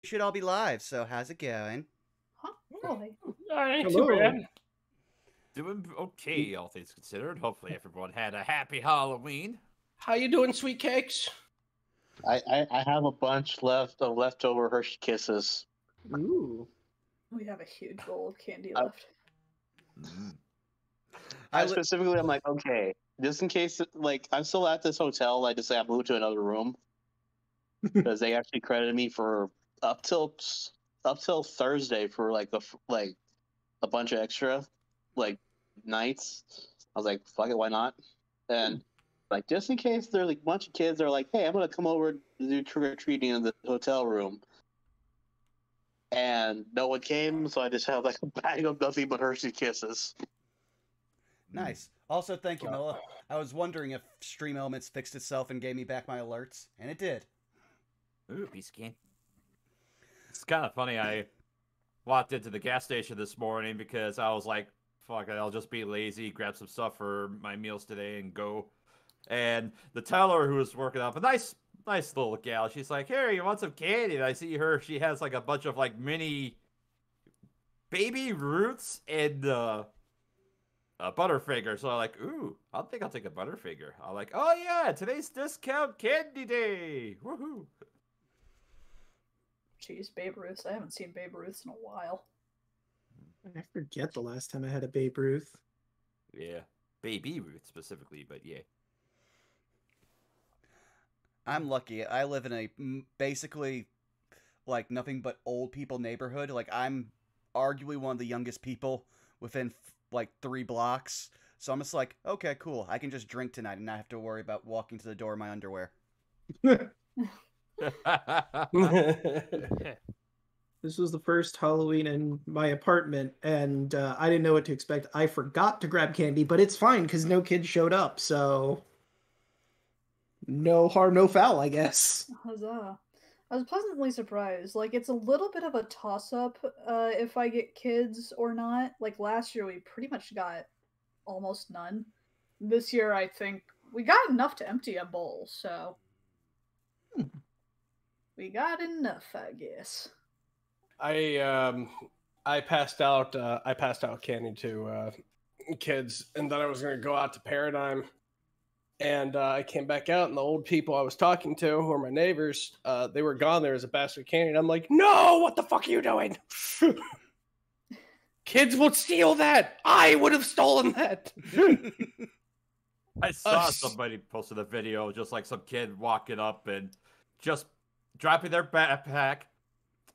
should all be live, so how's it going? Huh? Boy. Ain't too bad. Doing okay, all things considered. Hopefully everyone had a happy Halloween. How you doing, sweet cakes? I have a bunch left of leftover Hershey Kisses. Ooh. We have a huge bowl of candy left. I'm like, okay, just in case, like, I'm still at this hotel. I just I moved to another room because they actually credited me for up till Thursday for like a bunch of extra like nights. I was like, fuck it, why not? And like, just in case there's like a bunch of kids that are like, hey, I'm gonna come over to do trick or treating in the hotel room. And no one came, so I just have like a bag of nothing but Hershey Kisses. Nice. Also, thank you, Milla. I was wondering if Stream Elements fixed itself and gave me back my alerts, and it did. Ooh, piece of candy. It's kind of funny. I walked into the gas station this morning because I was like, fuck it, I'll just be lazy, grab some stuff for my meals today, and go. And the teller who was working up, a nice little gal, she's like, here, you want some candy? And I see her, she has like a bunch of like mini baby roots and a Butterfinger. So I'm like, ooh, I think I'll take a Butterfinger. I'm like, oh yeah, today's discount candy day. Woohoo. Jeez, Babe Ruth. I haven't seen Babe Ruth in a while. I forget the last time I had a Babe Ruth. Yeah, Baby Ruth specifically, but yeah. I'm lucky. I live in a basically like nothing but old people neighborhood. Like, I'm arguably one of the youngest people within like 3 blocks. So I'm just like, okay, cool. I can just drink tonight and not have to worry about walking to the door in my underwear. This was the first Halloween in my apartment, and I didn't know what to expect. I forgot to grab candy, but it's fine because no kids showed up, so no harm, no foul, I guess. Huzzah. I was pleasantly surprised. Like, it's a little bit of a toss-up if I get kids or not. Like, last year we pretty much got almost none. This year I think we got enough to empty a bowl, so we got enough, I guess. I passed out candy to kids, and then I was gonna go out to Paradigm, and I came back out, and the old people I was talking to, who are my neighbors, they were gone. There was a basket of candy, and I'm like, no, what the fuck are you doing? Kids will steal that. I would have stolen that. I saw somebody posted a video, just like some kid walking up and just dropping their backpack,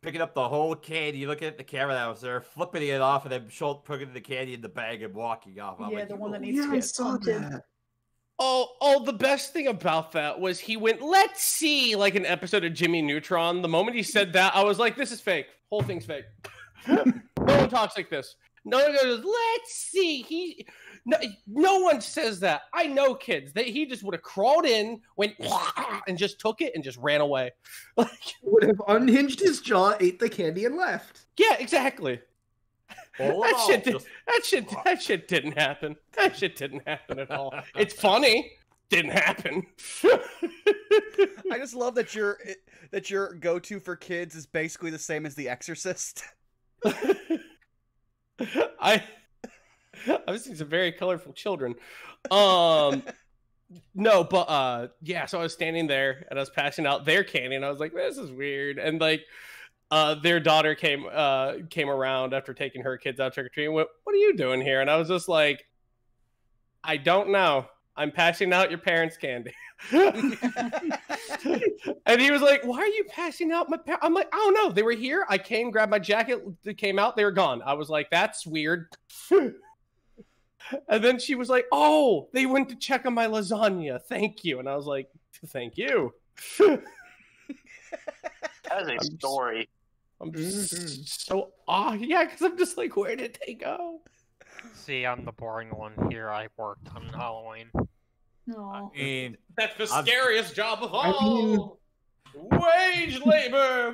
picking up the whole candy, looking at the camera that was there, flipping it off, and then Chult putting the candy in the bag and walking off. I'm Yeah, like, the one that needs to I get saw hunted. that. Oh, the best thing about that was he went, let's see, like an episode of Jimmy Neutron. The moment he said that, I was like, this is fake. Whole thing's fake. No one talks like this. No one goes, let's see. No one says that. I know kids. He just would have crawled in, went, and just took it and just ran away. Like, Would have unhinged his jaw, ate the candy, and left. yeah, exactly. That shit didn't happen. That shit didn't happen at all. It's funny. Didn't happen. I just love that your go-to for kids is basically the same as The Exorcist. I've seen some very colorful children. No, but yeah, so I was standing there and I was passing out their candy, and I was like, this is weird. And like their daughter came around after taking her kids out trick-or-treating and went, what are you doing here? And I was just like, I don't know. I'm passing out your parents' candy. And he was like, why are you passing out my parents? I'm like, I don't know. They were here. I came, grabbed my jacket. They came out. They were gone. I was like, that's weird. And then she was like, oh, they went to check on my lasagna. Thank you. And I was like, thank you. That is a story. I'm just so yeah, because I'm just like, where did they go? See, I'm the boring one here. I worked on Halloween. No. I mean, That's the I'm- scariest job of all. I mean- Wage labor.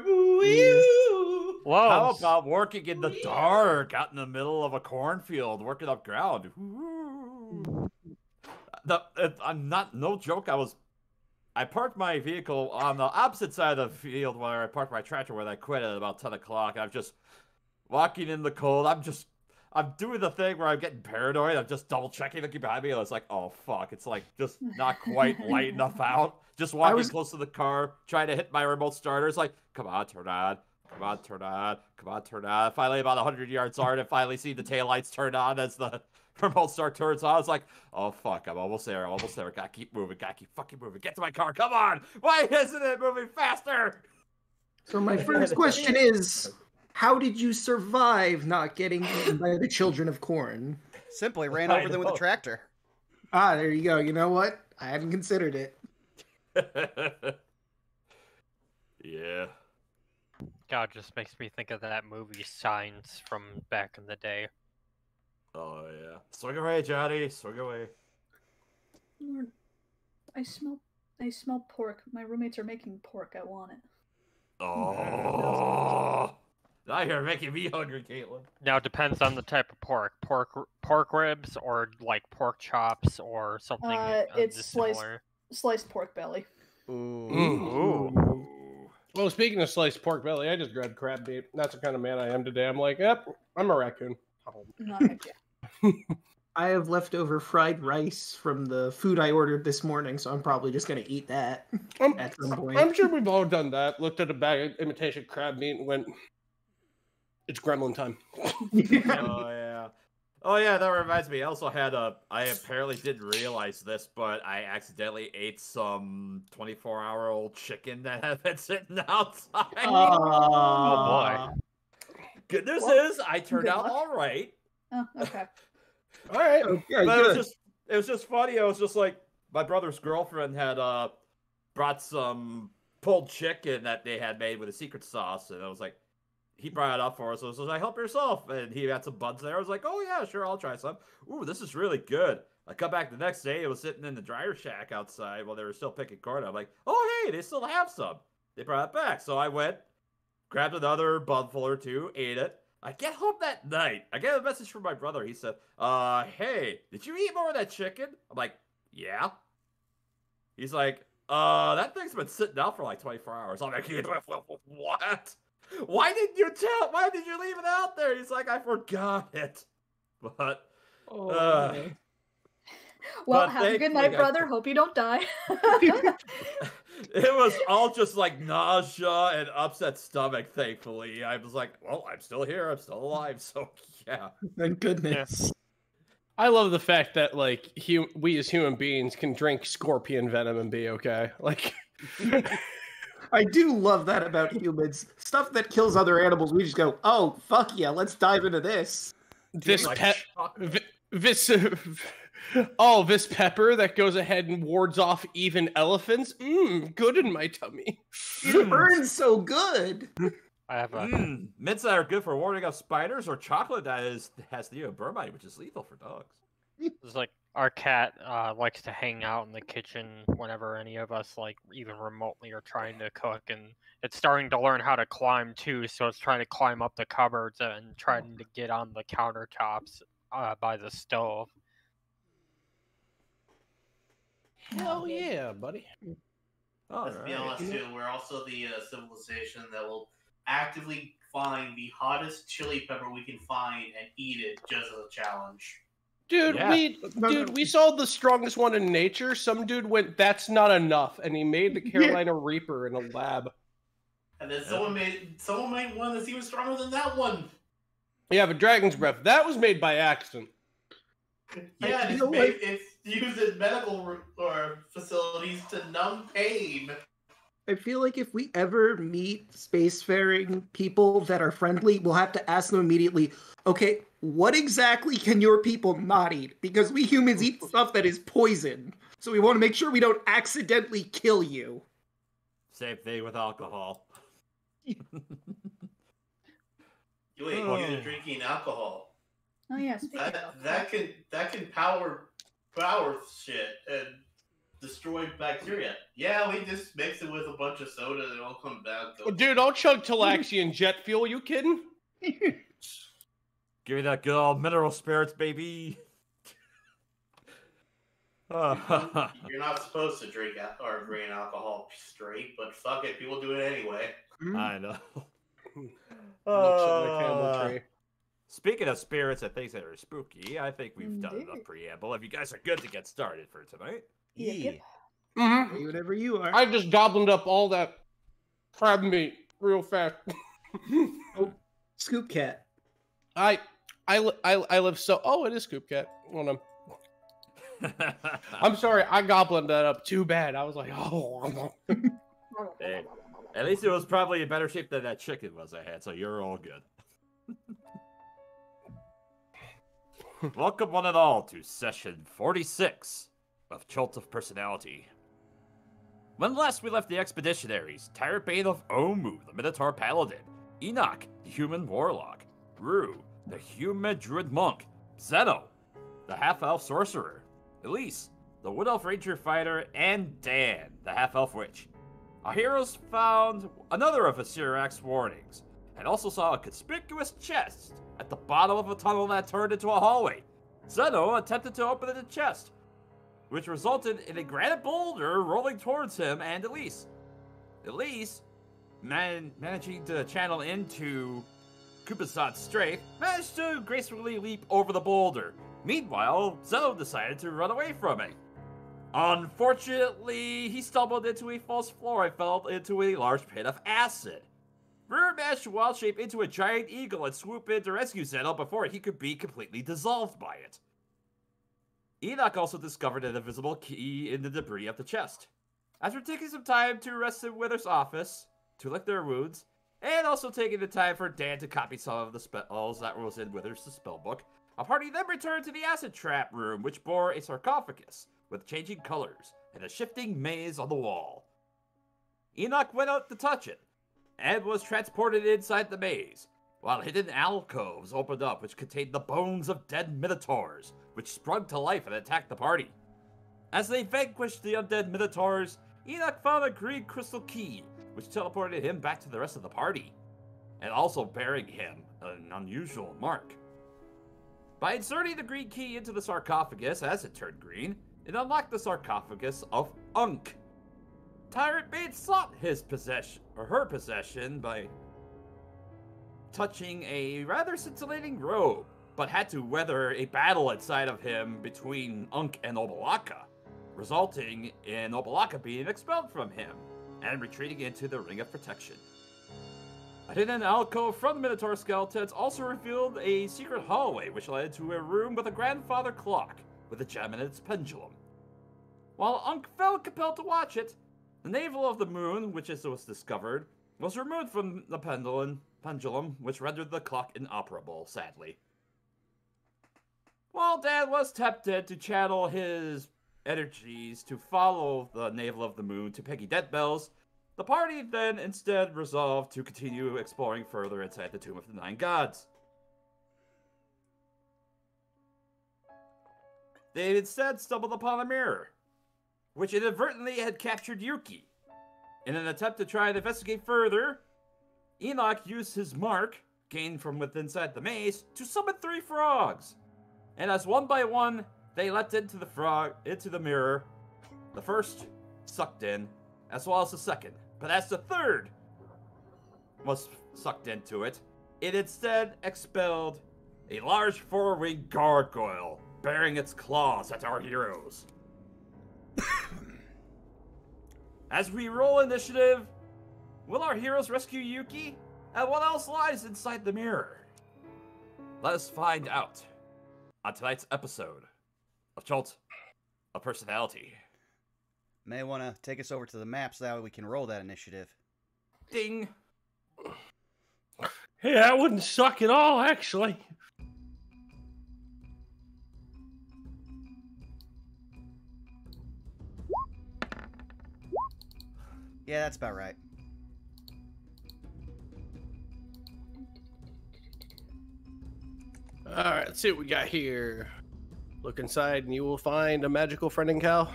Whoa! how about working in the dark, out in the middle of a cornfield, working up ground? I'm not, no joke. I parked my vehicle on the opposite side of the field where I parked my tractor when I quit at about 10 o'clock. I'm just walking in the cold. I'm doing the thing where I'm getting paranoid. I'm just double checking, looking behind me. And it's like, oh fuck! It's like just not quite light enough out. Just walking close to the car, trying to hit my remote starter. It's like, come on, turn on. Come on, turn on. Come on, turn on. Finally, about 100 yards on, and finally see the taillights turn on as the remote start turns on. It's like, oh fuck, I'm almost there. I'm almost there. Gotta keep moving. Gotta keep fucking moving. Get to my car. Come on. Why isn't it moving faster? So my first question is, how did you survive not getting eaten by the children of corn? Simply ran over them with a tractor. Ah, there you go. You know what? I hadn't considered it. Yeah. God, just makes me think of that movie Signs from back in the day. Oh yeah. Swing away, Johnny. Swing away. Lord, I smell pork. My roommates are making pork. I want it. Oh. Now you're making me hungry, Caitlin. Now it depends on the type of pork. Pork ribs or like pork chops or something it's similar. Sliced pork belly. Ooh. Well, speaking of sliced pork belly, I just grabbed crab meat. That's the kind of man I am today. I'm like, yep, I'm a raccoon. I have leftover fried rice from the food I ordered this morning, so I'm probably just going to eat that at some point. I'm sure we've all done that. Looked at a bag of imitation crab meat and went, it's gremlin time. Oh yeah, that reminds me. I also had I apparently didn't realize this, but I accidentally ate some 24-hour-old chicken that had been sitting outside. Oh boy. Good news is I turned out all right. Oh, okay. All right. Okay, But it was just funny. I was just like, my brother's girlfriend had brought some pulled chicken that they had made with a secret sauce, and I was like, he brought it up for us. So I was like, help yourself. And he had some buns there. I was like, oh yeah, sure, I'll try some. Ooh, this is really good. I come back the next day, it was sitting in the dryer shack outside while they were still picking corn. I'm like, oh hey, they still have some. They brought it back. So I went, grabbed another bunful or two, ate it. I get home that night. I get a message from my brother. He said, hey, did you eat more of that chicken? I'm like, yeah. He's like, that thing's been sitting out for like 24 hours. I'm like, what? Why did you leave it out there? He's like, I forgot it. But, well, but have a good night, brother. Hope you don't die. It was all just like nausea and upset stomach, thankfully. I was like, well, I'm still here. I'm still alive. So, yeah. Thank goodness. Yeah. I love the fact that, like, we as human beings can drink scorpion venom and be okay. Like... I do love that about humans. Stuff that kills other animals, we just go, oh, fuck yeah, let's dive into this. This pepper that goes ahead and wards off even elephants. Good in my tummy. It burns so good. I have a mints that are good for warding off spiders, or chocolate that has neobromide, which is lethal for dogs. It's like our cat likes to hang out in the kitchen whenever any of us like even remotely are trying to cook, and it's starting to learn how to climb too, so it's trying to climb up the cupboards and trying to get on the countertops by the stove. Hell yeah, buddy. Let's be honest too, we're also the civilization that will actively find the hottest chili pepper we can find and eat it just as a challenge. Dude, Yeah. we saw the strongest one in nature. Some dude went, that's not enough, and he made the Carolina Reaper in a lab. And then someone made one that's even stronger than that one. Yeah, but Dragon's Breath, that was made by accident. Yeah, it's used in medical facilities to numb pain. I feel like if we ever meet spacefaring people that are friendly, we'll have to ask them immediately, okay, what exactly can your people not eat? Because we humans eat stuff that is poison. So we want to make sure we don't accidentally kill you. Same thing with alcohol. You're drinking alcohol. Oh yeah, That can power shit and destroy bacteria. Yeah, we just mix it with a bunch of soda and it all comes down. Well, dude, I'll chug Talaxian jet fuel. You kidding? Give me that good old mineral spirits, baby. You're not supposed to drink or drain alcohol straight, but fuck it, people do it anyway. I know. Looks at my camel tree. Speaking of spirits and things that are spooky, I think we've done Indeed. enough preamble. If you guys are good to get started for tonight. Yeah. Say whatever you are. I just gobbled up all that crab meat real fast. Scoop Cat. I live so. Oh, it is Scoop Cat. Hold on. I'm sorry, I gobbled that up too bad. I was like, oh. Hey, at least it was probably in better shape than that chicken was I had, so you're all good. Welcome one and all to session 46 of Chult of Personality. When last we left the expeditionaries, Tyrant Bane of Omu, the Minotaur Paladin, Enoch, the human warlock, Rue, the human druid monk, Zeno, the half-elf sorcerer, Elise, the wood elf ranger fighter, and Dan, the half-elf witch. Our heroes found another of Asirak's warnings, and also saw a conspicuous chest at the bottom of a tunnel that turned into a hallway. Zeno attempted to open the chest, which resulted in a granite boulder rolling towards him and Elise. Elise, managing to channel into Kupasat's strength, managed to gracefully leap over the boulder. Meanwhile, Zeno decided to run away from it. Unfortunately, he stumbled into a false floor and fell into a large pit of acid. Rue managed to wild shape into a giant eagle and swoop in to rescue Zeno before he could be completely dissolved by it. Enoch also discovered an invisible key in the debris of the chest. After taking some time to rest in Wither's office, to lick their wounds, and also taking the time for Dan to copy some of the spells that was in Wither's spellbook, a party then returned to the acid trap room, which bore a sarcophagus with changing colors and a shifting maze on the wall. Enoch went out to touch it, and was transported inside the maze, while hidden alcoves opened up which contained the bones of dead minotaurs, which sprung to life and attacked the party. As they vanquished the undead minotaurs, Enoch found a green crystal key, which teleported him back to the rest of the party, and also bearing him an unusual mark. By inserting the green key into the sarcophagus as it turned green, it unlocked the sarcophagus of Unk. Tyrant Bane sought his possession, or her possession, by touching a rather scintillating robe, but had to weather a battle inside of him between Unk and Obalaka, resulting in Obalaka being expelled from him and retreating into the Ring of Protection. A hidden alcove from the Minotaur skeletons also revealed a secret hallway which led to a room with a grandfather clock with a gem in its pendulum. While Unk felt compelled to watch it, the navel of the moon, which was discovered, was removed from the pendulum, which rendered the clock inoperable, sadly. While Dan was tempted to channel his energies to follow the navel of the moon to Peggy Deadbells, the party then instead resolved to continue exploring further inside the Tomb of the Nine Gods. They instead stumbled upon a mirror, which inadvertently had captured Yuki. In an attempt to try and investigate further, Enoch used his mark, gained from within inside the maze, to summon 3 frogs. And as one by one, they leapt into the mirror. The first sucked in, as well as the second. But as the third was sucked into it, it instead expelled a large 4-winged gargoyle, bearing its claws at our heroes. As we roll initiative, will our heroes rescue Yuki? And what else lies inside the mirror? Let us find out on tonight's episode of Chult of Personality. May want to take us over to the map so that way we can roll that initiative. Ding! Hey, that wouldn't suck at all, actually. Yeah, that's about right. All right, let's see what we got here. Look inside and you will find a magical friending cow.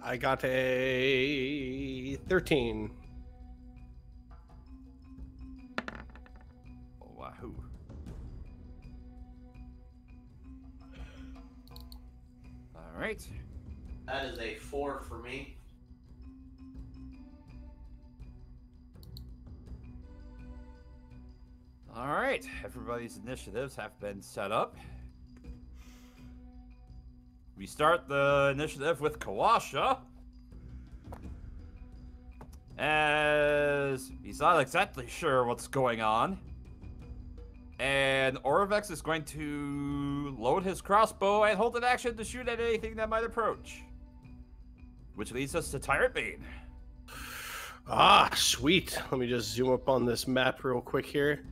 I got a 13. Wahoo. All right. That is a 4 for me. All right. Everybody's initiatives have been set up. We start the initiative with Kawasha, as he's not exactly sure what's going on. And Orvex is going to load his crossbow and hold an action to shoot at anything that might approach. Which leads us to Tyrant Bane. Ah, sweet. Let me just zoom up on this map real quick here.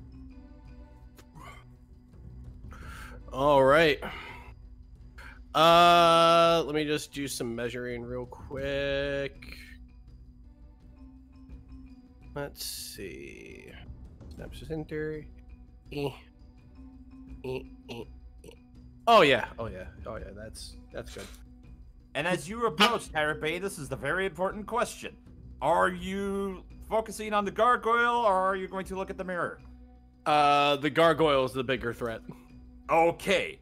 All right. Let me just do some measuring real quick. Let's see. Snaps center. Oh yeah. That's good. And as you approach Tyrant Bane, this is the very important question. Are you focusing on the gargoyle, or are you going to look at the mirror? The gargoyle is the bigger threat. Okay.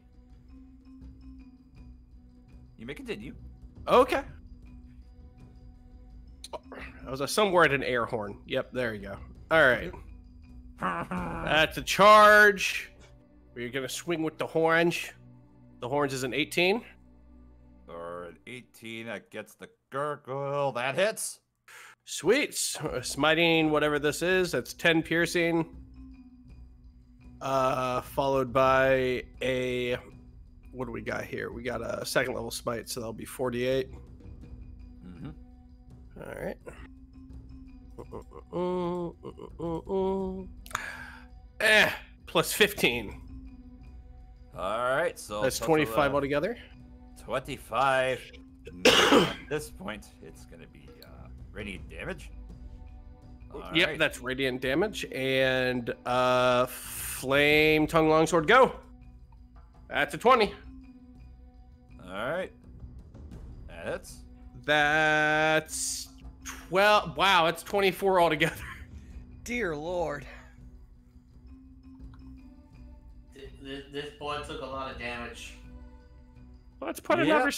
You may continue. Okay. That was some word an air horn. Yep, there you go. All right. That's a charge. We're gonna swing with the horns. The horns is an 18. Or an 18 that gets the gargoyle. That hits. Sweet. Smiting, whatever this is. That's 10 piercing. Followed by a... What do we got here? We got a second level smite, so that'll be 48. Mm-hmm. All right. Plus 15. All right, so that's 25 altogether. 25. At this point, it's going to be radiant damage. Yep, right. That's radiant damage. And flame tongue longsword, go. That's a 20. All right. That's 12. Wow, that's 24 altogether. Dear Lord. This boy took a lot of damage. Let's put another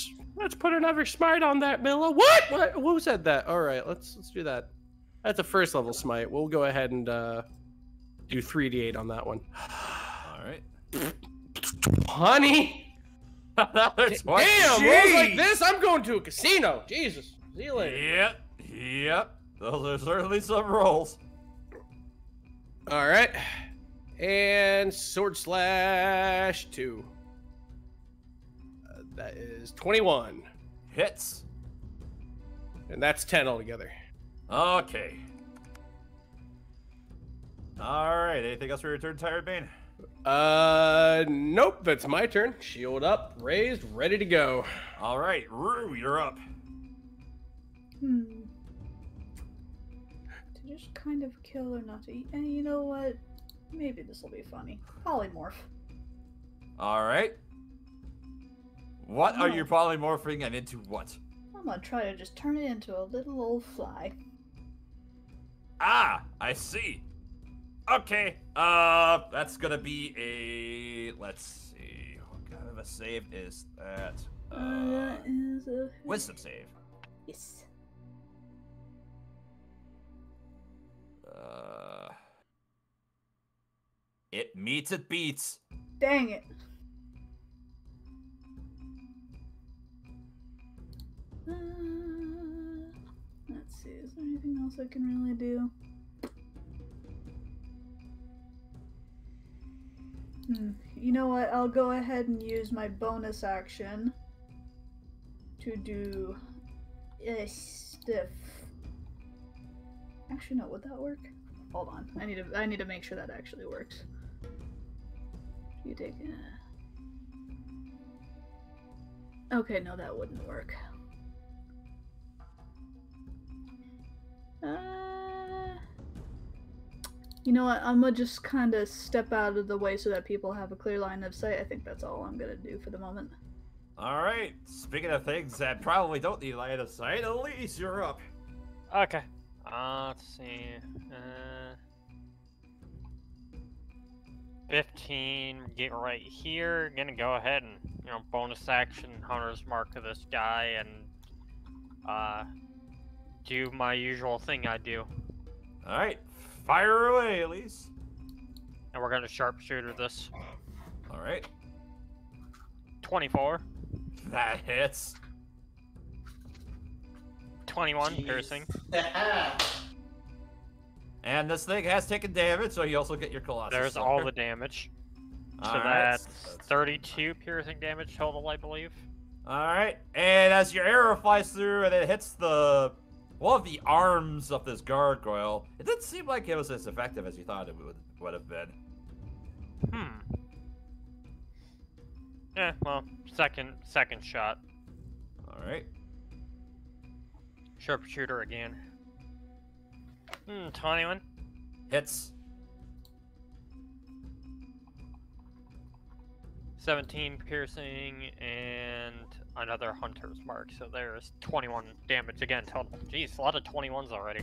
smite on that, Milla. What? Who said that? All right, let's do that. That's a first level smite. We'll go ahead and do 3d8 on that one. All right. Honey. Damn, rolls like this, I'm going to a casino. Jesus. See you later. Yep. Those are certainly some rolls. All right. And sword slash 2. That is 21. Hits. And that's 10 altogether. Okay. All right. Anything else for your turn, Tyrant Bane? Nope. That's my turn. Shield up, raised, ready to go. All right, Rue, you're up. To just kind of kill or not to eat. And you know what? Maybe this will be funny. Polymorph. All right. What are you polymorphing and into what? I'm gonna try to just turn it into a little old fly. Ah, I see. Okay. That's gonna be a. Let's see. What kind of a save is that? That is a Wisdom save. yes. It meets, it beats. Dang it. Let's see, is there anything else I can really do? You know what, I'll go ahead and use my bonus action to do a stiff. Actually, no, would that work? Hold on, I need to make sure that actually works. You take okay, no, that wouldn't work. You know what, I'm gonna just kind of step out of the way so that people have a clear line of sight. I think that's all I'm gonna do for the moment. All right. Speaking of things that probably don't need line of sight, Elise, you're up. Okay. Let's see. 15. Get right here. Gonna go ahead and bonus action Hunter's Mark to this guy and do my usual thing I do. All right. Fire away, Elise. And we're gonna sharpshooter this. All right. 24. That hits. 21 Jeez. piercing. And this thing has taken damage, so you also get your Colossus. There's Sucker. all the damage. So All right, that's 32 piercing damage total, I believe. All right, and as your arrow flies through and it hits one of the arms of this gargoyle, it didn't seem like it was as effective as you thought it would have been. Yeah, well, second shot. All right. Sharpshooter again. 21. Hits. 17 piercing and another Hunter's Mark. So there's 21 damage again total. Jeez, a lot of 21s already.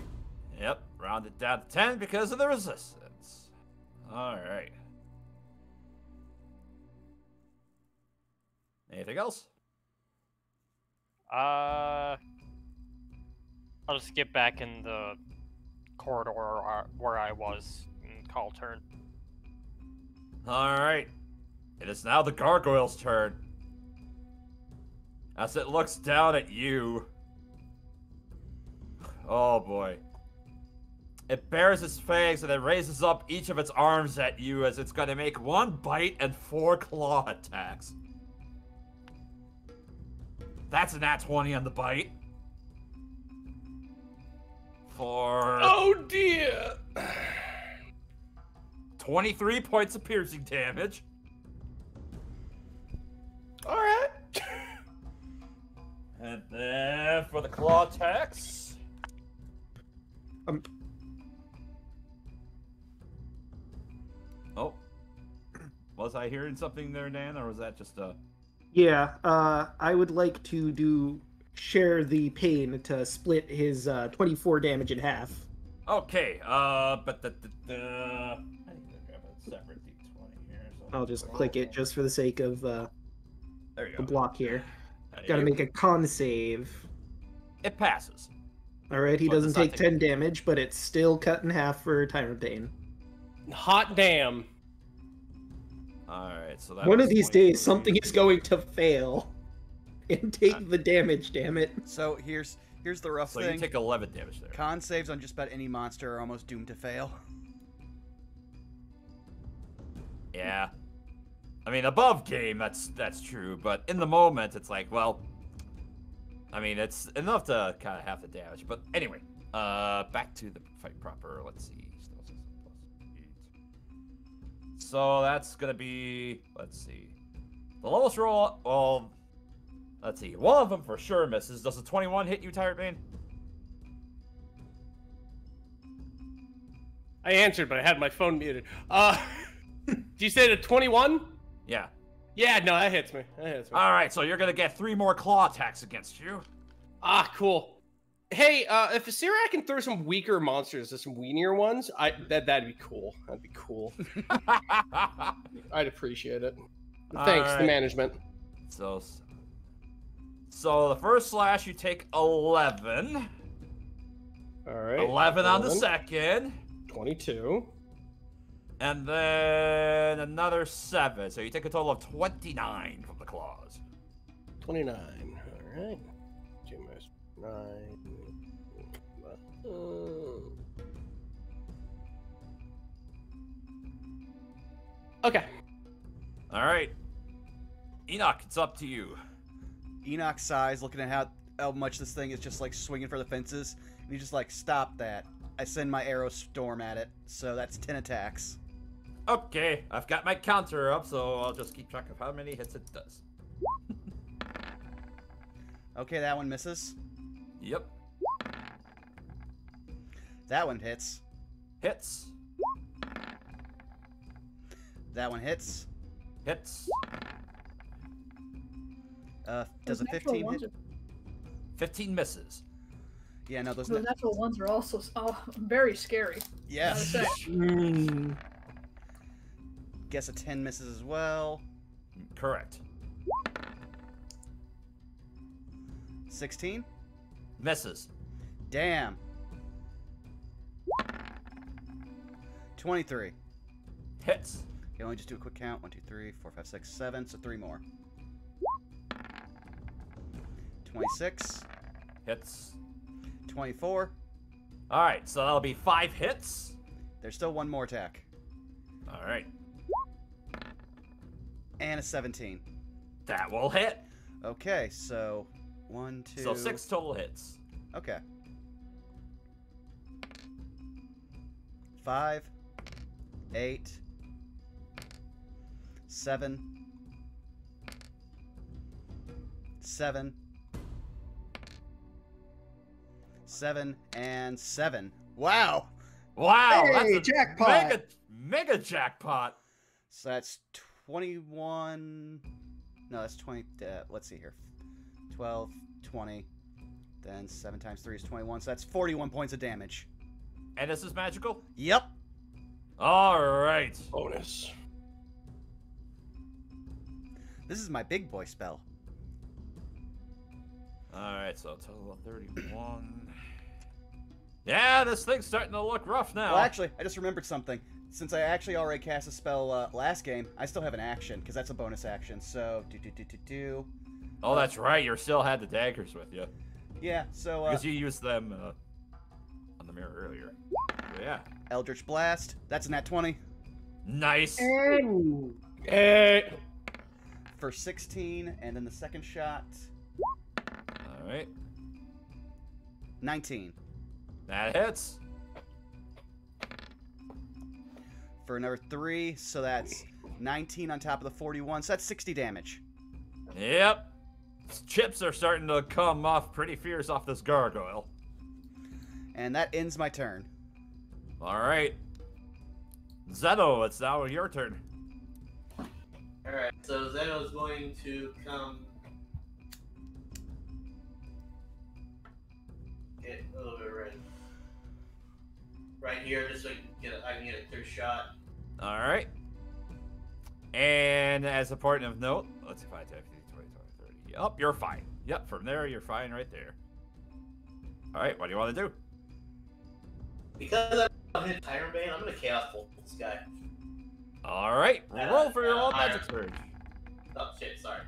Yep, rounded down to 10 because of the resistance. All right. Anything else? I'll just get back in the corridor where I was and call turn. All right. It is now the gargoyle's turn. As it looks down at you. Oh boy. It bares its fangs and it raises up each of its arms at you as it's going to make 1 bite and 4 claw attacks. That's a nat 20 on the bite. For Oh dear! 23 points of piercing damage. Alright. And then for the claw attacks. Oh. Was I hearing something there, Dan, or was that just a... Yeah, I would like to share the pain to split his 24 damage in half. Okay, but I need to grab a separate D20 here. So I'll just click it just for the sake of there you the go. block here. There Gotta you make a con save. It passes. Alright, he Well, doesn't does not take take 10 damage, but it's still cut in half for Tyrant Pain. Hot damn. Alright, so that One was of these 23. days, something is going to fail. And take the damage, damn it. So here's the rough So thing. you take 11 damage there. Con saves on just about any monster are almost doomed to fail. Yeah. I mean, above game, that's true, but in the moment, it's like, well, I mean, it's enough to kind of have the damage. But anyway, back to the fight proper. Let's see. So that's gonna be, let's see, the lowest roll. Well, let's see. One of them for sure misses. Does a 21 hit you, Tyrant Bane? I answered, but I had my phone muted. Do you say the 21? Yeah. Yeah, no, that hits me. That hits me. All right, so you're gonna get 3 more claw attacks against you. Ah, cool. Hey, if Asirak can throw some weaker monsters to some weenier ones, that'd be cool. That'd be cool. I'd appreciate it. Thanks, All the management. So the first slash you take 11. All right. 11 on the second. 22. And then another 7. So you take a total of 29 from the claws. 29. All right. 2 minus 9. Okay. All right. Enoch, it's up to you. Enoch sighs, looking at how much this thing is just like swinging for the fences, and he's just like, "Stop that!" I send my arrow storm at it, so that's 10 attacks. Okay, I've got my counter up, so I'll just keep track of how many hits it does. Okay, that one misses. Yep. That one hits. Hits. That one hits. Hits. Does a Those natural 15 ones hit? 15 misses. Yeah, no, those Those natural ones are also very scary. Yes. gotta say. Guess a 10 misses as well. Correct. 16? Misses. Damn. 23. Hits. Okay, let me just do a quick count. 1, 2, 3, 4, 5, 6, 7. So 3 more. 26. Hits. 24. All right, so that'll be 5 hits. There's still one more attack. All right. And a 17. That will hit. Okay, so 1, 2. So 6 total hits. Okay. 5, 8, 7, 7, 7, and 7. Wow! Wow, Hey, that's a jackpot! mega jackpot. So that's 21. No, that's 20. Let's see here. 12, 20. Then 7 times 3 is 21. So that's 41 points of damage. And this is magical? Yep. All right. Bonus. This is my big boy spell. All right, so a total of 31. Yeah, this thing's starting to look rough now. Well, actually, I just remembered something. Since I actually already cast a spell last game, I still have an action, because that's a bonus action. So, do. Oh, that's right. You still had the daggers with you. Yeah, so, Because you used them on the mirror earlier. So, yeah. Eldritch Blast. That's a nat 20. Nice. Ooh. Hey. For 16, and then the second shot, All right. 19. That hits. For another 3, so that's 19 on top of the 41, so that's 60 damage. Yep. Chips are starting to come off pretty fierce off this gargoyle. And that ends my turn. All right. Zeto, it's now your turn. Alright, so Zeno's going to come. Get a little bit right here, just so I can get a clear shot. All right. And as a point of note, let's see if I take 20, 30. Yep, you're fine. Yep, from there, you're fine right there. All right, what do you want to do? Because I'm in Tyrant Bane, I'm gonna Chaos Bolt this guy. All right, roll for your wild magic surge. Oh shit, sorry.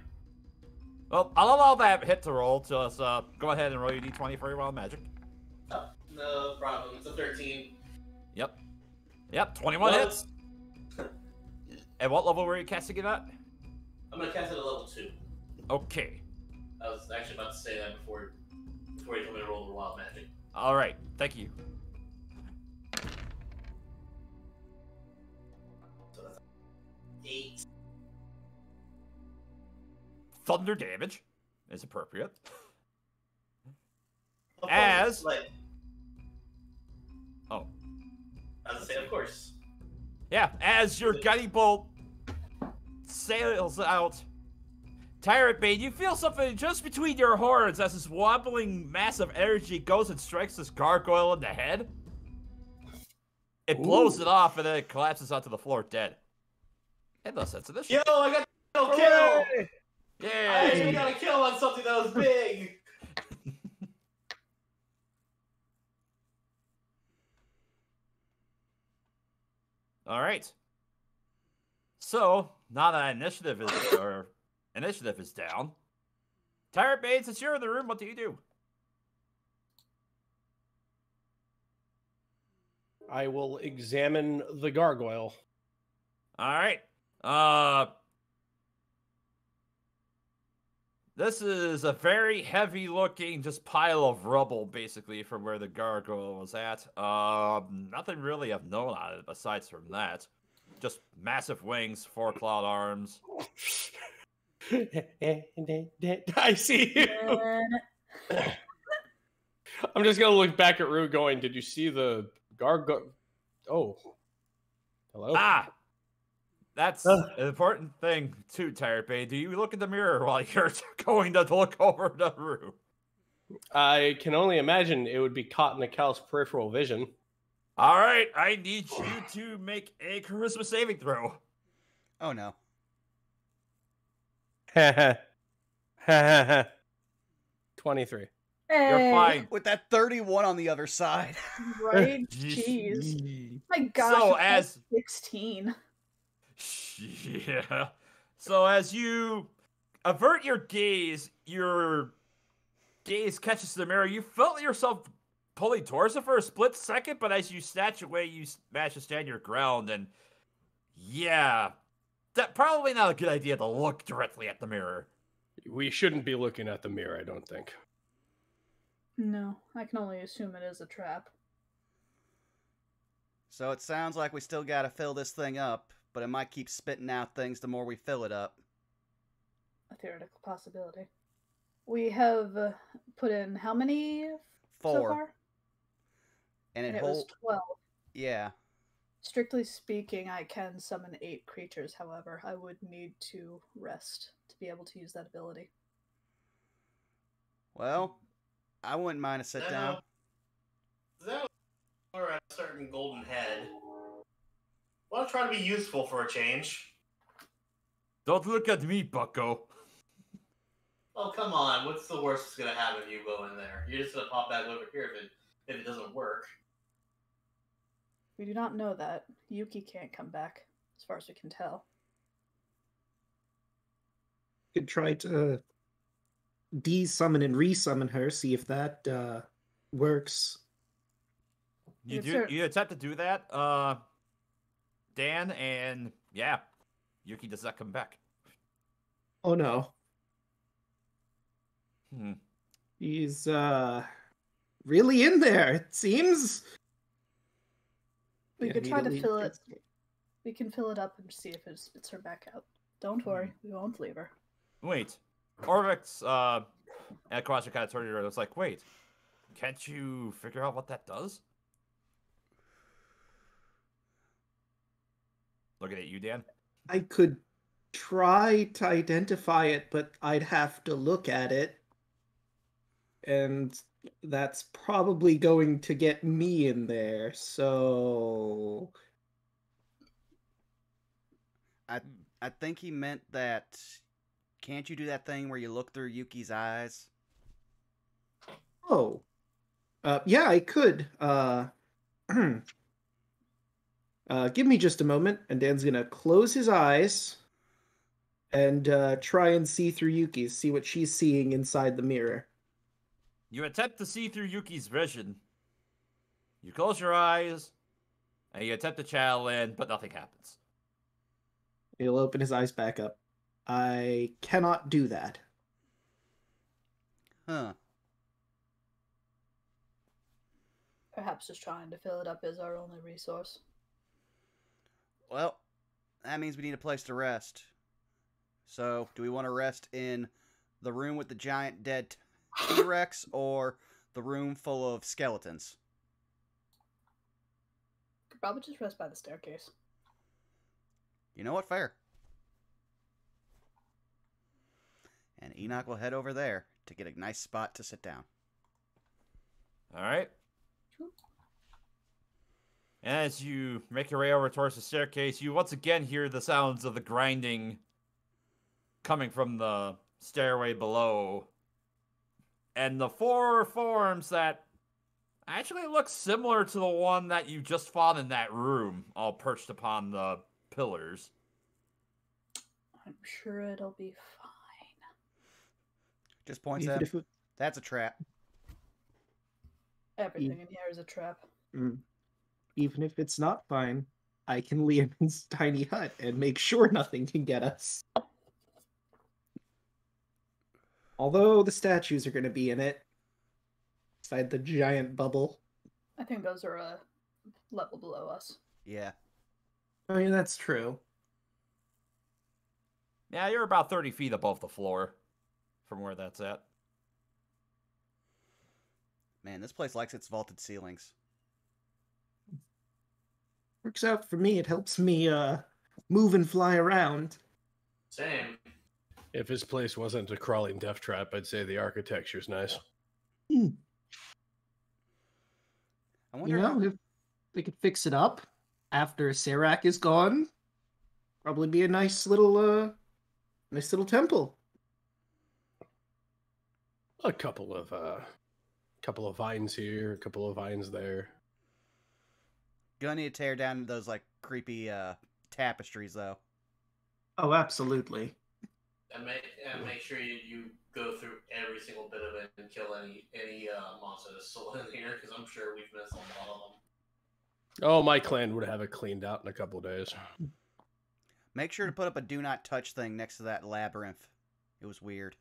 Well, I'll allow that hit to roll. Just go ahead and roll your d20 for your wild magic. Oh, no problem. It's a 13. Yep, 21 Well, hits. At what level were you casting it at? I'm gonna cast it at level 2. Okay. I was actually about to say that before you told me to roll the wild magic. All right, thank you. So that's 8. Thunder damage is appropriate. Of As- course, like, Oh. as I say, of course. Yeah, as your guiding bolt sails out, Tyrant Bane, you feel something just between your horns as this wobbling mass of energy goes and strikes this gargoyle in the head. It blows it off and then it collapses onto the floor dead. And thus that's an issue. Yo, I got a kill! I actually Yay! got a kill on something that was big! All right. So now that initiative is down, Tyrant Bane, since you're in the room, what do you do? I will examine the gargoyle. All right. This is a very heavy-looking just pile of rubble, basically, from where the gargoyle was at. Nothing really of note on it besides from that. Just massive wings, 4 clawed arms. I see you. I'm just gonna look back at Rue going, did you see the gargoyle? Oh. Hello? Ah! That's an important thing too, Tire Bay. Do you look in the mirror while you're going to look over the room? I can only imagine it would be caught in the cow's peripheral vision. All right, I need you to make a charisma saving throw. Oh no. 23. You're fine. With that 31 on the other side. Right? Jeez. My gosh, So it's as 16. Yeah. So as you avert your gaze catches the mirror. You felt yourself pulling towards it for a split second, but as you snatch away, you manage to stand your ground. And yeah, that probably not a good idea to look directly at the mirror. We shouldn't be looking at the mirror, I don't think. No, I can only assume it is a trap. So it sounds like we still gotta fill this thing up, but it might keep spitting out things the more we fill it up. A theoretical possibility. We have put in how many 4. so far? And And it was 12. Yeah. Strictly speaking, I can summon 8 creatures, however. I would need to rest to be able to use that ability. Well, I wouldn't mind a sit down. Is that or a certain golden head? Well, I'm trying to be useful for a change. Don't look at me, bucko. Oh, come on. What's the worst that's going to happen if you go in there? You're just going to pop back over here if it doesn't work. We do not know that. Yuki can't come back, as far as we can tell. Could try to de-summon and re-summon her, see if that works. You attempt to do that, Dan, and yeah, Yuki does not come back. Oh no. Hmm. He's really in there, it seems. We could try to fill it. We can fill it up and see if it spits her back out. Don't worry, we won't leave her. Wait. Orvix, and Quasha kind of turned around. It's like, wait, can't you figure out what that does? Looking at you, Dan. I could try to identify it, but I'd have to look at it. And that's probably going to get me in there, so... I think he meant that... Can't you do that thing where you look through Yuki's eyes? Oh. Yeah, I could. Give me just a moment, and Dan's gonna close his eyes and try and see through Yuki's, see what she's seeing inside the mirror. You attempt to see through Yuki's vision. You close your eyes, and you attempt to channel in, but nothing happens. He'll open his eyes back up. I cannot do that. Huh. Perhaps just trying to fill it up is our only resource. Well, that means we need a place to rest. So, do we want to rest in the room with the giant dead T-Rex or the room full of skeletons? Could probably just rest by the staircase. You know what? Fair. And Enoch will head over there to get a nice spot to sit down. All right. As you make your way over towards the staircase, you once again hear the sounds of the grinding coming from the stairway below. And the 4 forms that actually look similar to the one that you just fought in that room, all perched upon the pillars. I'm sure it'll be fine. Just points out, that's a trap. Everything in here is a trap. Even if it's not fine, I can leave his tiny hut and make sure nothing can get us. Although the statues are going to be in it, inside the giant bubble. I think those are a level below us. Yeah. I mean, that's true. Yeah, you're about 30 feet above the floor from where that's at. Man, this place likes its vaulted ceilings. Works out for me. It helps me move and fly around. Same. If his place wasn't a crawling death trap, I'd say the architecture's nice. I wonder if they could fix it up after Serac is gone, probably be a nice little temple. A couple of vines here, a couple of vines there. Gonna need to tear down those like creepy tapestries though. Oh, absolutely. And make sure you go through every single bit of it and kill any monster that's still in here, because I'm sure we've missed a lot of them. Oh, my clan would have it cleaned out in a couple of days. Make sure to put up a do not touch thing next to that labyrinth. It was weird.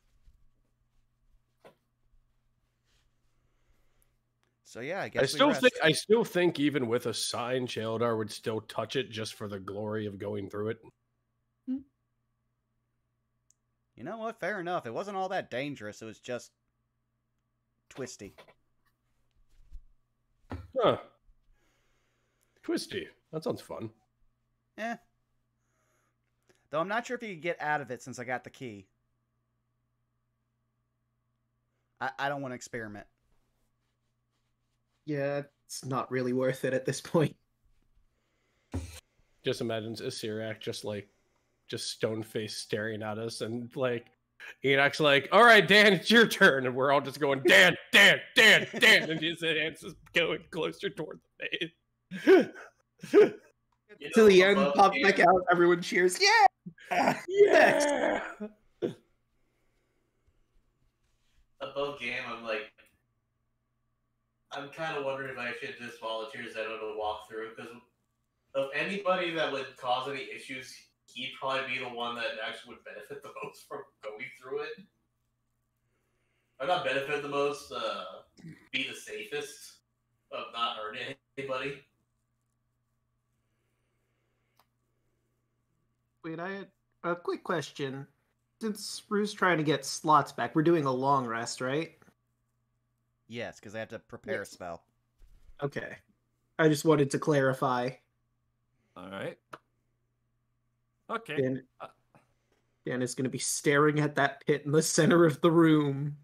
So yeah, I guess I still think even with a sign, Sheldar would still touch it just for the glory of going through it. You know what? Fair enough. It wasn't all that dangerous. It was just twisty. Huh. Twisty. That sounds fun. Eh. Though I'm not sure if you could get out of it since I got the key. I don't want to experiment. Yeah, it's not really worth it at this point. Just imagine a Sirac just stone face staring at us, and like Enoch's like, "All right, Dan, it's your turn," and we're all just going, "Dan, Dan, Dan, Dan," and his hands just going closer toward the face. To the end, pop back out, everyone cheers. Yeah! Yeah! Above game, I'm kind of wondering if I should just volunteer Zeno to walk through, because of anybody that would cause any issues, he'd probably be the one that actually would benefit the most from going through it. Or not benefit the most, be the safest of not hurting anybody. Wait, I had a quick question. Since Rue's trying to get slots back, we're doing a long rest, right? Yes, because I have to prepare a spell. Okay. I just wanted to clarify. All right. Okay. Dan is going to be staring at that pit in the center of the room.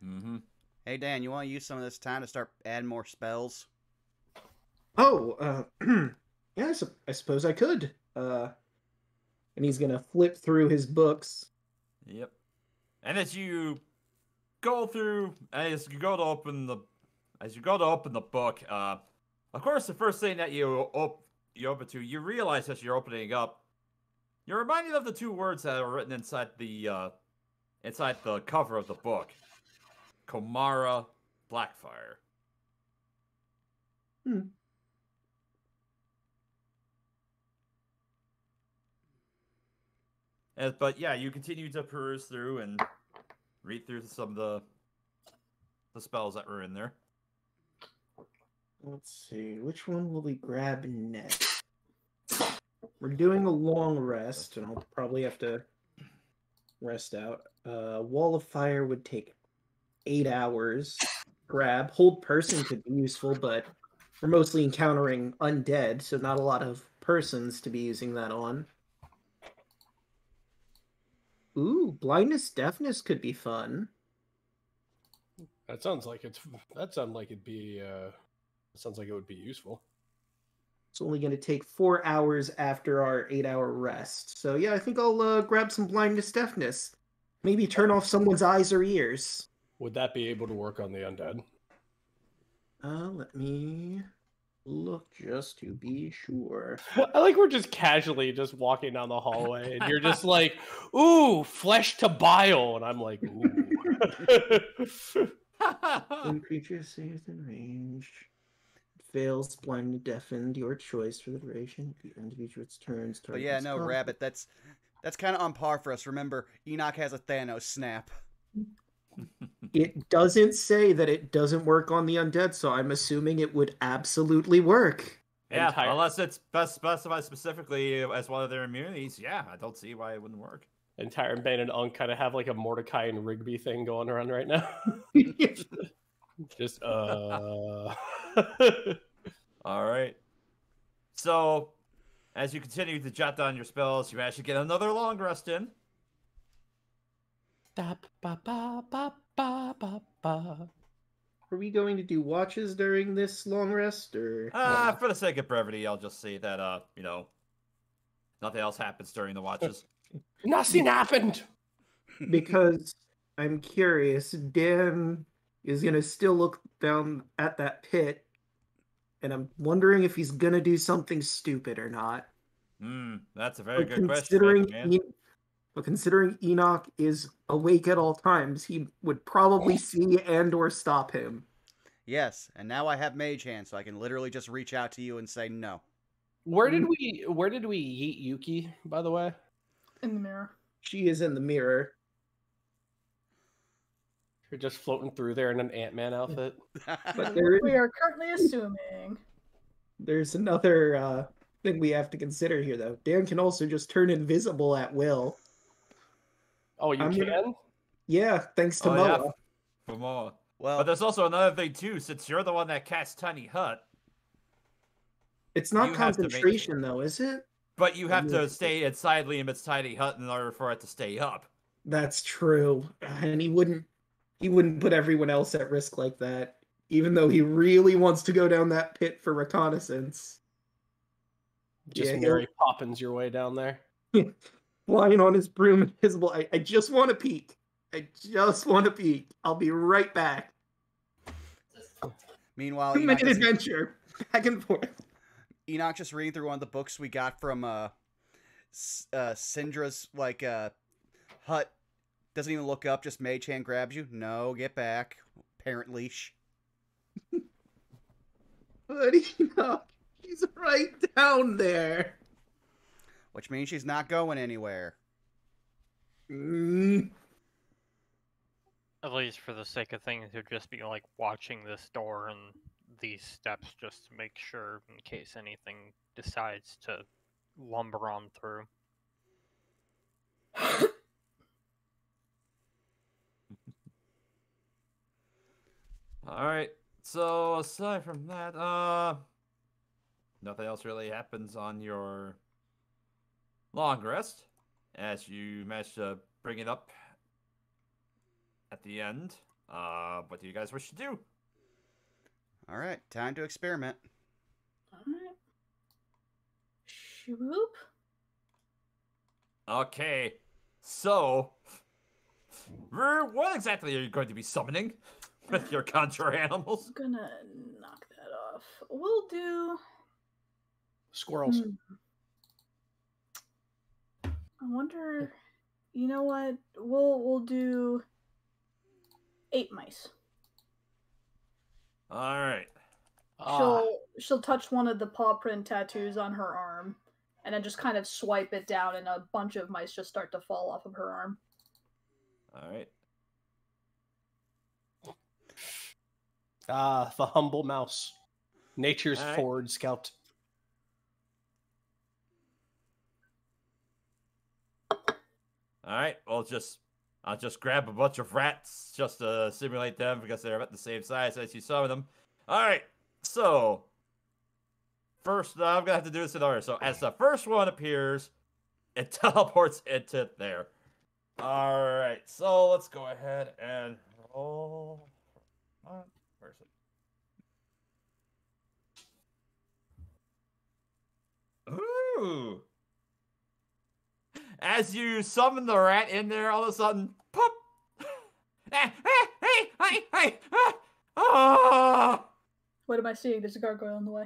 Mm-hmm. Hey, Dan, you want to use some of this time to start adding more spells? Oh, yeah, I suppose I could. And he's going to flip through his books. Yep. And as you go through, as you go to open the book, of course, the first thing that you open to, you realize as you're opening up, you're reminded of the two words that are written inside the cover of the book. Komara Blackfire. But yeah, you continue to peruse through and read through some of the spells that were in there. Let's see, which one will we grab next? We're doing a long rest, and I'll probably have to rest out. Wall of Fire would take 8 hours. Grab. Hold Person could be useful, but we're mostly encountering undead, so not a lot of persons to be using that on. Ooh, Blindness, Deafness could be fun. That sounds like it would be useful. It's only going to take 4 hours after our 8-hour rest. So yeah, I think I'll grab some Blindness, Deafness. Maybe turn off someone's eyes or ears. Would that be able to work on the undead? Let me look just to be sure. I like we're just casually just walking down the hallway, and you're just like, "Ooh, flesh to bile," and I'm like, "Ooh." When creature saves in range, fails, blinded, deafened, your choice for the duration. The end of each of its turns. But yeah, no, Rabbit, that's kind of on par for us. Remember, Enoch has a Thanos snap. It doesn't say that it doesn't work on the undead, so I'm assuming it would absolutely work. Yeah, unless it's specified specifically as one of their immunities. Yeah, I don't see why it wouldn't work. And Tyron Bane and Unk kind of have like a Mordecai and Rigby thing going around right now. Just All right. So As you continue to jot down your spells, you manage to get another long rest in. Da, ba, ba, ba, ba, ba, ba. Are we going to do watches during this long rest, or? For the sake of brevity, I'll just say that, you know, nothing else happens during the watches. Nothing happened. Because I'm curious, Dan is gonna still look down at that pit, and I'm wondering if he's gonna do something stupid or not. That's a very But good question, man. But considering Enoch is awake at all times, he would probably see and/or stop him. Yes, and now I have Mage Hand, so I can literally just reach out to you and say no. Where did we yeet Yuki, by the way? In the mirror. She is in the mirror. You're just floating through there in an Ant-Man outfit. But We are currently assuming. there's another thing we have to consider here, though. Dan can also just turn invisible at will. Oh, you can? Yeah, thanks to Moa. Yeah, for more. Well, But there's also another thing too. Since you're the one that casts Tiny Hut, It's not You have to make- concentration, though, is it? but you have to stay inside Liam's Tiny Hut in order for it to stay up. That's true. And he wouldn't put everyone else at risk like that, even though he really wants to go down that pit for reconnaissance. Just Yeah, Mary Poppins your way down there. Flying on his broom invisible. I just want to peek. I'll be right back. meanwhile, 2-minute adventure. Back and forth. Enoch just reading through one of the books we got from Syndra's hut. Doesn't even look up, just Mage Hand grabs you. No, get back. Parent leash. But Enoch, he's right down there. Which means she's not going anywhere. At least for the sake of things, it'd just be like watching this door and these steps just to make sure in case anything decides to lumber on through. Alright, so aside from that, nothing else really happens on your long rest, as you manage to bring it up at the end. What do you guys wish to do? Alright, time to experiment. Alright. Shoop. Okay, so, what exactly are you going to be summoning with your conjure animals? I'm gonna knock that off. We'll do. Squirrels. I wonder. You know what? We'll do 8 mice. Alright. She'll touch one of the paw print tattoos on her arm, and then just kind of swipe it down, and a bunch of mice just start to fall off of her arm. Alright. The humble mouse. Nature's All right. forward scout. Alright, I'll just grab a bunch of rats just to simulate them because they're about the same size as you summon them. Alright, so first I'm gonna have to do this in order. So as the first one appears, it teleports into there. Alright, so let's go ahead and roll. Where is it? Ooh. As you summon the rat in there, all of a sudden, pop! Hey! Ah! What am I seeing? There's a gargoyle in the way.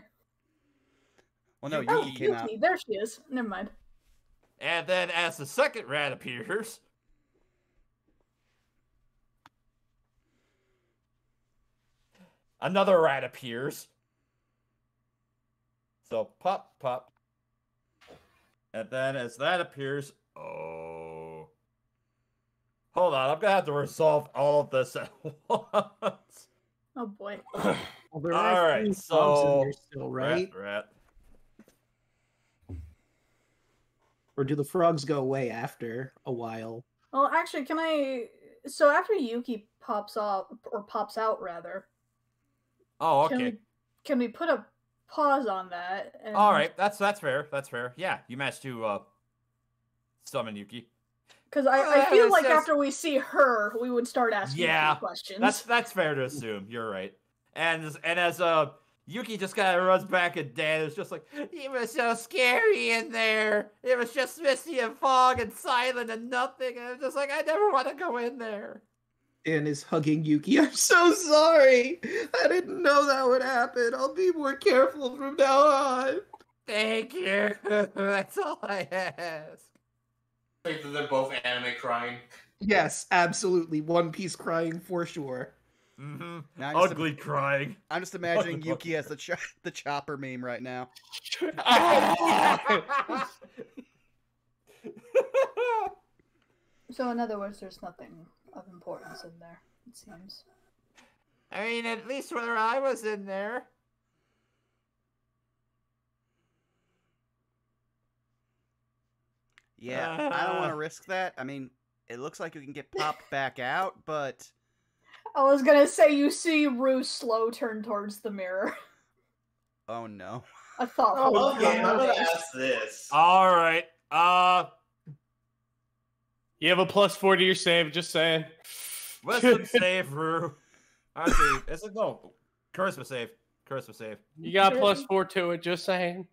Well, no, Oh, Yuki came out. Yuki, there she is. Never mind. And then as the second rat appears, another rat appears. So pop. And then as that appears, oh. Hold on, I'm gonna have to resolve all of this at once. Oh boy. Well, there All are right, 3 frogs in so there still, right? Rat. Or do the frogs go away after a while? Well, actually, can I? So after Yuki pops off or pops out, rather. Oh, okay. Can we put a pause on that. And... All right, that's fair. That's fair. Yeah, you managed to summon Yuki. Because I feel like just... after we see her, we would start asking a few questions. That's fair to assume. You're right. And as Yuki just kind of runs back, and Dan is just like, it was so scary in there. It was just misty and fog and silent and nothing. And I'm just like, I never want to go in there. Dan is hugging Yuki. I'm so sorry. I didn't know that would happen. I'll be more careful from now on. Thank you. That's all I ask. Like they're both anime crying. Yes, absolutely. One Piece crying for sure. Mm-hmm. Ugly crying. I'm just imagining Yuki as the chopper meme right now. So in other words, there's nothing of importance in there, it seems. I mean, at least when I was in there. Yeah, I don't want to risk that. I mean, it looks like you can get popped back out, but... I was gonna say, you see Rue slow turn towards the mirror. Oh, no. A thoughtful Okay, I'm gonna ask this. All right. You have a +4 to your save, just saying. Wisdom save, Rue. Actually, is it no? Charisma save. Charisma save. You got +4 to it, just saying.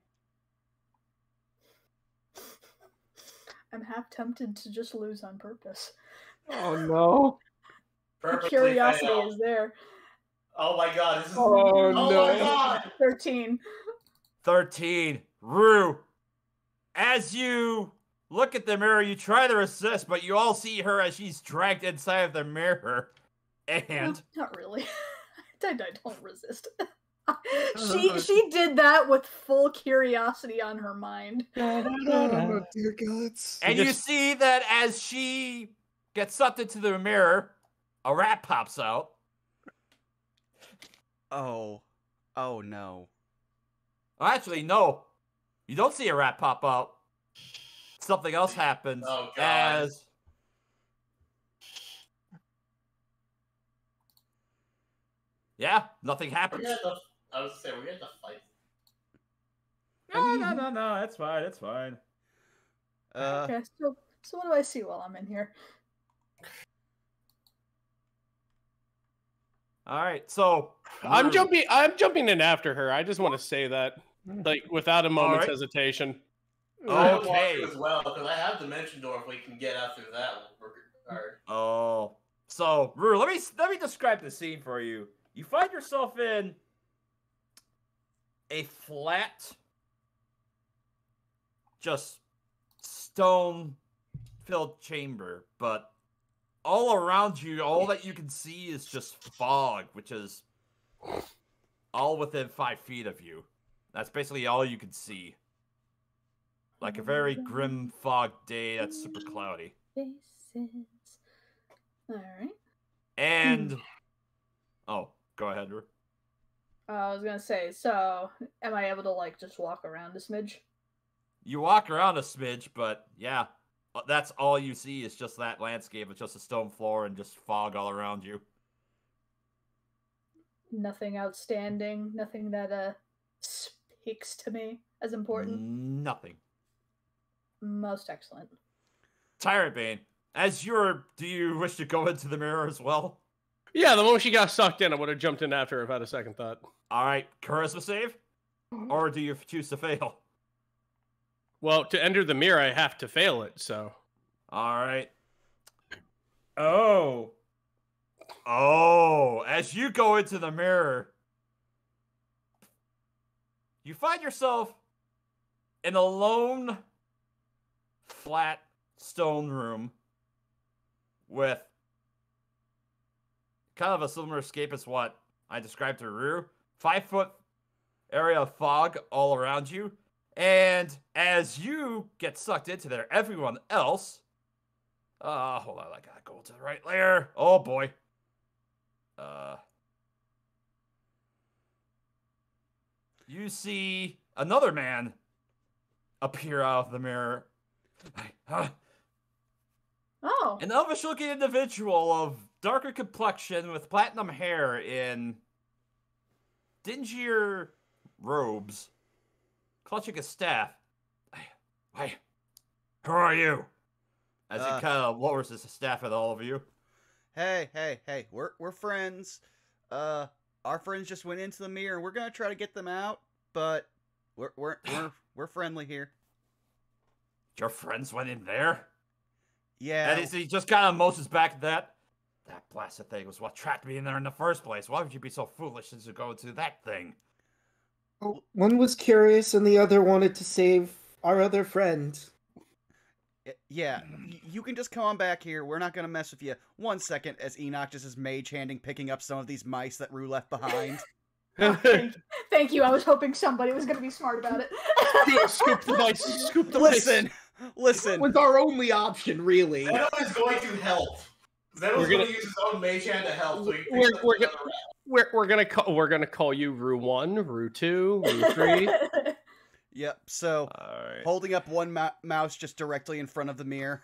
I'm half tempted to just lose on purpose. Oh no. The curiosity is there. Oh my god, this is... Oh, no. My god! 13. 13. Rue. As you look at the mirror, you try to resist, but you all see her as she's dragged inside of the mirror. And... No, not really. I don't resist. She did that with full curiosity on her mind. Oh, dear gods. And you see that as she gets sucked into the mirror, a rat pops out. Oh. Oh, no. Actually, no. You don't see a rat pop out. Something else happens. Oh, God. As... Yeah, nothing happens. I was saying, we had to fight. No, it's fine, it's fine. Okay, so what do I see while I'm in here? Alright, so... I'm jumping in after her. I just want to say that. Like, without a moment's hesitation. Okay. As well, because I have Dimension Door if we can get out through that. Oh. So, Rue, let me describe the scene for you. You find yourself in a flat, just stone-filled chamber, but all around you, all that you can see is just fog, which is all within 5 feet of you. That's basically all you can see. Like a very grim fog day that's super cloudy. Alright. And... Oh, go ahead, Rue. I was gonna say, so, am I able to, like, just walk around a smidge? You walk around a smidge, but yeah, that's all you see is just that landscape. It's just a stone floor and just fog all around you. Nothing outstanding, nothing that, speaks to me as important? Nothing. Most excellent. Tyrant Bane, do you wish to go into the mirror as well? Yeah, the moment she got sucked in, I would have jumped in after her if I had a second thought. Alright, charisma save? Or do you choose to fail? Well, to enter the mirror, I have to fail it, so... Alright. Oh, as you go into the mirror, you find yourself in a lone, flat stone room with kind of a similar scape as what I described to Rue. 5-foot area of fog all around you. And as you get sucked into there, everyone else... hold on, I gotta go to the right layer. Oh, boy. You see another man appear out of the mirror. Oh. An elvish-looking individual of darker complexion with platinum hair in dingier robes, clutching a staff. Hey, who are you? As he kind of lowers his staff at all of you. Hey, we're friends. Our friends just went into the mirror, and we're gonna try to get them out, but we're friendly here. Your friends went in there? Yeah. And he just kind of motions back at that. That blasted thing was what trapped me in there in the first place. Why would you be so foolish as to go to that thing? One was curious, and the other wanted to save our other friend. Yeah, you can just come on back here. We're not gonna mess with you. 1 second, as Enoch just is mage-handing, picking up some of these mice that Rue left behind. Thank you. I was hoping somebody was going to be smart about it. Scoop the mice. Scoop the mice. Listen. It was our only option, really. Zeno is going to help. Zeno's going to use his own mage hand to help. So we're gonna call you Rue 1, Rue 2, Rue 3. Yep. So, Right. holding up one mouse just directly in front of the mirror.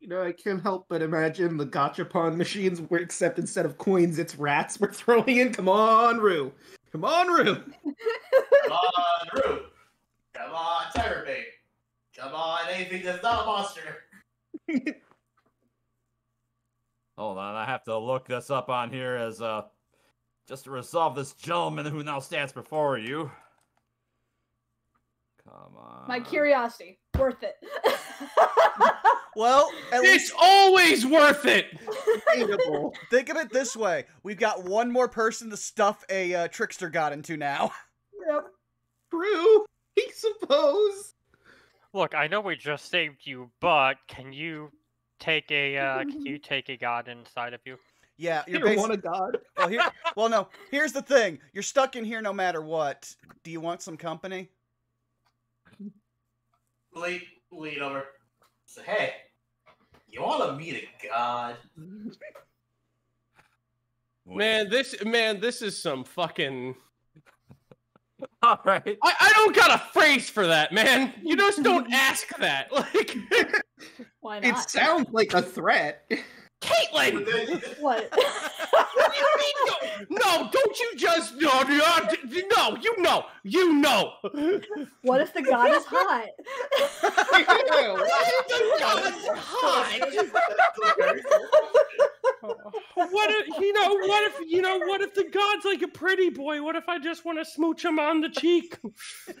You know, I can't help but imagine the gachapon machines where, except instead of coins, it's rats we're throwing in. Come on, Rue. Come on, Rue. Come on, Rue. Come on, Terror Bait. Come on, anything that's not a monster. Hold on, I have to look this up on here as just to resolve this gentleman who now stands before you. Come on. My curiosity. Worth it. Well, at It's least always worth it. think of it this way: we've got one more person to stuff a trickster god into now. Yep. True, I suppose. Look, I know we just saved you, but can you take a god inside of you? Yeah, You you're don't want a god. Well, no. Here's the thing: you're stuck in here no matter what. Do you want some company? Lead over. So, hey, you want to meet a god? Man, this is some fucking. All right. I don't got a phrase for that, man. You just don't ask that. Like, Why not? It sounds like a threat. Caitlin. What? What do you mean? No, don't you just no, you know. What if the god is hot? The god's hot. What if the god's like a pretty boy? What if I just want to smooch him on the cheek?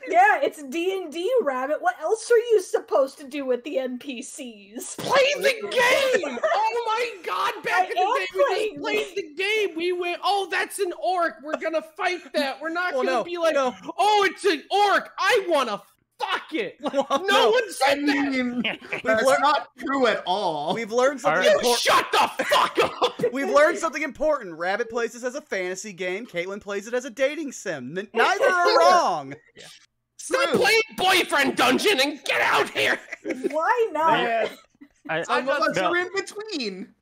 Yeah, it's D&D, Rabbit. What else are you supposed to do with the NPCs? Play the game! Oh my god, back in the day we just played the game. We went, oh, that's an orc. We're gonna fight that. We're not gonna be like, oh, it's an orc. I wanna fuck it. No one said that. That's not true at all. We've learned something You important. shut the fuck up. We've learned something important. Rabbit plays this as a fantasy game. Caitlin plays it as a dating sim. Neither are wrong. Stop playing boyfriend dungeon and get out here. Why not? Yeah. Some of us are in between.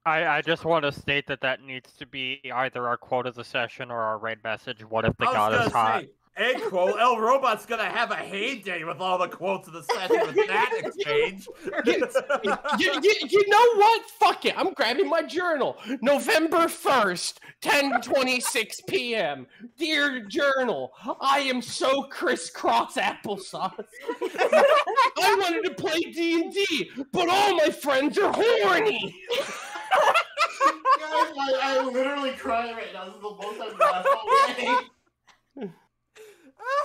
I just want to state that needs to be either our quote of the session or our raid message. What if the I was god gonna is hot? say, hey, quote, El Robot's gonna have a heyday with all the quotes of the session with that exchange. You know what? Fuck it. I'm grabbing my journal. November 1st, 10:26 p.m. Dear journal, I am so crisscross applesauce. I wanted to play D&D, but all my friends are horny. Guys, I'm literally crying right now. This is the most I've laughed all day. Oh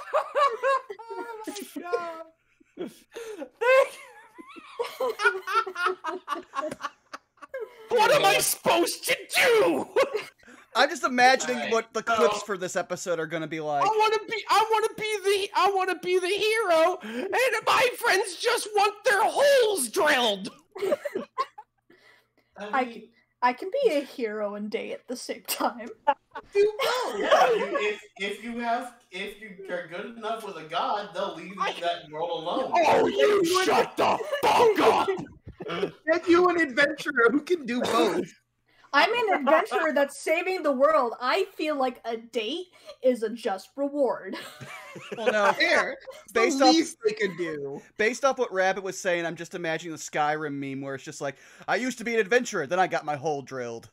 my god. What am I supposed to do? I'm just imagining Alright, what the clips for this episode are going to be like. I want to be the hero, and my friends just want their holes drilled. I can be a hero and day at the same time. Yeah, if you are good enough with a god, they'll leave that world alone. Oh, you shut the fuck up! And you an adventurer who can do both. I'm an adventurer that's saving the world. I feel like a date is a just reward. Well, no. There. Based the off- least they could do. Based off what Rabbit was saying, I'm just imagining the Skyrim meme where it's just like, I used to be an adventurer, then I got my hole drilled.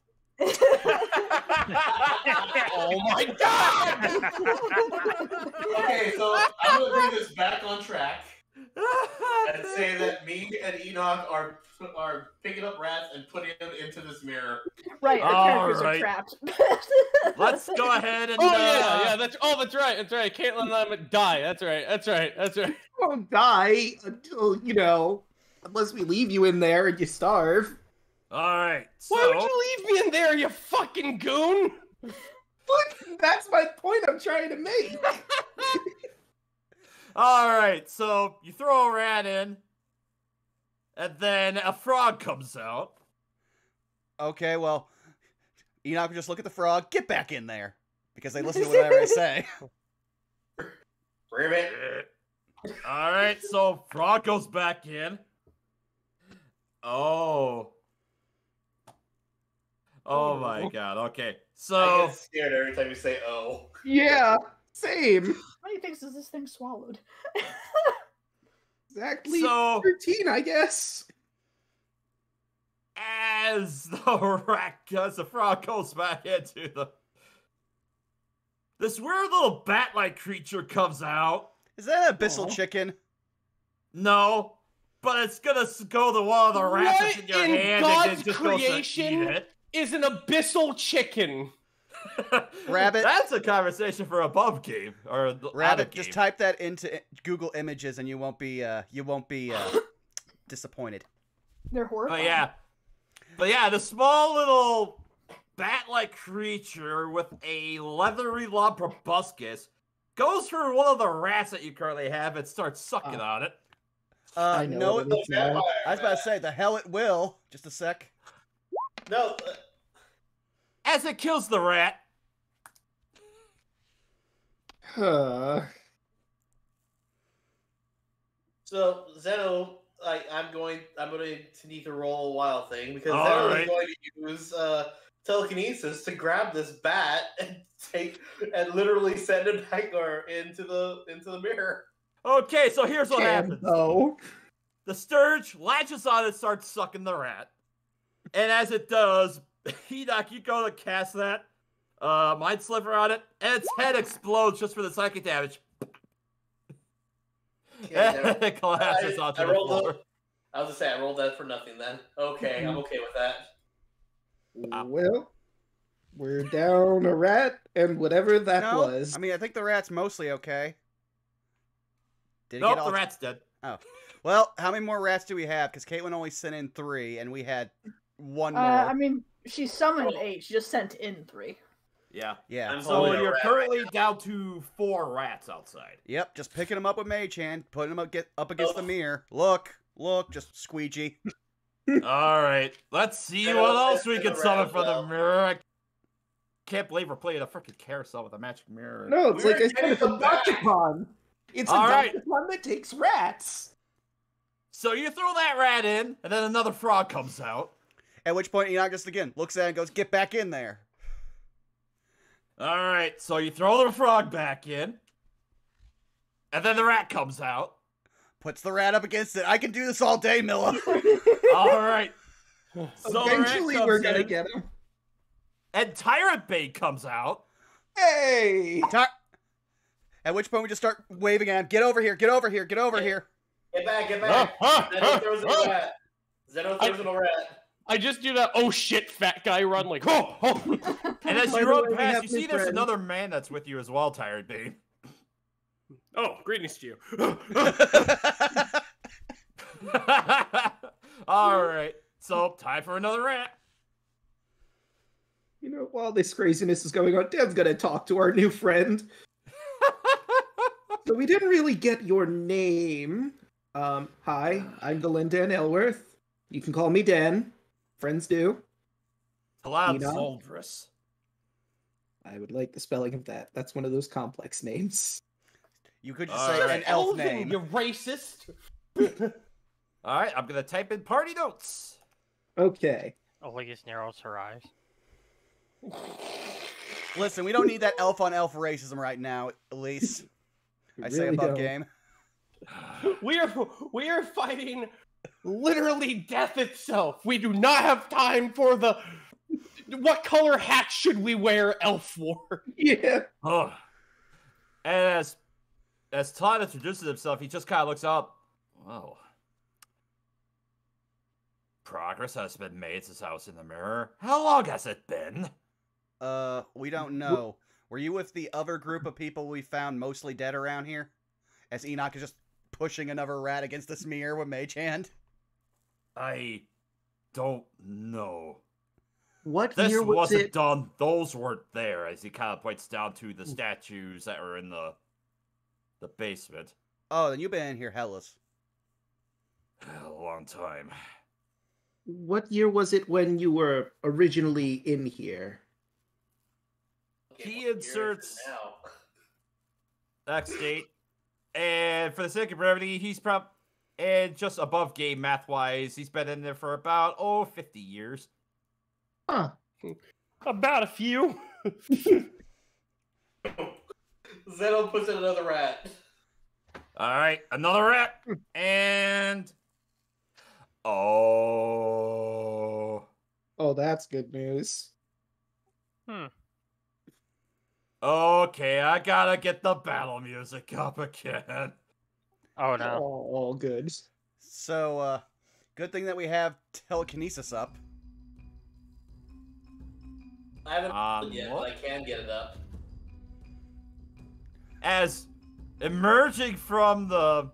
Oh my god! Okay, so I'm gonna bring this back on track and say that me and Enoch are picking up rats and putting them into this mirror. Right, our characters are Alright. trapped. Let's go ahead and. Oh yeah, that's right. Caitlin and I would die. That's right. You won't die until, unless we leave you in there and you starve. All right. Why would you leave me in there, you fucking goon? But that's my point I'm trying to make. All right. So you throw a rat in, and then a frog comes out. Okay, well, Enoch will just look at the frog, get back in there. Because they listen to whatever I say. Ribbit. All right. So frog goes back in. Oh my god. Okay. I So get scared every time you say "oh." Yeah, same. How many things has this thing swallowed? Exactly. So 13, I guess. as the frog goes back into this weird little bat-like creature comes out. Is that an abyssal Aw. chicken? No, but it's gonna go to one of the rats that's in your What in hand God's and then just goes to creation eat it. is an abyssal chicken? Rabbit. That's a conversation for above game or Rabbit, game. just type that into Google Images and you won't be disappointed. They're horrifying. But yeah, the small little bat-like creature with a leathery long proboscis goes for one of the rats that you currently have and starts sucking on it. I know No, what it is now. I was about to say, the hell it will. Just a sec. No. As it kills the rat, So Zeno, I'm going to need to roll a wild thing because All Zeno right. is going to use telekinesis to grab this bat and literally send it back or into the mirror. okay, so here's what happens. Oh. The Sturge latches on and starts sucking the rat. And as it does, Enoch, you go to cast that Mind Sliver on it, and its head explodes just for the psychic damage. Okay, And it collapses I onto the rolled floor. I was gonna say I rolled that for nothing then. Okay, I'm okay with that. Well, we're down a rat and whatever that No, was. I mean, I think the rat's mostly okay. Did it Nope, get all... the rat's dead. Well, how many more rats do we have? Because Caitlin only sent in 3, and we had 1 more. I mean, she summoned 8. She just sent in 3. Yeah. Yeah. I'm So holding a you're rat currently right down to 4 rats outside. Yep, just picking them up with Mage Hand, putting them up against the mirror. Look, just squeegee. All right, let's see And what I'll else we send can the rat summon as from the well. mirror. I can't believe we're playing a freaking carousel with a magic mirror. No, it's We're like I said, getting it's a them back. Docticon. It's a All right. Docticon that takes rats. So you throw that rat in, and then another frog comes out. At which point Enoch just again looks at it and goes, "Get back in there." All right, so you throw the frog back in, and then the rat comes out. Puts the rat up against it. I can do this all day, Milla. All right. So Eventually, the rat we're comes gonna in, get him. and Tyrant Bait comes out. Hey! At which point we just start waving at him. Get over here! Get over here! Get over here! Get back! Zeno throws in a rat. Zeno throws in a rat. I just do that oh shit fat guy run like oh. And as By you the way, run we past, have you new see there's friends. another man that's with you as well, Tyrant Bait. Oh, greetings to you. All right, so time for another rat. You know, while this craziness is going on, Dan's gonna talk to our new friend. So we didn't really get your name. Hi, I'm Galindan Elworth. You can call me Dan. Friends do. Talab Enoch? Zoldris. I would like the spelling of that. That's one of those complex names. You could just All say right. an elf Elven, name. you racist. All right, I'm gonna type in party notes. Okay. Elise narrows her eyes. Listen, we don't need that elf on elf racism right now, Elise. We I say really above don't. game. We are fighting literally death itself. We do not have time for the what color hat should we wear Elf War? Yeah. Oh. And as Todd introduces himself, he just kind of looks up. Whoa. Progress has been made since I was in the mirror. How long has it been? We don't know. Were you with the other group of people we found mostly dead around here? As Enoch is just pushing another rat against this mirror with Mage Hand? I don't know. What This year was wasn't it? done. Those weren't there, as he kind of points down to the statues that were in the basement. Oh, then you've been in here hellas. A long time. What year was it when you were originally in here? He inserts now. X date, and for the sake of brevity, he's and just above game math-wise, he's been in there for about 50 years. Huh. About a few. Zeno puts in another rat. All right, another rat, and Oh, that's good news. Okay, I gotta get the battle music up again. Oh no. All good. So, good thing that we have telekinesis up. I haven't done it yet, what? but I can get it up. As emerging from the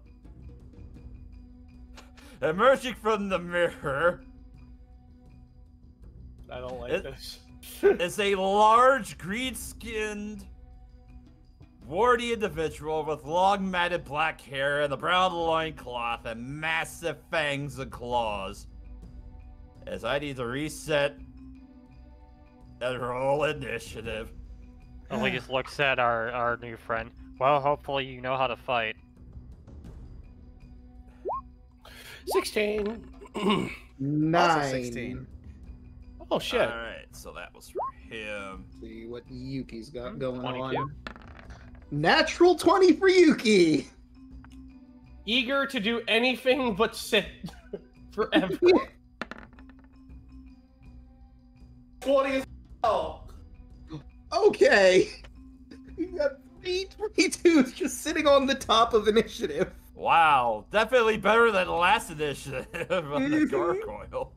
mirror I don't like this. is a large, green-skinned, warty individual with long, matted black hair and a brown loincloth and massive fangs and claws. As I need to reset and roll initiative. Elise looks at our new friend. Well, hopefully you know how to fight. 16. 9. Also 16. Oh shit. Alright, so that was for him. See what Yuki's got going 22. on. Natural 20 for Yuki. Eager to do anything but sit forever. 20 as well. Okay. You got 3 22s just sitting on the top of initiative. Wow, definitely better than the last initiative on the gargoyle.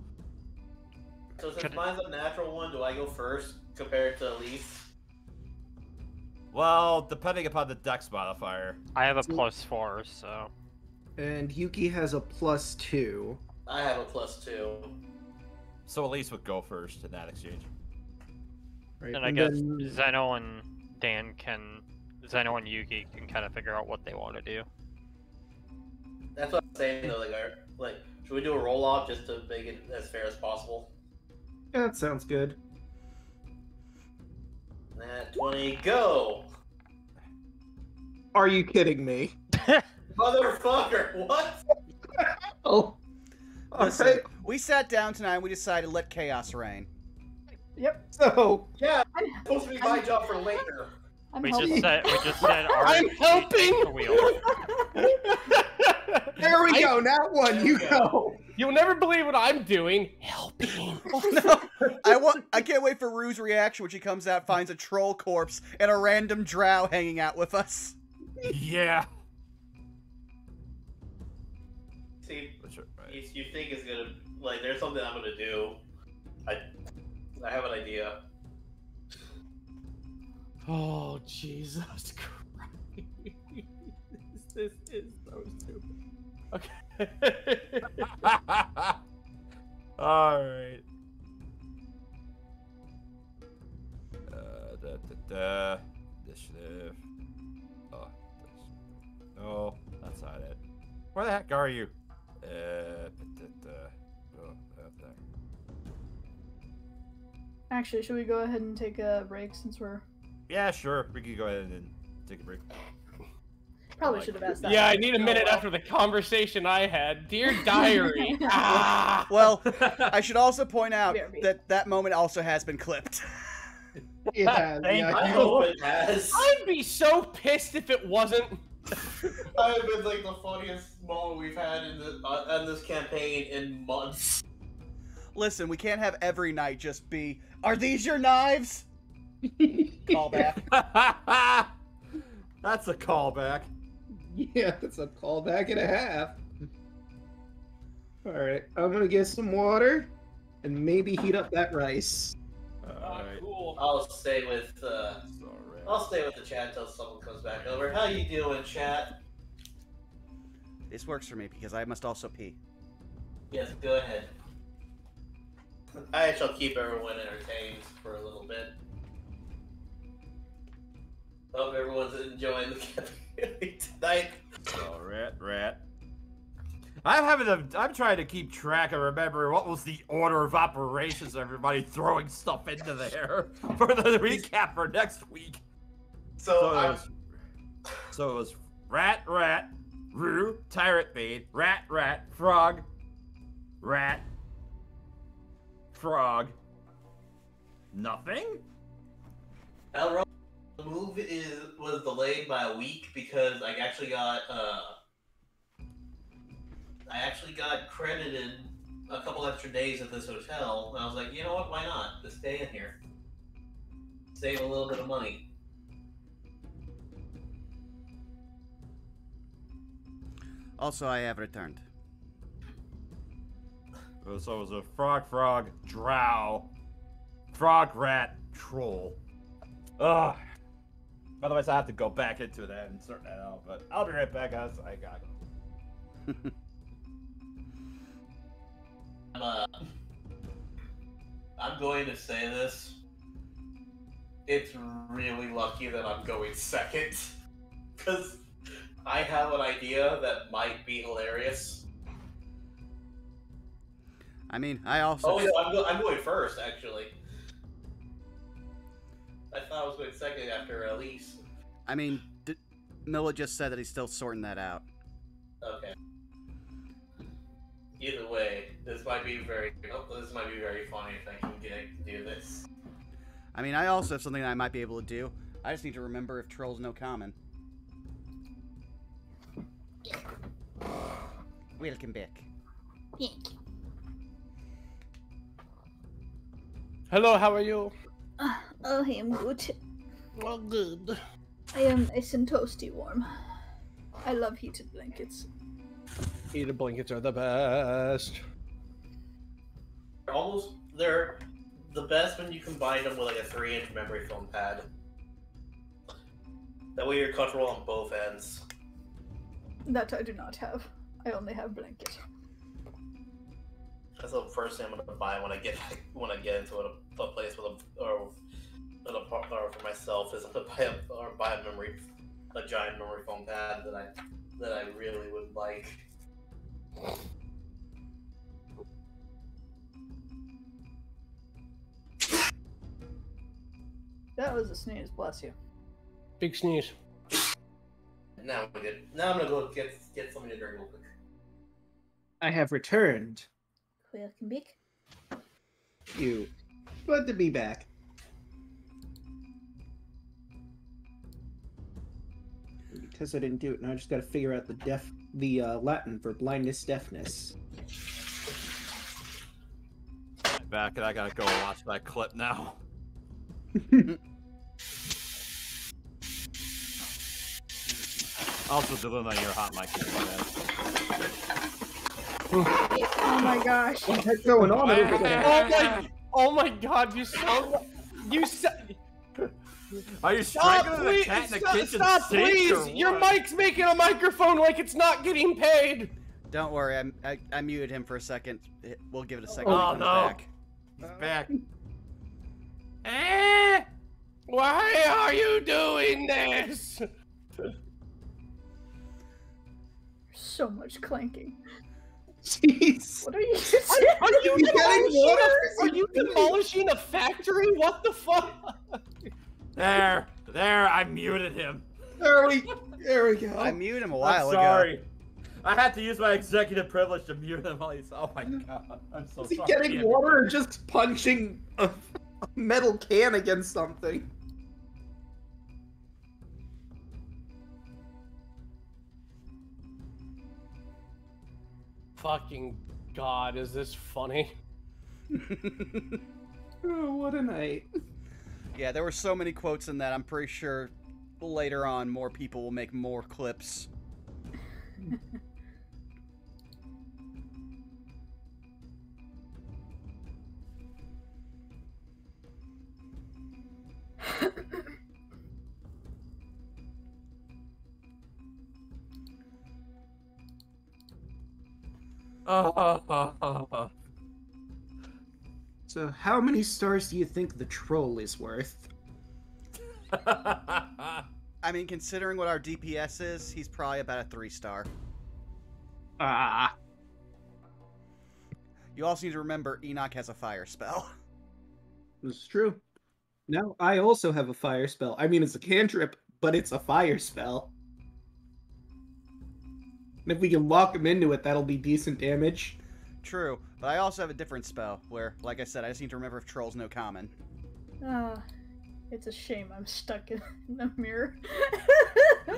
So since mine's a natural one, do I go first compared to Elise? Well, depending upon the dex modifier. I have a +4, so And Yuki has a +2. I have a +2. So Elise would go first in that exchange. Right? and I guess Zeno and Zeno and Yuki can kind of figure out what they want to do. That's what I'm saying though. Like, should we do a roll off just to make it as fair as possible? Yeah, that sounds good. Nat 20, go! Are you kidding me? Motherfucker, what? Oh. Listen, Alright, we sat down tonight and we decided to let chaos reign. Yep. so Yeah, it's supposed to be my job for later. I'm We helping. just said our I'm helping! the wheel. there we go. Now one, you go. You'll never believe what I'm doing. Helping. Oh no! I can't wait for Rue's reaction when she comes out, finds a troll corpse and a random drow hanging out with us. Yeah. See, That's right. you think it's gonna like there's something I'm gonna do. I have an idea. Oh, Jesus Christ. This is so stupid. Okay. Alright. Initiative. Oh, no, that's not it. Where the heck are you? Oh, out there. Actually, should we go ahead and take a break since we're Yeah, sure. We can go ahead and take a break. probably should have asked that. Yeah, I need a minute after the conversation I had. Dear diary. Ah! Well, I should also point out BRB. that that moment also has been clipped. It has. Thank Yeah, I you- hope it has. I'd be so pissed if it wasn't. That have been like the funniest moment we've had in this campaign in months. Listen, we can't have every night just be, are these your knives? Callback. That's a callback. Yeah, that's a callback and a half. Alright, I'm gonna get some water and maybe heat up that rice. Alright. Cool. I'll stay with Alright. I'll stay with the chat until someone comes back over. How you doing, chat? This works for me because I must also pee. Yes, go ahead. I shall keep everyone entertained for a little bit. Hope everyone's enjoying the campaign tonight. So, rat. I'm trying to keep track and remember what was the order of operations of everybody throwing stuff into there for the recap for next week. So it was rat, roo, tyrant bait, rat, frog, rat, frog, nothing? Elro, the move was delayed by a week because I actually got credited a couple extra days at this hotel, and I was like, you know what? Why not? Just stay in here, save a little bit of money. Also, I have returned. So it was a frog, drow, frog, rat, troll. Ugh. Otherwise, I have to go back into that and sort that out. But I'll be right back, guys. I got it. I'm going to say this. It's really lucky that I'm going second, because I have an idea that might be hilarious. I mean, I also. Oh, yeah, I'm going first, actually. I thought I was going second after Elise. I mean, Milla just said that he's still sorting that out. Okay. Either way, this might be very funny if I can do this. I mean, I also have something that I might be able to do. I just need to remember if trolls know common. Welcome back. Hello, how are you? Oh, I am good. Well, good. I am nice and toasty warm. I love heated blankets. Heated blankets are the best. They're the best when you combine them with like a 3-inch memory foam pad. That way you're comfortable on both ends. That I do not have. I only have blanket. That's the first thing I'm gonna buy when I get into a place with an apartment for myself. Is I'm gonna buy a giant memory foam pad that I really would like. That was a sneeze, bless you. Big sneeze. Now we're good. Now I'm gonna go get something to drink real quick. I have returned. Welcome back. You. Glad to be back. Because I didn't do it, now I just gotta figure out the Latin for blindness, deafness. Back, and I gotta go watch that clip now. Also, deliver on your hot mic. Oh my gosh. What the heck's going on over there? Oh my god, you sound Are you Stop, strangling please! the cat in the kitchen Stop, sink, please! or Your what? mic's making a microphone like it's not getting paid! Don't worry, I muted him for a second. We'll give it a second. Oh, when he no. comes back. He's back. Why are you doing this? So much clanking. Jeez. What are you Are you You getting water? Are you demolishing a factory? What the fuck? There, I muted him. There we go. I muted him a I'm while ago. sorry. I had to use my executive privilege to mute him while he's. Oh my god, I'm so Is he sorry. getting water or just punching a metal can against something? Fucking god, is this funny? Oh, what a night. Yeah, there were so many quotes in that. I'm pretty sure later on more people will make more clips. So, how many stars do you think the troll is worth? I mean, considering what our DPS is, he's probably about a 3-star. Ah, You also need to remember Enoch has a fire spell. this is true. Now, I also have a fire spell. I mean, it's a cantrip, but it's a fire spell. And if we can lock him into it, that'll be decent damage. True, but I also have a different spell where, like I said, I just need to remember if Troll's no common. It's a shame I'm stuck in a mirror.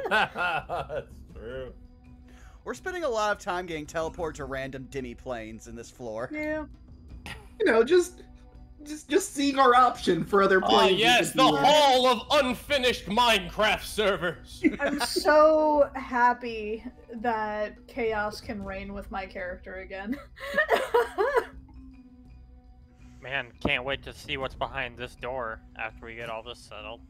That's true. We're spending a lot of time getting teleported to random demi planes in this floor. Yeah. You know, just seeing our option for other Oh, planes. yes, the hall of unfinished Minecraft servers. I'm so happy that chaos can reign with my character again. Man, can't wait to see what's behind this door after we get all this settled.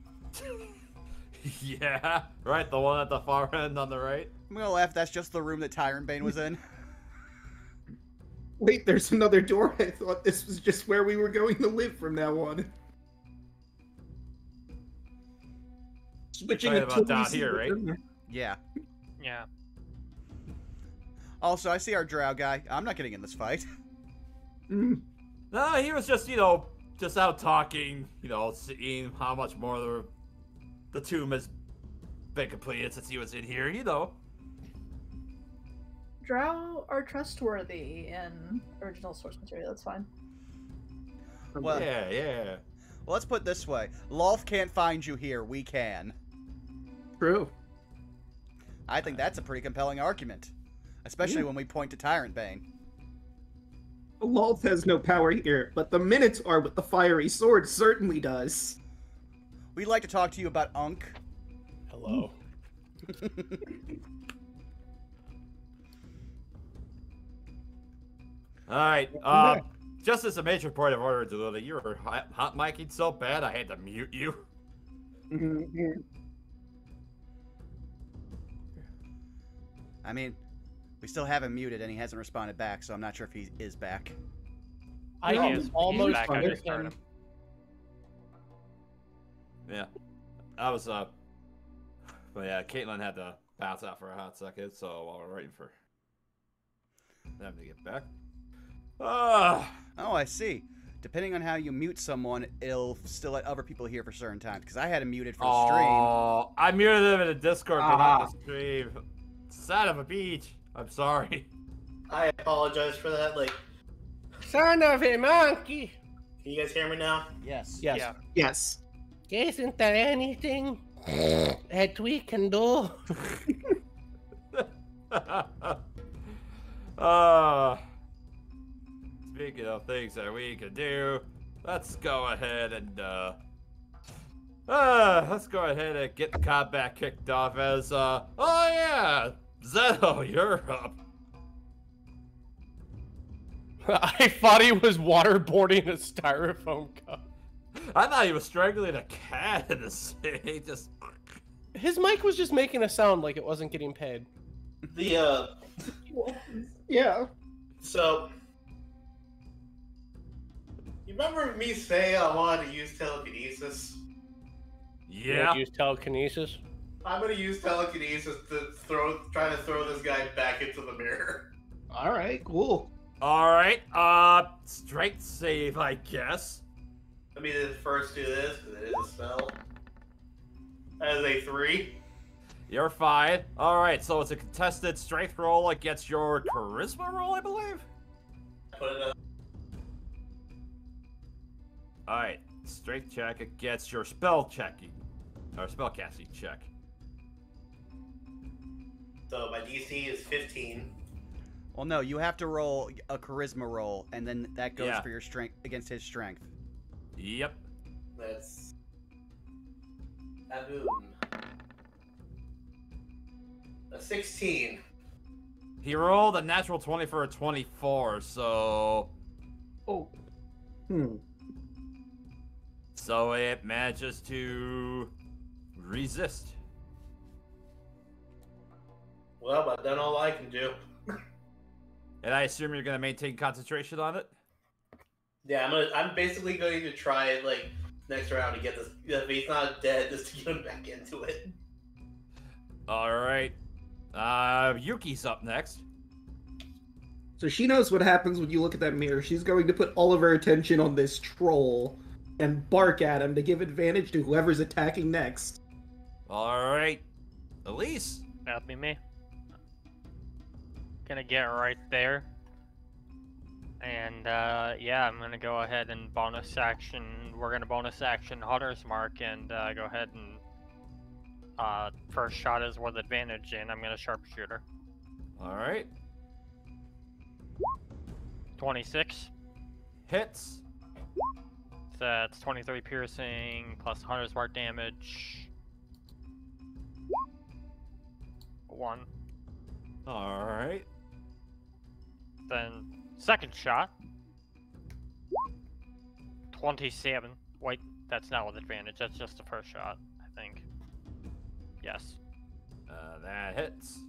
Yeah, right, the one at the far end on the right. I'm gonna laugh, that's just the room that Tyrant Bane was in. Wait, there's another door. I thought this was just where we were going to live from now on. Switching Right until about we down see here, what's right? in there. Yeah. Yeah. Also, I see our drow guy. I'm not getting in this fight. Mm. No, he was just, just out talking, seeing how much more the tomb has been completed since he was in here, Drow are trustworthy in original source material, that's fine. Well, Yeah. well, let's put it this way. Lolth can't find you here. We can. True. I think that's a pretty compelling argument. Especially when we point to Tyrant Bane. Lolth has no power here, but the Minotaur with the fiery sword certainly does. We'd like to talk to you about Unk. Hello. Alright, just as a major point of order, Delula, you were hot micing so bad I had to mute you. I mean, we still have him muted and he hasn't responded back, so I'm not sure if he is back. I No, can he's almost back, I just heard understand. him. Yeah. I was, but yeah, Caitlin had to bounce out for a hot second, so while we're waiting for them to get back. Oh, I see. Depending on how you mute someone, it'll still let other people hear for certain times. Because I had him muted for the stream. Oh, I muted them in the Discord, but not the stream. Son of a beach. I'm sorry. I apologize for that. Like, Son of a monkey. can you guys hear me now? Yes. Yes. Yeah. Yes. Isn't there anything that we can do? Speaking of things that we can do, let's go ahead and get the combat kicked off as oh yeah, Zeno, you're up. I thought he was waterboarding a styrofoam cup. I thought he was strangling a cat in the city. Just His mic was just making a sound like it wasn't getting paid. The Yeah. so you remember me saying I wanted to use telekinesis? You yeah. don't use telekinesis. I'm gonna use telekinesis to try to throw this guy back into the mirror. All right. Cool. All right. Strength save, I guess. Let me just first do this because it is a spell. That is a 3. You're fine. All right. So it's a contested strength roll against your charisma roll, I believe. Put it up. All right. Strength check against your spell checking or spell casting check. So my DC is 15. Well, no, you have to roll a charisma roll, and then that goes Yeah. for your strength against his strength. Yep. That's Aboon. A 16. He rolled a natural 20 for a 24, so Oh. so it manages to resist. Well, I've done all I can do. And I assume you're gonna maintain concentration on it? Yeah, I'm basically going to try it like next round to get this. If he's not dead, just to get him back into it. Alright. Yuki's up next. So she knows what happens when you look at that mirror. She's going to put all of her attention on this troll and bark at him to give advantage to whoever's attacking next. Alright. Elise. That'd be me. Gonna get right there. And yeah, I'm gonna go ahead and bonus action. We're gonna bonus action Hunter's Mark and go ahead and first shot is with advantage, and I'm gonna sharpshooter. Alright. 26. Hits. That's 23 piercing plus Hunter's Mark damage. 1. Alright. Then second shot. 27. Wait, that's not with advantage. That's just the first shot, I think. Yes. That hits.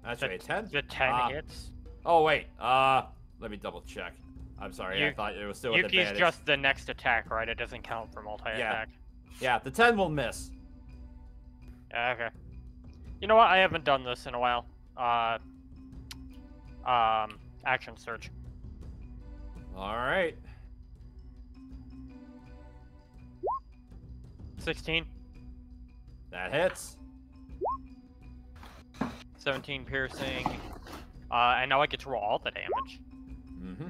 That's The- right, 10? The 10 hits. Oh, wait. Let me double check. I'm sorry, I You- thought it was still with Yuki's advantage. just the next attack, right? It doesn't count for multi-attack. Yeah, the 10 will miss. Yeah, okay. You know what? I haven't done this in a while. Action surge. Alright. 16. That hits. 17 piercing. And now I get to roll all the damage. Mm-hmm.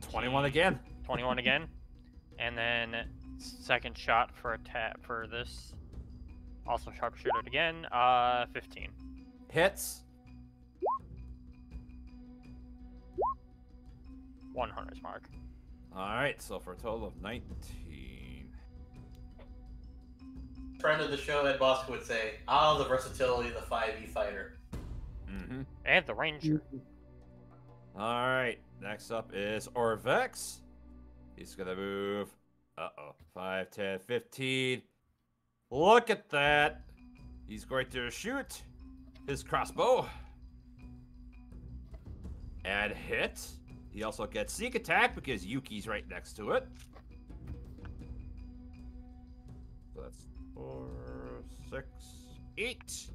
21 again. 21 again. And then second shot for attack for this. Also sharpshooter again. 15. Hits. 100's mark. Alright, so for a total of 19. Friend of the show, Ed Bosk would say, "Ah, the versatility of the 5e fighter." Mm-hmm. And the ranger. Alright, next up is Orvex. He's gonna move. 5, 10, 15. Look at that. He's going to shoot his crossbow. And hit. He also gets sneak attack because Yuki's right next to it. So that's 4, 6, 8.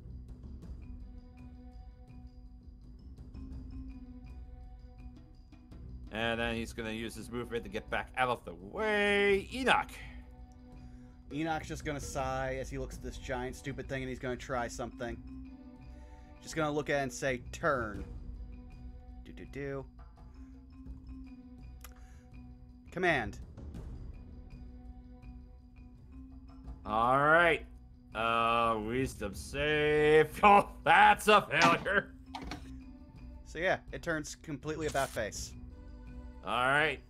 And then he's gonna use his movement to get back out of the way. Enoch. Enoch's just gonna sigh as he looks at this giant stupid thing, and he's gonna try something. Just gonna look at it and say, turn. Do. Command. Alright. Wisdom save. Oh, that's a failure. So yeah, it turns completely about face. Alright.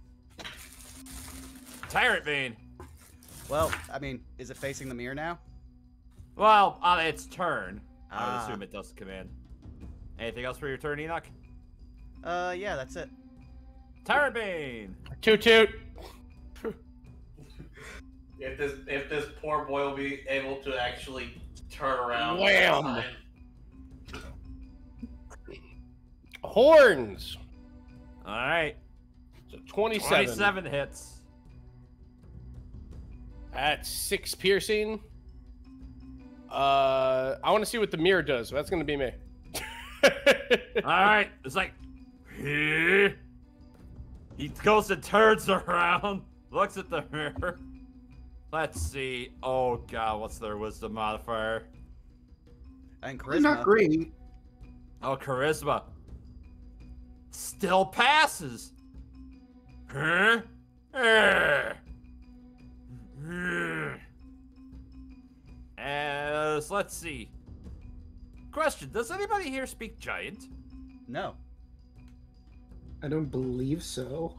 Tyrant Vein. Well, I mean, is it facing the mirror now? Well, on its turn. I would Ah. assume it does the command. Anything else for your turn, Enoch? Yeah, that's it. Tyrant Bane! Toot toot. If this poor boy will be able to actually turn around. Wham! Horns. Alright. So 27. 27 hits. At 6 piercing. I want to see what the mirror does. So that's going to be me. Alright. It's like. He goes and turns around. Looks at the mirror. Let's see. Oh god, what's their wisdom modifier? And It's not charisma. great. Oh, charisma. Still passes. Huh? As let's see. Question, does anybody here speak giant? No. I don't believe so.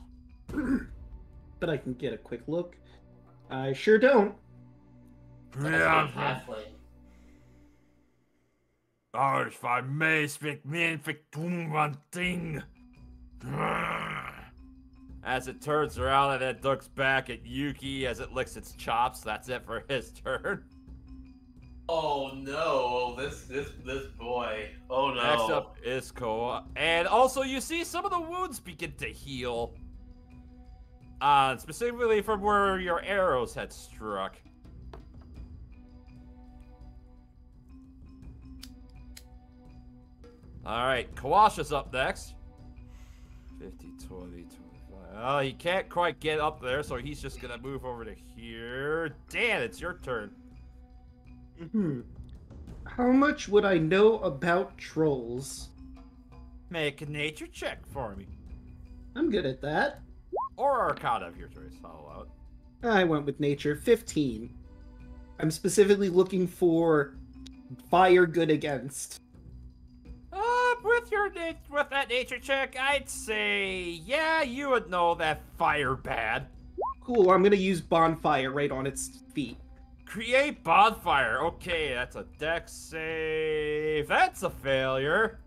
But I can get a quick look. I sure don't. Halfling. Oh, if I may speak one thing. As it turns around and it looks back at Yuki as it licks its chops, that's it for his turn. Oh no, this boy. Oh no. Next up is Koa. And also you see some of the wounds begin to heal. Specifically from where your arrows had struck. Alright, Kawasha's up next. 50, 20, 25. Oh, he can't quite get up there, so he's just gonna move over to here. Dan, it's your turn. How much would I know about trolls? Make a nature check for me. I'm good at that. Or Arcana of your choice, I'll allow it. I went with nature. 15. I'm specifically looking for fire good against. With that nature check, I'd say, yeah, you would know that fire bad. Cool, I'm gonna use bonfire right on its feet. Create bonfire. Okay, that's a dex save. That's a failure.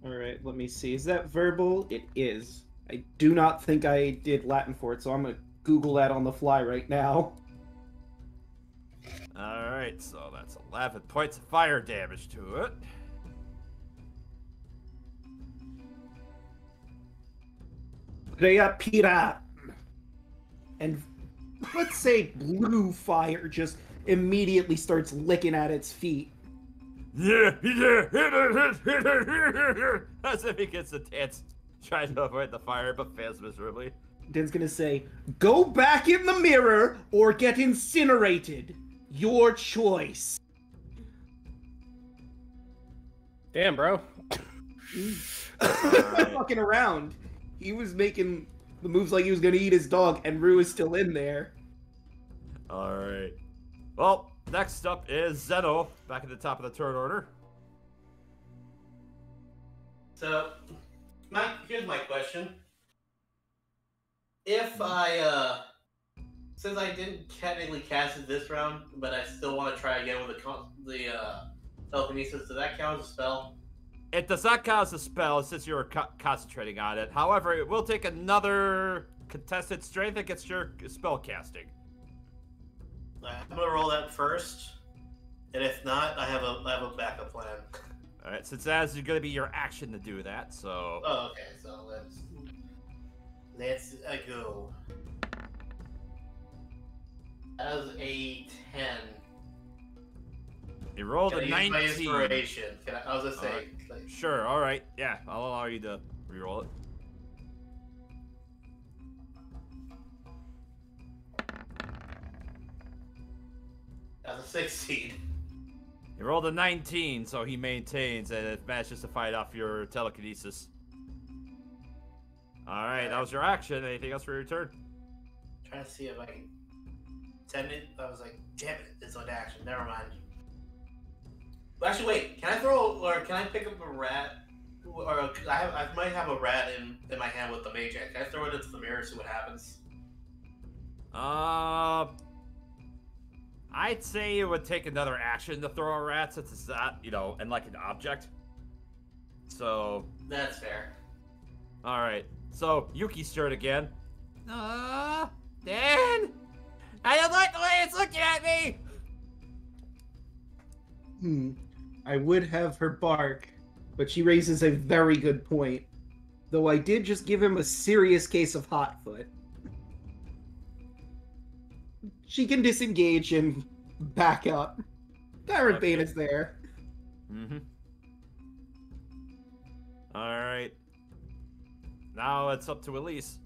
Alright, let me see. Is that verbal? It is. I do not think I did Latin for it, so I'm gonna Google that on the fly right now. Alright, so that's 11 points of fire damage to it. Pira. And let's say blue fire just immediately starts licking at its feet. As if he gets the dance, trying to avoid the fire, but fails miserably. Dan's gonna say, "Go back in the mirror or get incinerated. Your choice." Damn, bro. Fucking around. He was making the moves like he was gonna eat his dog, and Rue is still in there. Alright. Well, next up is Zeno, back at the top of the turn order. So, here's my question. If I, since I didn't technically cast it this round, but I still want to try again with the telekinesis, does that count as a spell? It does not count as a spell since you're concentrating on it. However, it will take another contested strength against your spell casting. I'm gonna roll that first, and if not, I have a backup plan. All right, since that is going to be your action to do that, so. Oh, okay. So let's go. That was a 10. You rolled Can a I use 19. my inspiration? I was gonna say. Like, Sure. All right. Yeah, I'll allow you to reroll it. that's a 16. He rolled a 19, so he maintains and it manages to fight off your telekinesis. All right, that was your action. Anything else for your turn? Trying to see if I can send it. I was like, damn it, it's on action. Never mind. Well, actually, wait. Can I pick up a rat? Or I might have a rat in my hand with the mage hand. Can I throw it into the mirror and see what happens? I'd say it would take another action to throw a rat since it's not, and like an object. So. That's fair. All right. So Yuki's turn again. Dan, I don't like the way it's looking at me. I would have her bark, but she raises a very good point. Though I did just give him a serious case of hot foot. She can disengage and back up. Darren Bane is there. Mm-hmm. All right. Now it's up to Elise.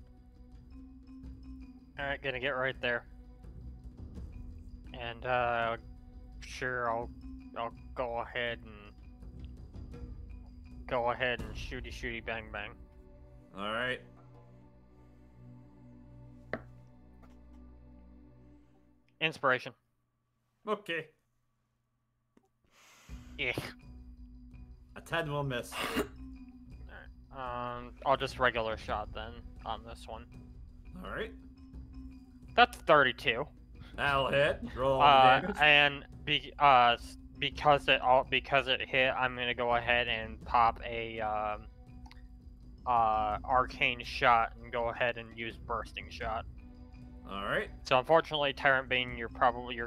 All right, gonna get right there. And sure, I'll go ahead and shooty bang bang. All right. Inspiration. Okay. Yeah. A 10 will miss. I'll just regular shot then on this one. All right. That's 32. That'll hit. Roll all the damage. And because it hit, I'm gonna go ahead and pop a arcane shot and go ahead and use bursting shot. All right. So unfortunately, Tyrant Bane, you're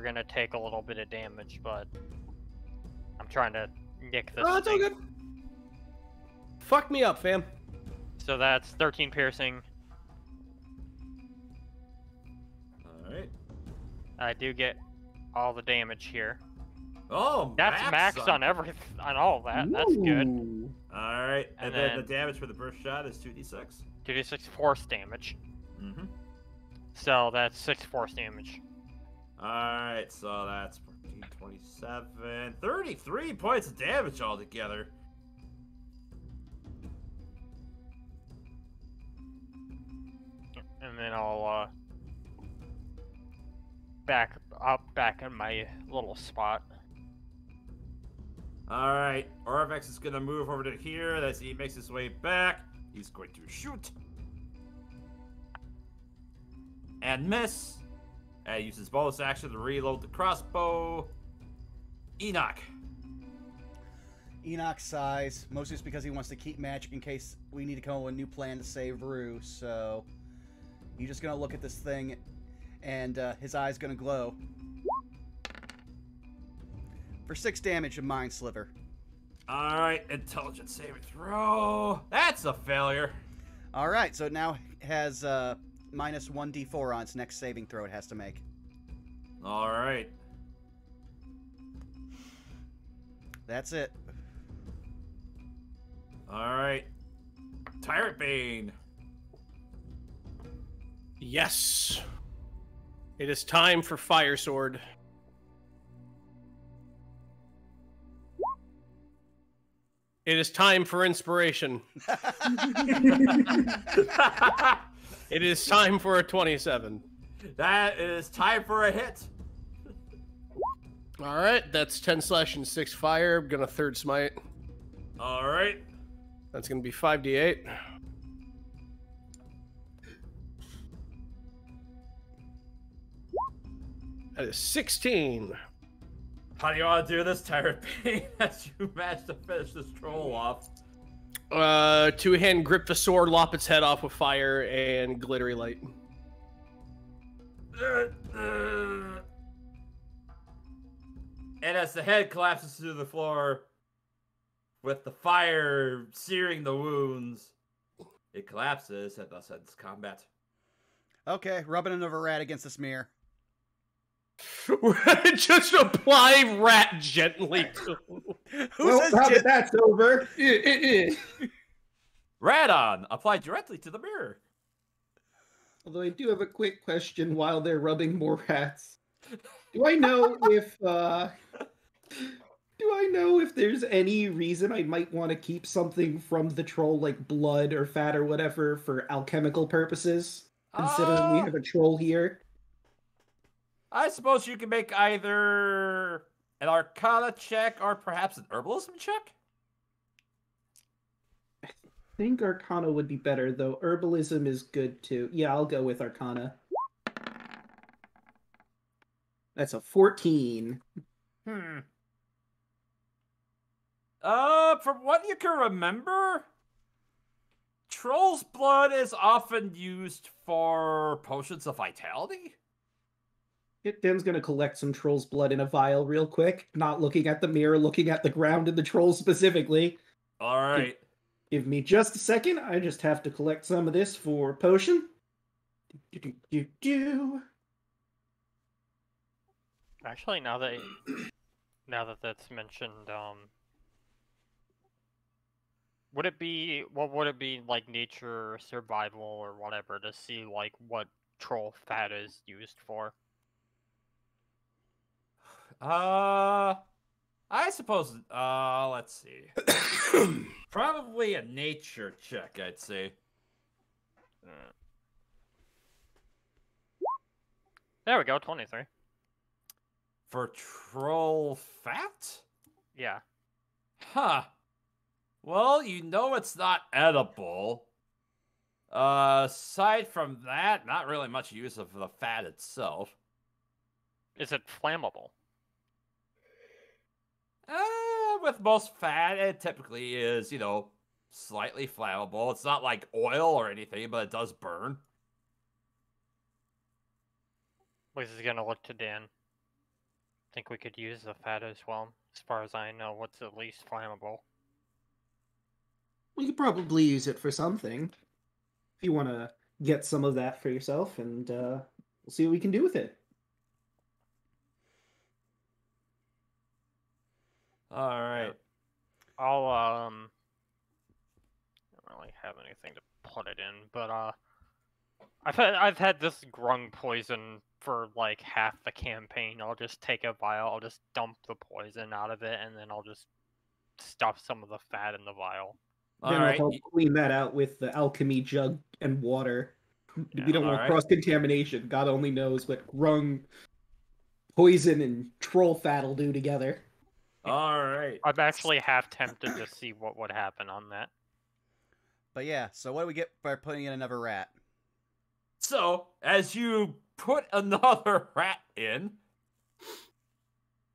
gonna take a little bit of damage, but I'm trying to nick this. Oh, it's all good. Fuck me up, fam. So that's 13 piercing. All right. I do get all the damage here. Oh, That's max on everything, on all of that. That's good. Ooh. All right. And And then then- the damage for the burst shot is 2d6. 2d6 force damage. Mm-hmm. So that's 6 force damage. All right. So that's 14, 27, 33 points of damage altogether. And then I'll back in my little spot. All right. Orvex is going to move over to here. As he makes his way back, he's going to shoot. And miss. And uses bonus action to reload the crossbow. Enoch. Enoch sighs, mostly just because he wants to keep magic in case we need to come up with a new plan to save Rue, so he's just gonna look at this thing and his eye's gonna glow. For 6 damage of Mind Sliver. Alright, intelligence saving throw. That's a failure. Alright, so it now has minus 1d4 on its next saving throw it has to make. Alright. That's it. Alright. Tyrant Bane. Yes. It is time for Fire Sword. It is time for inspiration. It is time for a 27. That is time for a hit. All right, that's 10 slash and 6 fire. I'm gonna third smite. Alright. That's gonna be 5d8. That is 16. How do you want to do this, Tyrant Bane, as you manage to finish this troll off? Two-hand grip the sword, lop its head off with fire and glittery light. And as the head collapses to the floor, with the fire searing the wounds, it collapses and thus ends combat. Okay, rubbing another rat against this mirror. Just apply rat gently to Who Well, says now gen- that that's over. Radon, apply directly to the mirror. Although I do have a quick question while they're rubbing more rats. Do I know if there's any reason I might want to keep something from the troll, like blood or fat or whatever, for alchemical purposes? Considering we have a troll here. I suppose you can make either an Arcana check or perhaps an Herbalism check? I think Arcana would be better, though Herbalism is good too. Yeah, I'll go with Arcana. That's a 14. From what you can remember, troll's blood is often used for potions of vitality. Dan's gonna collect some troll's blood in a vial real quick, not looking at the mirror, looking at the ground and the troll specifically. All right. Give me just a second. I just have to collect some of this for potion. Do. Actually, now that that's mentioned, would it be like nature or survival or whatever to see like what troll fat is used for? I suppose, let's see. Probably a nature check, I'd say. There we go, 23. For troll fat? Yeah. Huh. Well, you know it's not edible. Aside from that, not really much use of the fat itself. Is it flammable? With most fat, it typically is, slightly flammable. It's not like oil or anything, but it does burn. Liz is gonna look to Dan. Think we could use the fat as well. As far as I know, what's the least flammable? We could probably use it for something. If you want to get some of that for yourself, and we'll see what we can do with it. All right. I'll I don't really have anything to put it in, but I've had this grung poison for like half the campaign. I'll just take a vial, I'll just dump the poison out of it, and then I'll just stuff some of the fat in the vial. Then I'll help clean that out with the alchemy jug and water. Yeah, we don't want cross-contamination. God only knows what grung, poison, and troll fat will do together. All right. I'm actually half tempted to see what would happen on that. But yeah, so what do we get by putting in another rat? So, as you put another rat in,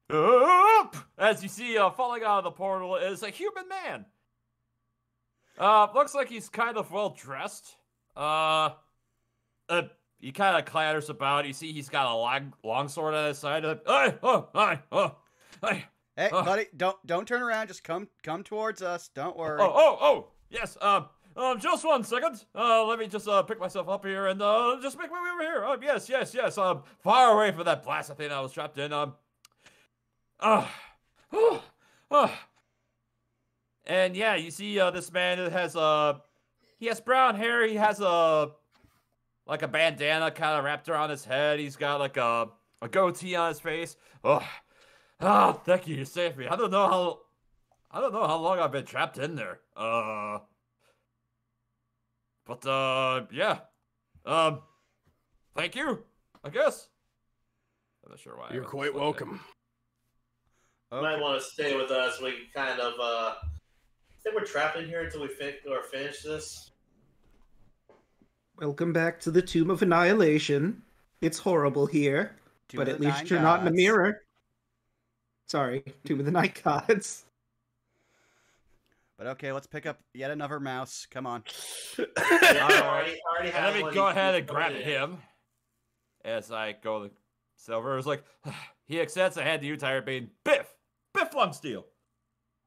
as you see falling out of the portal is a human man. Looks like he's kind of well dressed. He kind of clatters about. You see he's got a long sword on his side. Hey, buddy, don't turn around. Just come towards us. Don't worry. Yes. Just 1 second. Let me just pick myself up here and just make my way over here. Yes. Far away from that blasted thing I was trapped in. And yeah, you see this man has he has brown hair. He has like a bandana kind of wrapped around his head. He's got like a goatee on his face. Thank you saved me. I don't know how long I've been trapped in there. Yeah. Thank you, I guess. I'm not sure why. You're quite welcome. You might want to stay with us. We can kind of, I think we're trapped in here until we finish this. Welcome back to the Tomb of Annihilation. It's horrible here, but at least you're not in a mirror. Sorry, Tomb of the Night Gods. But okay, let's pick up yet another mouse. Come on. Already let me go ahead and grab him. As I go to Silver is like, he accepts. I hand to you, Tired Bane. Biff Longsteel.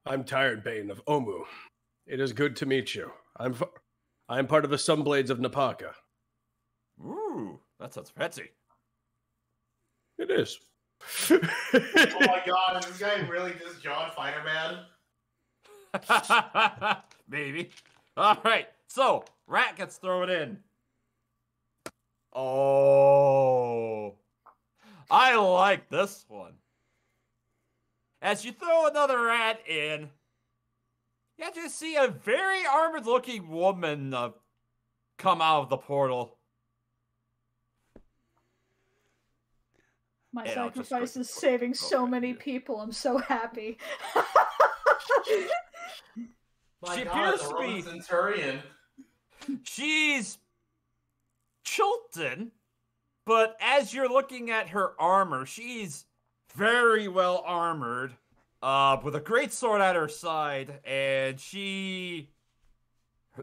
I'm Tired Bane of Omu. It is good to meet you. I'm part of the Sunblades of Napaka. Ooh, that sounds fancy. It is. Oh my god, is this guy really just John Fireman? Maybe. All right, so rat gets thrown in. Oh, I like this one. As you throw another rat in, you just see a very armored-looking woman come out of the portal. My sacrifice is saving so many people. I'm so happy. She appears to be Centurion. She's Chulton, but as you're looking at her armor, she's very well armored, with a great sword at her side, and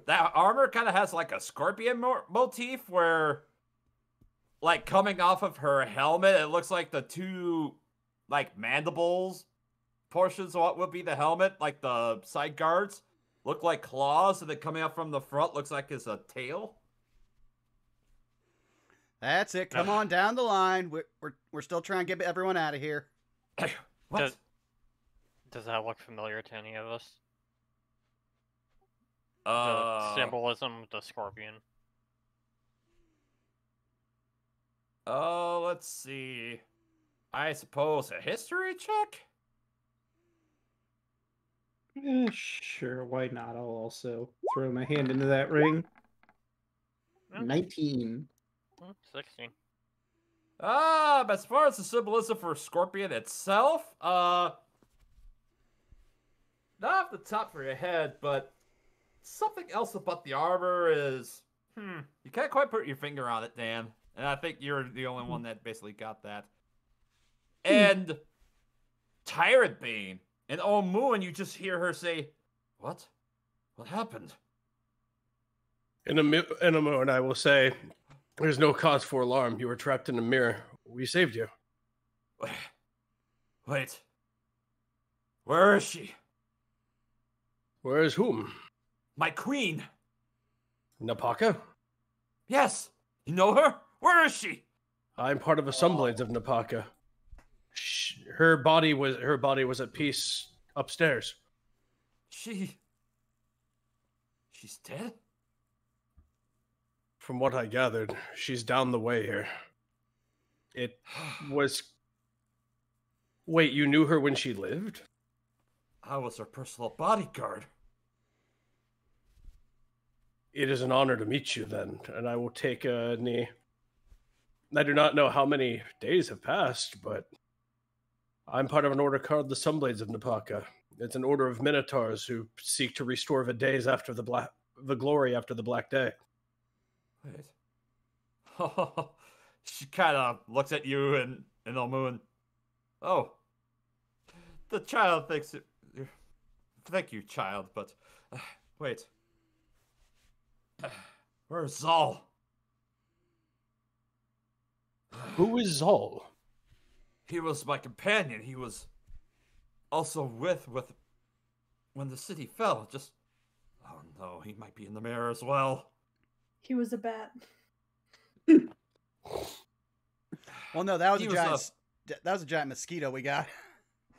that armor kind of has like a scorpion motif where, like, coming off of her helmet, it looks like the two, like, mandibles portions of what would be the helmet, like the side guards, look like claws, and then coming up from the front looks like it's a tail. That's it. Come on down the line. We're still trying to get everyone out of here. What? Does that look familiar to any of us? The symbolism of the scorpion. Let's see. I suppose a history check? Sure, why not? I'll also throw my hand into that ring. 19. 16. But as far as the symbolism for Scorpion itself, not off the top of your head, but something else about the armor is, you can't quite put your finger on it, Dan. And I think you're the only one that basically got that. And Tyrant Bane and Omu, and you just hear her say, "What? What happened?" In a moment, I will say, there's no cause for alarm. You were trapped in a mirror. We saved you. Wait. Where is she? Where is whom? My queen. Napaka? Yes. You know her? Where is she? I'm part of a Sunblades of Napaka. Her body was at peace upstairs. She's dead? From what I gathered, she's down the way here. It was... Wait, you knew her when she lived? I was her personal bodyguard. It is an honor to meet you then, and I will take a knee. I do not know how many days have passed, but I'm part of an order called the Sunblades of Napaka. It's an order of minotaurs who seek to restore the days after the glory after the Black Day. Wait. She kind of looks at you and Omu and, oh, the child thinks it. Thank you, child, but wait. Where's Zal? Who is Zal? He was my companion. He was also with when the city fell. Just, oh no, he might be in the mirror as well. He was a bat. Well, no, that was a giant mosquito we got.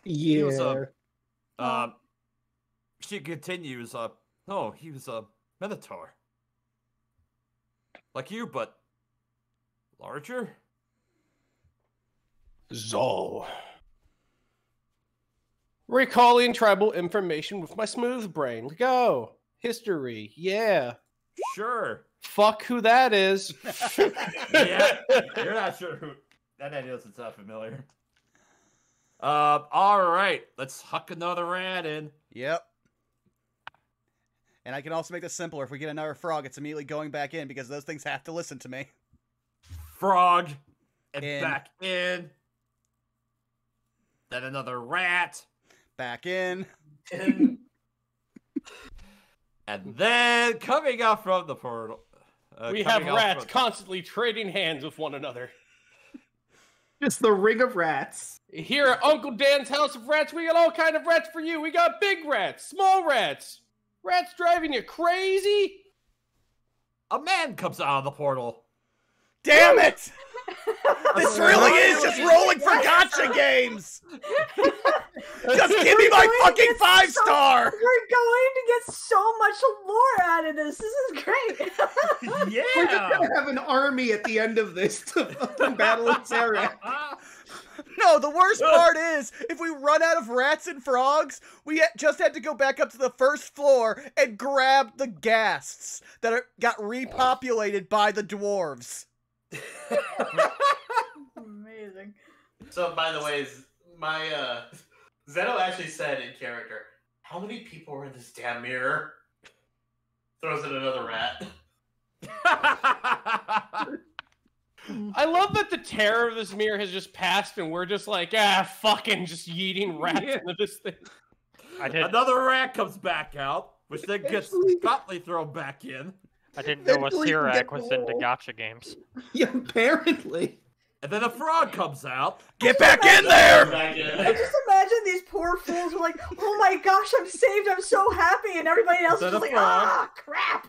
He Yeah. was she continues, no, he was a minotaur. Like you, but larger? Zal. Recalling tribal information with my smooth brain. Go. History. Yeah. Sure. Fuck who that is. Yeah, you're not sure who that doesn't sound familiar. All right, let's huck another rat in. Yep. And I can also make this simpler. If we get another frog, it's immediately going back in because those things have to listen to me. Frog, and In. back in. Then another rat, Back in. and then coming out from the portal. We have coming out rats from- constantly trading hands with one another. Just the ring of rats. Here at Uncle Dan's House of Rats, we got all kind of rats for you. We got big rats, small rats, rats driving you crazy. A man comes out of the portal. Damn it! This really is just rolling for gacha games! Just give me my fucking 5-star! We're going to get so much lore out of this. This is great. We're just gonna have an army at the end of this to fucking battle Sarah. No, the worst part is, if we run out of rats and frogs, we just had to go back up to the first floor and grab the ghasts that got repopulated by the dwarves. Amazing. So, by the way, my Zeno actually said in character, "How many people are in this damn mirror?" Throws in another rat. I love that the terror of this mirror has just passed, and we're just like, fucking just yeeting rats into this thing. Another rat comes back out, which then gets promptly thrown back in. I didn't know a Eventually you Sirak get was the into whole- gacha games. Yeah, apparently. And then a frog comes out. Get back in there! Back in. I just imagine these poor fools were like, "Oh my gosh, I'm saved! I'm so happy!" And everybody else Is is that just a like, frog? "Ah, crap!"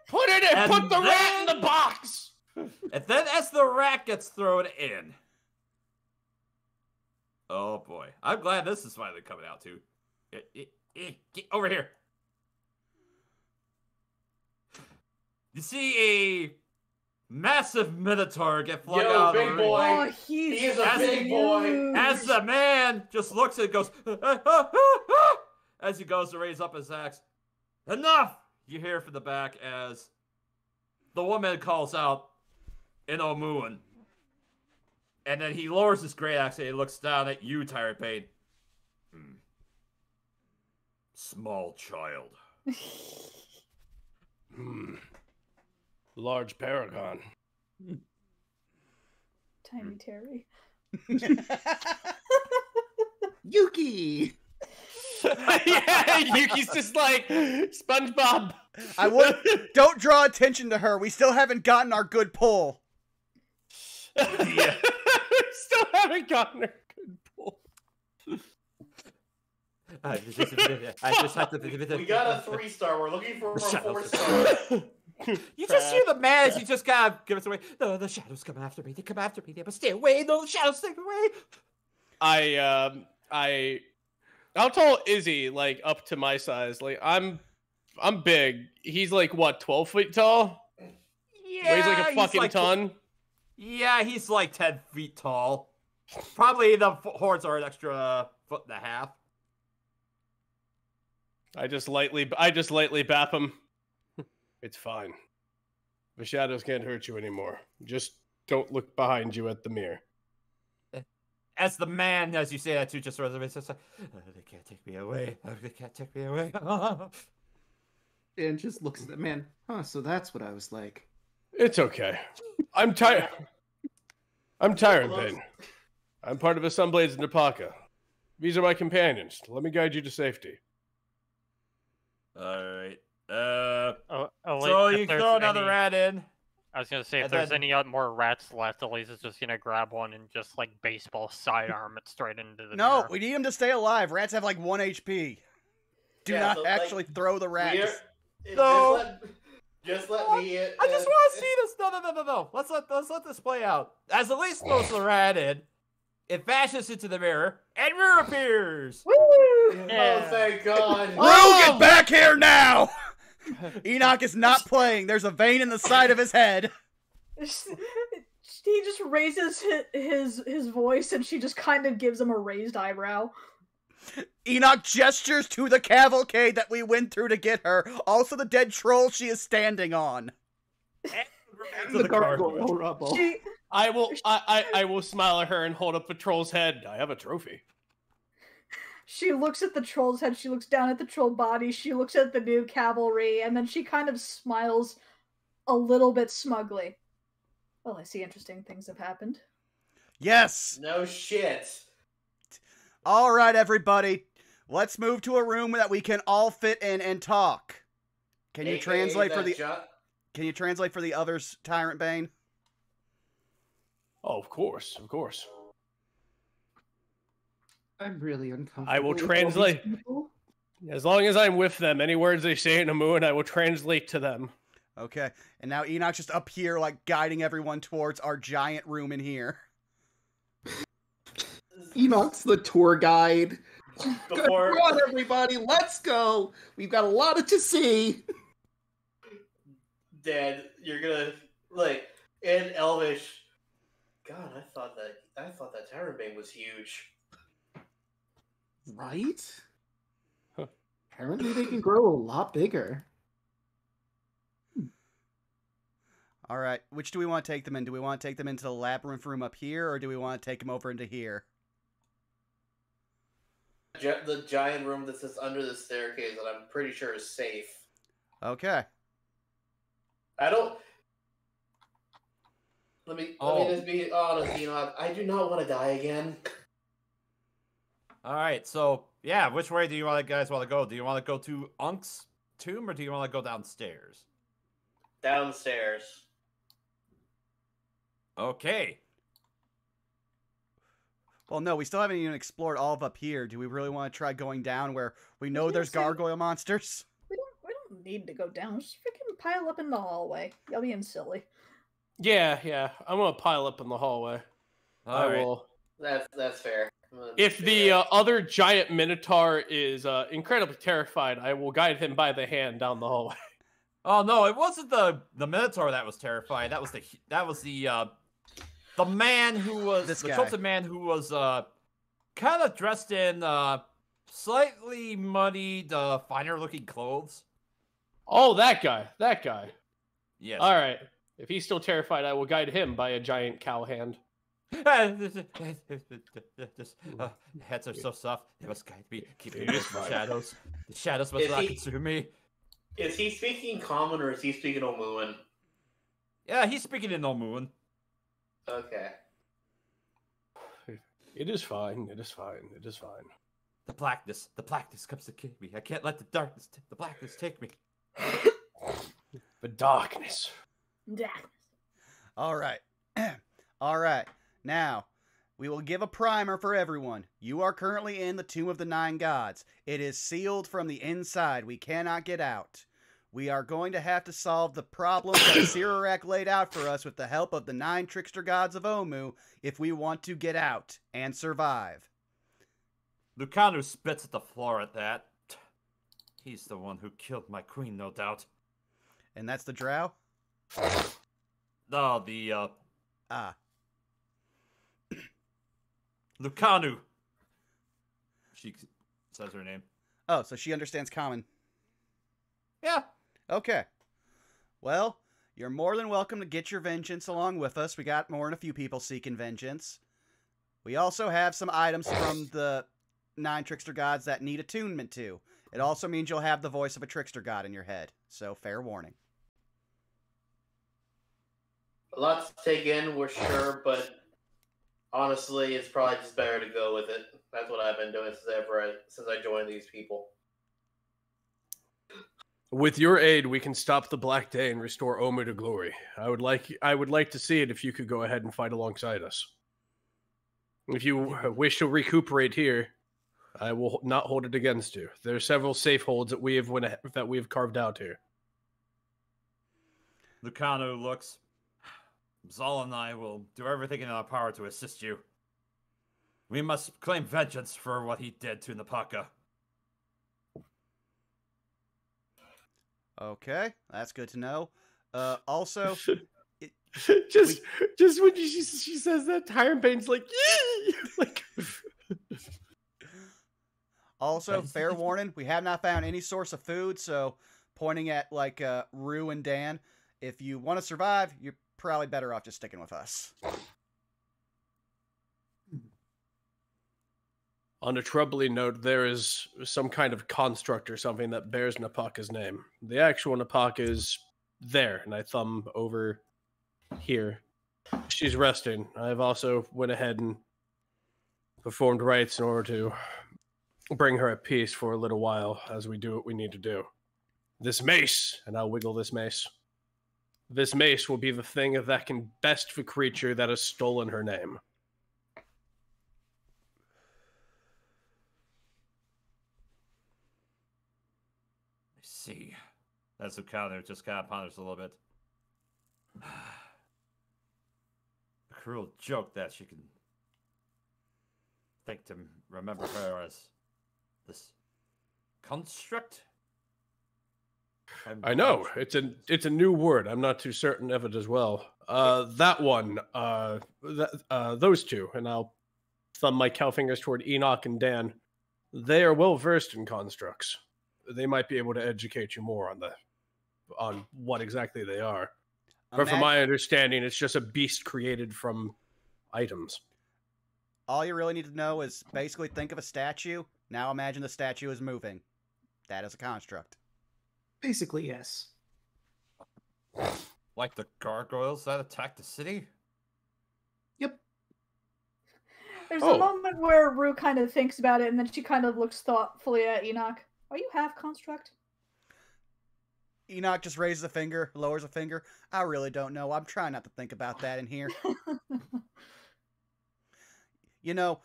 Put it in, And put the rat in then- the box. And then as the rat gets thrown in. Oh boy. I'm glad this is finally coming out too. Get over here. You see a massive minotaur get flung Yo, out of big the ring. boy. Oh, he's He's a big boy. huge. As the man just looks and goes, as he goes to raise up his axe. Enough! You hear from the back as the woman calls out in Omuan. And then he lowers his great axe and he looks down at you, Tyrant Bane. Small child. Large paragon. Tiny Terry. Yuki. Yeah, Yuki's just like SpongeBob. Don't draw attention to her. We still haven't gotten our good pull. Yeah. Still haven't gotten her good pull. I just have to. We got a 3-star. We're looking for a 4-star. You just hear the man as he just kind of gives away. No, the shadows come after me. They come after me. They must stay away. No, the shadows stay away. How tall is he? Like up to my size? Like I'm big. He's like what, 12 feet tall? Yeah, Weighs like a fucking like ton. Yeah, he's like 10 feet tall. Probably the horns are an extra foot and a half. I just lightly bap him. It's fine. The shadows can't hurt you anymore. Just don't look behind you at the mirror. As the man, as you say that too, just sort of says, they can't take me away. They can't take me away. And just looks at the man. Huh, so that's what I was like. It's okay. I'm tired. I'm tired, Bane. I'm part of the Sunblades in Napaka. These are my companions. Let me guide you to safety. Alright. Elite, So if you there's throw another any- rat in. I was gonna say, if and there's then- any more rats left, Elisa's just gonna grab one and just like baseball sidearm it straight into the No, mirror. we need him to stay alive. Rats have like 1 HP. Do Yeah, not so, like, actually throw the rat. No. Just let me. I just want to see this. No. Let's let this play out. As Elise throws the rat in, it vashes into the mirror, and mirror appears. Woo! Oh, thank God. Rue, get back here now! Enoch is not playing. There's a vein in the side of his head. He just raises his voice, and she just kind of gives him a raised eyebrow. Enoch gestures to the cavalcade that we went through to get her. Also the dead troll she is standing on. And the gargoyle rubble. I will smile at her and hold up the troll's head. I have a trophy. She looks at the troll's head, she looks down at the troll body, she looks at the new cavalry, and then she kind of smiles a little bit smugly. Well, I see interesting things have happened. Yes! No shit. Alright, everybody. Let's move to a room that we can all fit in and talk. Can you translate for the... Can you translate for the others, Tyrant Bane? Oh, of course. I'm really uncomfortable. I will with all translate. these people. As long as I'm with them, any words they say in a moon, I will translate to them. Okay. And now Enoch's just up here, like, guiding everyone towards our giant room in here. Enoch's the tour guide. Before- Come on, everybody, let's go. We've got a lot to see. Dad, you're gonna like in Elvish. God, I thought that Tyrant Bane was huge. Right? Apparently they can grow a lot bigger. Alright, which do we want to take them in? Do we want to take them into the labyrinth room up here, or do we want to take them over into here? The giant room that sits under the staircase that I'm pretty sure is safe. Okay. Let me just be honest, I do not want to die again. All right, so yeah, which way do you guys want to go? Do you want to go to Unk's tomb, or do you want to go downstairs? Downstairs. Okay. Well, no, we still haven't even explored all of up here. Do we really want to try going down where we know gonna there's say- gargoyle monsters? We don't need to go down. Just freaking pile up in the hallway. Y'all being silly. Yeah. I'm gonna pile up in the hallway. All right. will. That's fair. If the other giant minotaur is incredibly terrified, I will guide him by the hand down the hallway. Oh no, it wasn't the Minotaur that was terrified. That was the man who was This the guy. Chulted man who was kind of dressed in slightly muddied, finer looking clothes. Oh, that guy. Yes. All right. If he's still terrified, I will guide him by a giant cow hand. Heads are so soft. They must guide me, keep me It away is from the fine. shadows. The shadows must Is not he- consume me. Is he speaking common or is he speaking Omuan? Yeah, he's speaking in Omuan. Okay. It is fine. It is fine. It is fine. The blackness comes to kill me. I can't let the blackness take me. The darkness. Yeah. All right. All right. Now, we will give a primer for everyone. You are currently in the Tomb of the Nine Gods. It is sealed from the inside. We cannot get out. We are going to have to solve the problems that Sirarak laid out for us with the help of the 9 trickster gods of Omu if we want to get out and survive. Lucanu spits at the floor at that. He's the one who killed my queen, no doubt. And that's the drow? No, the, Ah. Lucanu. She says her name. Oh, so she understands common. Yeah. Okay. Well, you're more than welcome to get your vengeance along with us. We got more than a few people seeking vengeance. We also have some items from the 9 trickster gods that need attunement to. It also means you'll have the voice of a trickster god in your head. So, fair warning. A lot to take in, we're sure, but honestly, it's probably just better to go with it. That's what I've been doing since I joined these people. With your aid, we can stop the Black Day and restore Omu to glory. I would like to see it if you could go ahead and fight alongside us. If you wish to recuperate here, I will not hold it against you. There are several safe holds that we have carved out here. Lucanu looks. Zal and I will do everything in our power to assist you. We must claim vengeance for what he did to Napaka. Okay, that's good to know. Also, just when she says that, Tyron Payne's like, yee! Like. Also, fair warning, we have not found any source of food, so pointing at, like, Rue and Dan, if you want to survive, you're probably better off just sticking with us. On a troubling note, there is some kind of construct or something that bears Napaka's name. The actual Napaka is there, and I thumb over here. She's resting. I've also went ahead and performed rites in order to bring her at peace for a little while as we do what we need to do. This mace, and I'll wiggle this mace. This mace will be the thing that can best the creature that has stolen her name. See. That's Lucanu just kind of ponders a little bit. A cruel joke that she can think to remember her as this construct. I know it's a new word. I'm not too certain of it as well. That one, those two, and I'll thumb my cow fingers toward Enoch and Dan. They are well versed in constructs. They might be able to educate you more on what exactly they are. But from my understanding, it's just a beast created from items. All you really need to know is basically think of a statue. Now imagine the statue is moving. That is a construct. Basically, yes. Like the gargoyles that attacked the city? Yep. There's a moment where Rue kind of thinks about it, and then she kind of looks thoughtfully at Enoch. Are you half construct? Enoch just raises a finger, lowers a finger. I really don't know. I'm trying not to think about that in here. You know,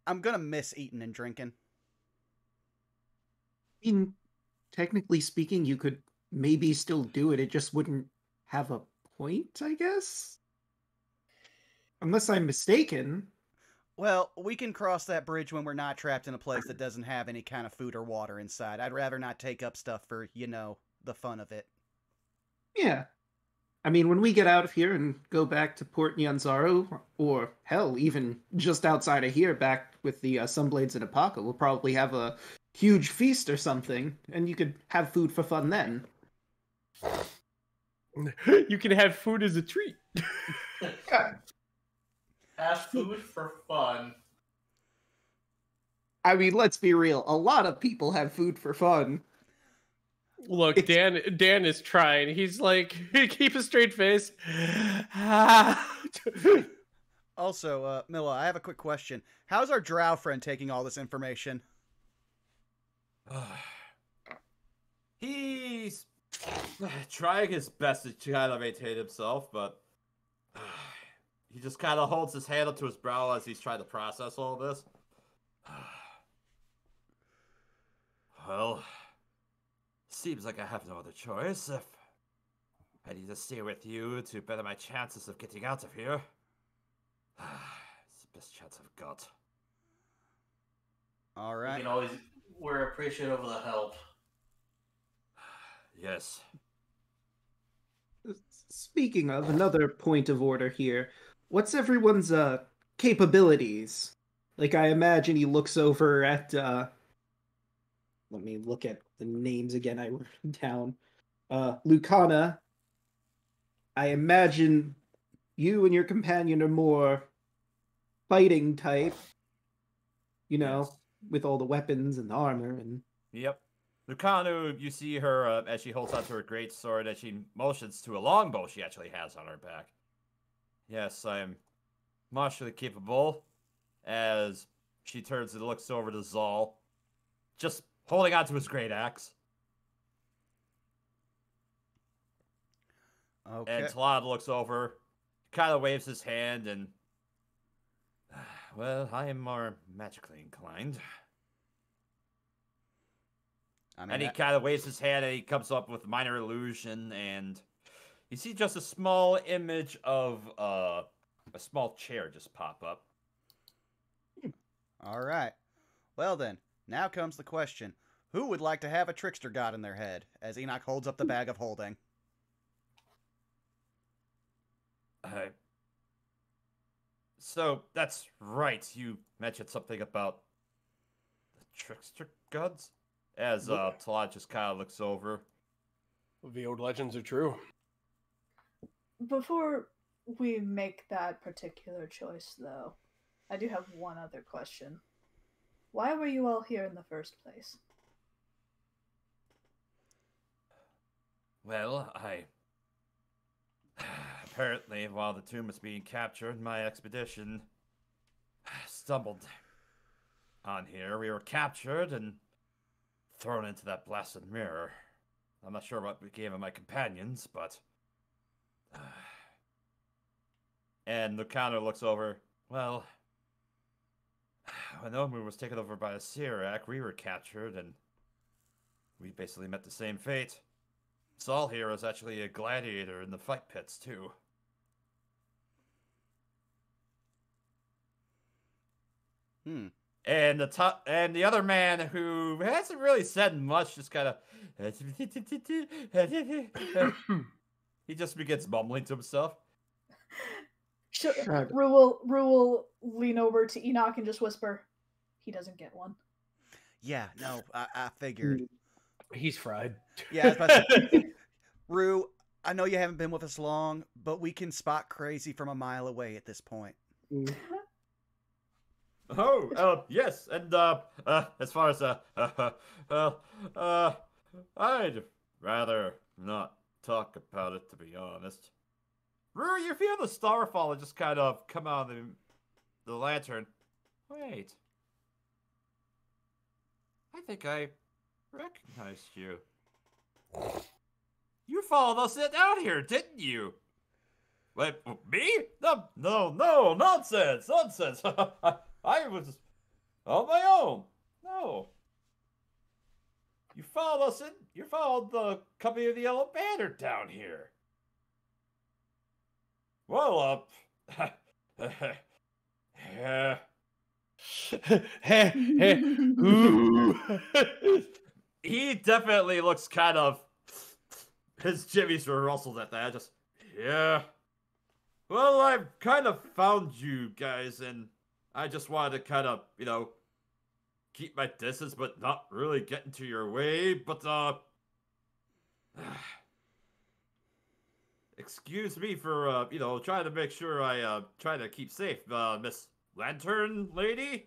I'm gonna miss eating and drinking. I mean, technically speaking, you could maybe still do it. It just wouldn't have a point, I guess? Unless I'm mistaken. Well, we can cross that bridge when we're not trapped in a place that doesn't have any kind of food or water inside. I'd rather not take up stuff for, you know, the fun of it. Yeah. I mean, when we get out of here and go back to Port Nyanzaru, or hell, even just outside of here, back with the Sunblades and Apaka, we'll probably have a huge feast or something, and you could have food for fun then. You can have food as a treat. Have food for fun. I mean, let's be real. A lot of people have food for fun. Look, Dan is trying. He's like, keep a straight face. Also, Milla, I have a quick question. How's our drow friend taking all this information? He's trying his best to kind of maintain himself, but he just kind of holds his hand up to his brow as he's trying to process all this. Well, seems like I have no other choice. If I need to stay with you to better my chances of getting out of here, it's the best chance I've got. All We right. can always. We're appreciative of the help. Yes. Speaking of, another point of order here. What's everyone's capabilities? Like, I imagine he looks over at let me look at the names again I wrote down. Lucana. I imagine you and your companion are more fighting type. You know, Yes. with all the weapons and the armor and Yep. Lucanu, you see her as she holds onto her great sword as she motions to a longbow she actually has on her back. Yes, I am martially capable. As she turns and looks over to Zal, just holding onto his great axe. Okay. And Talad looks over, kind of waves his hand, and well, I am more magically inclined. I mean, And he that- kind of waves his hand and he comes up with minor illusion, and you see just a small image of a small chair just pop up. all right. Well then, now comes the question. Who would like to have a trickster god in their head? As Enoch holds up the bag of holding. So that's right. You mentioned something about the trickster gods, as Talad just kind of looks over. The old legends are true. Before we make that particular choice, though, I do have one other question. Why were you all here in the first place? Well, I apparently, while the tomb was being captured, my expedition stumbled on here. We were captured and thrown into that blasted mirror. I'm not sure what became of my companions, but and the counter looks over. Well, when Omu was taken over by a Sirak, we were captured, and we basically met the same fate. Saul here is actually a gladiator in the fight pits, too. And the other man who hasn't really said much, just kind of he just begins mumbling to himself. Rue will lean over to Enoch and just whisper, "He doesn't get one." Yeah, no, I figured. He's fried. Yeah, I was about to say, Rue, I know you haven't been with us long, but we can spot crazy from a mile away at this point. Oh, yes, and as far as I'd rather not talk about it, to be honest. Rue, you feel the starfall and just kind of come out of the lantern. Wait, I think I recognized you. You followed us out here, didn't you? Wait, me? No, nonsense. I was on my own. No. You followed us in. You followed the company of the Yellow Banner down here. Well, he definitely looks kind of. His jimmies were rustled at that. Yeah. Well, I've kind of found you guys, and I just wanted to kind of, keep my distance, but not really get into your way. But, excuse me for, trying to make sure I, try to keep safe, Miss Lantern Lady?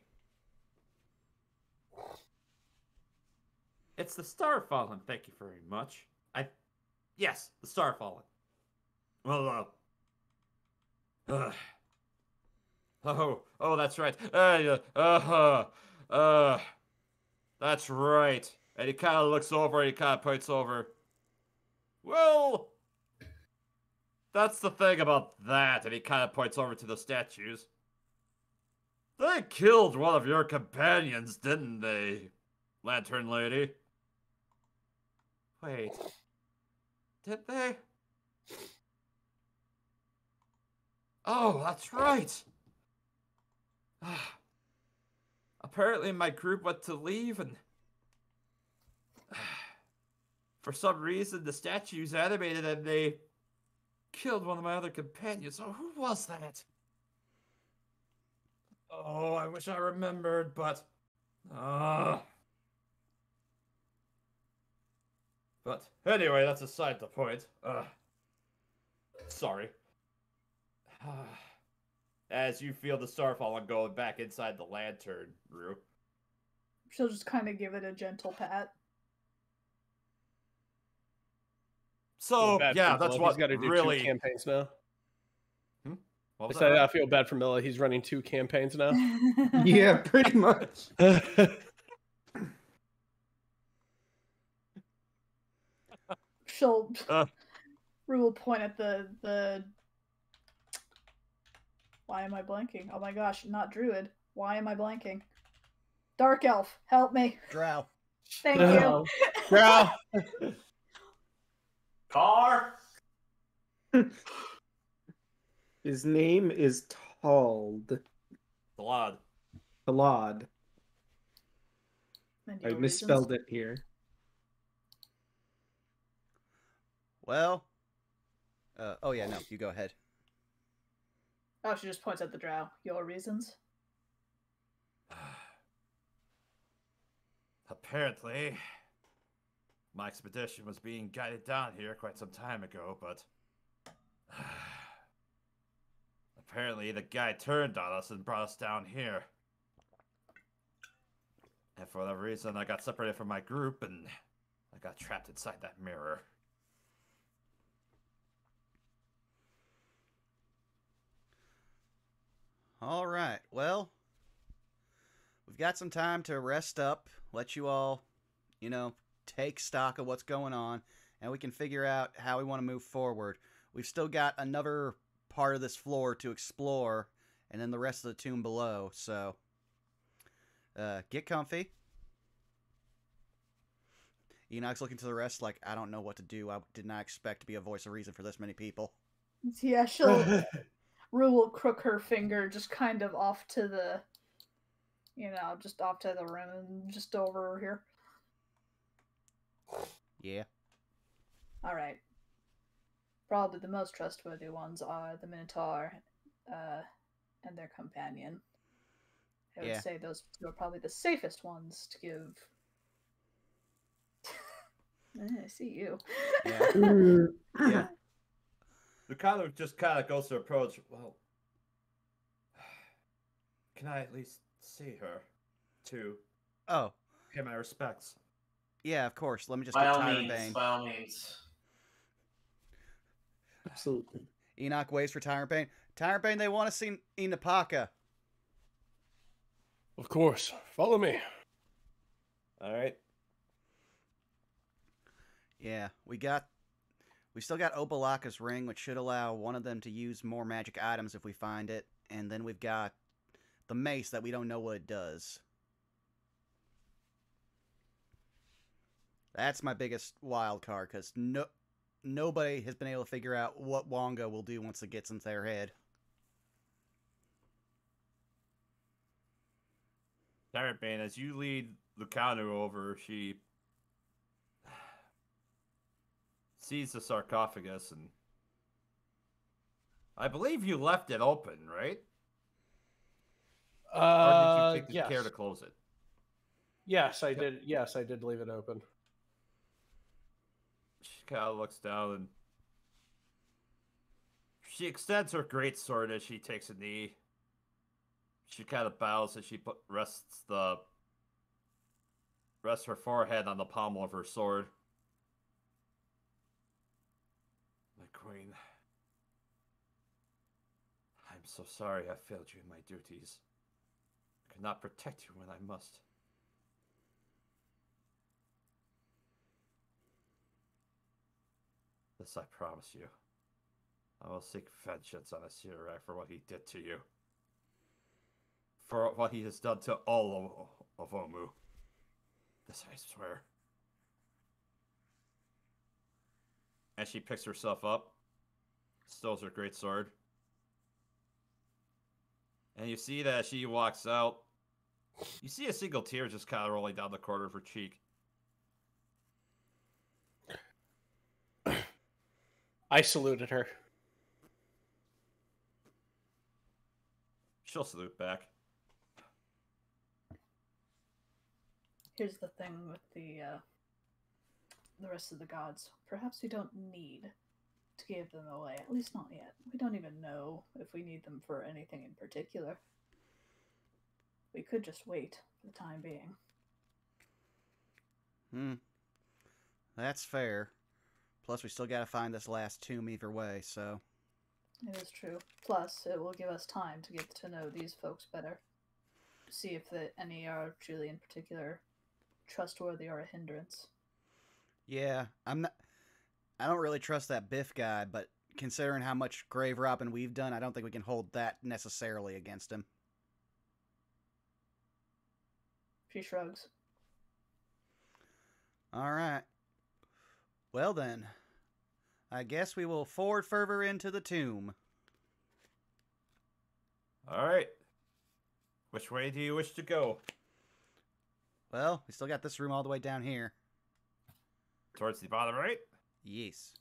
It's the Star Fallen, thank you very much. Yes, the Star Fallen. Well, oh, that's right. That's right. And he kind of looks over and he kind of points over. Well, that's the thing about that. And he kind of points over to the statues. They killed one of your companions, didn't they, Lantern Lady? Wait. Did they? Oh, that's right. Apparently my group went to leave and for some reason the statues animated and they killed one of my other companions. Oh, who was that? Oh, I wish I remembered, but anyway, that's aside the point. Sorry. As you feel the Starfallen going back inside the lantern, Rue. She'll just kind of give it a gentle pat. So, yeah, that's what he's got to do really... 2 campaigns now. What was I said, that? I feel bad for Milla. He's running 2 campaigns now. Yeah, pretty much. She'll Rue will point at the why am I blanking? Oh my gosh, not druid. Why am I blanking? Dark elf, help me. Drow. Thank you. Drow. Car. His name is Tald. Blood. Talad. And I your misspelled reasons? it here. Well, oh yeah, no, you go ahead. Oh, she just points at the drow. Your reasons? Apparently, my expedition was being guided down here quite some time ago, but apparently the guy turned on us and brought us down here. And for that reason, I got separated from my group and I got trapped inside that mirror. All right, well, we've got some time to rest up, let you all, take stock of what's going on, and we can figure out how we want to move forward. We've still got another part of this floor to explore, and then the rest of the tomb below, so get comfy. Enoch's looking to the rest like, I don't know what to do. I did not expect to be a voice of reason for this many people. Yeah, she'll Rue will crook her finger just kind of off to the just off to the room, just over here. Yeah. Alright. Probably the most trustworthy ones are the Minotaur and their companion. I would say those two are probably the safest ones to give. I see you. Yeah. Yeah. Lucano just kind of goes to approach. Well, can I at least see her? To pay my respects. Yeah, of course. Let me just By get all Tyrant means, Bane. by all means. Absolutely. Enoch waits for Tyrant Bane. Tyrant Bane, they want to see Inapaka. Of course. Follow me. All right. Yeah, we still got Obalaka's ring, which should allow one of them to use more magic items if we find it. And then we've got the mace that we don't know what it does. That's my biggest wild card, because nobody has been able to figure out what Wonga will do once it gets into their head. Tyrant Bane, as you lead Lucano over, she sees the sarcophagus, and I believe you left it open, right? Or did you take care to close it? Yes, I did. Yes, I did leave it open. She kind of looks down and She extends her greatsword as she takes a knee. She kind of bows as she rests her forehead on the pommel of her sword. My queen, I'm so sorry I failed you in my duties. I could not protect you when I must. This I promise you. I will seek vengeance on Asirak for what he did to you. For what he has done to all of Omu. This I swear. As she picks herself up, stows her greatsword. And you see that as she walks out, you see a single tear just kind of rolling down the corner of her cheek. I saluted her. She'll salute back. Here's the thing with the rest of the gods. Perhaps we don't need to give them away. At least not yet. We don't even know if we need them for anything in particular. We could just wait for the time being. That's fair. Plus, we still gotta find this last tomb either way, so... It is true. Plus, it will give us time to get to know these folks better. See if any are truly in particular trustworthy or a hindrance. Yeah, I don't really trust that Biff guy, but considering how much grave robbing we've done, I don't think we can hold that necessarily against him. She shrugs. Alright. Well then, I guess we will forward further into the tomb. Alright. Which way do you wish to go? Well, we still got this room all the way down here. Towards the bottom right? Yes.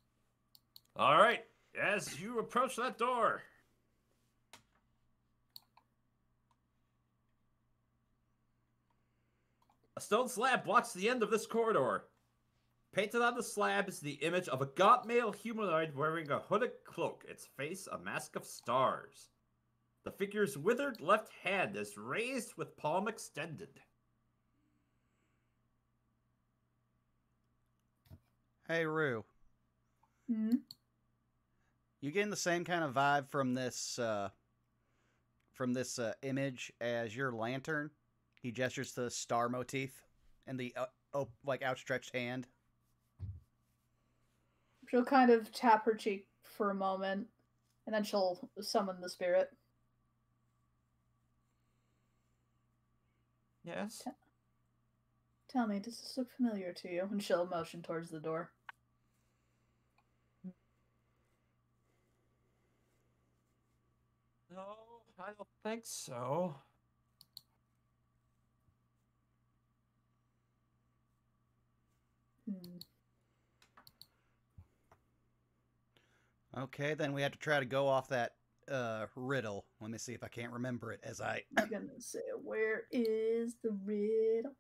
Alright. As you approach that door, a stone slab blocks the end of this corridor. Painted on the slab is the image of a gaunt male humanoid wearing a hooded cloak, its face a mask of stars. The figure's withered left hand is raised with palm extended. Hey, Rue. Hmm? You getting the same kind of vibe from this image as your lantern? He gestures to the star motif and the outstretched hand. She'll kind of tap her cheek for a moment, and then she'll summon the spirit. Yes? Tell me, does this look familiar to you? And she'll motion towards the door. No, I don't think so. Okay, then we have to try to go off that riddle. Let me see if I can't remember it as I... I'm gonna say, where is the riddle?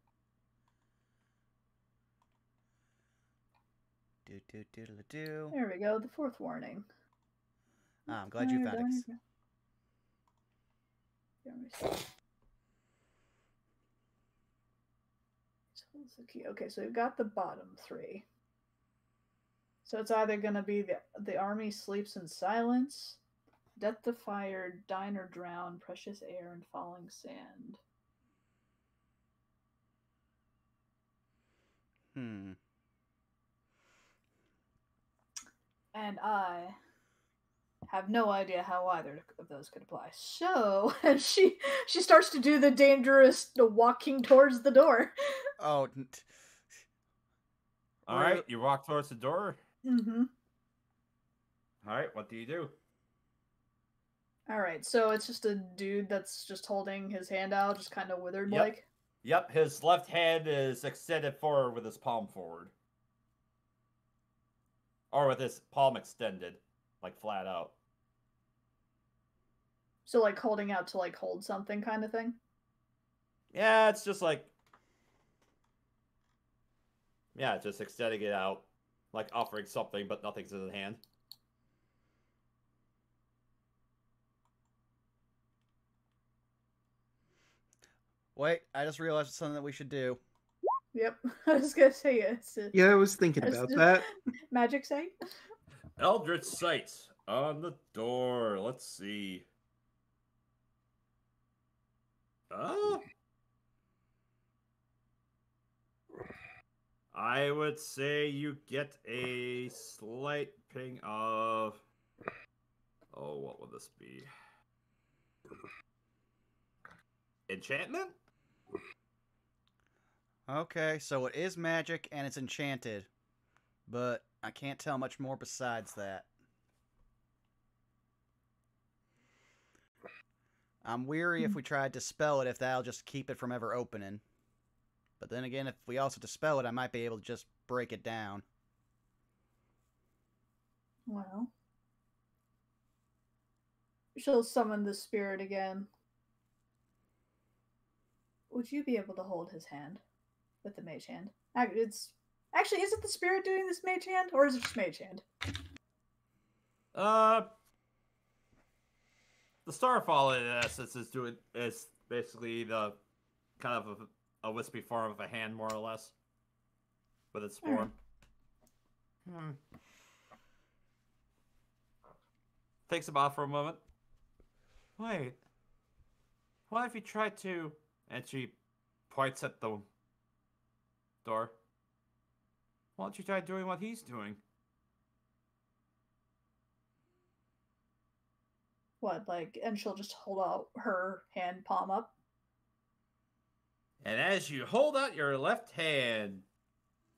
Do. There we go, the fourth warning. Ah, I'm glad you found it. Okay, so we've got the bottom three. So it's either going to be the army sleeps in silence, death to fire, dine or drown, precious air, and falling sand. And I have no idea how either of those could apply. So, and she starts to do the dangerous walking towards the door. Oh. All right, you walk towards the door. Mm-hmm. All right, what do you do? All right, so it's just a dude that's just holding his hand out, just kind of withered like. Yep, his left hand is extended forward with his palm forward. Or with his palm extended, like flat out. So like holding out to like hold something kind of thing? Yeah, it's just like... Yeah, just extending it out. Like offering something, but nothing's in the hand. Wait, I just realized something that we should do. Yep. I was gonna say it's Yeah, I was thinking about that. magic sight. Eldritch Sight on the door. Let's see. I would say you get a slight ping of... Oh, what would this be? Enchantment? Okay, so it is magic and it's enchanted, but I can't tell much more besides that. I'm weary if we try to dispel it, if that'll just keep it from ever opening. But then again, if we also dispel it, I might be able to just break it down. Well, she'll summon the spirit again. Would you be able to hold his hand with the mage hand? It's actually, is it the spirit doing this mage hand, or is it just mage hand? The Starfall in essence is basically the kind of a wispy form of a hand, more or less, with its form. Thinks about it for a moment. Wait, what if you tried to? And she points at the door. Why don't you try doing what he's doing? What, like, and she'll just hold out her hand palm up? And as you hold out your left hand,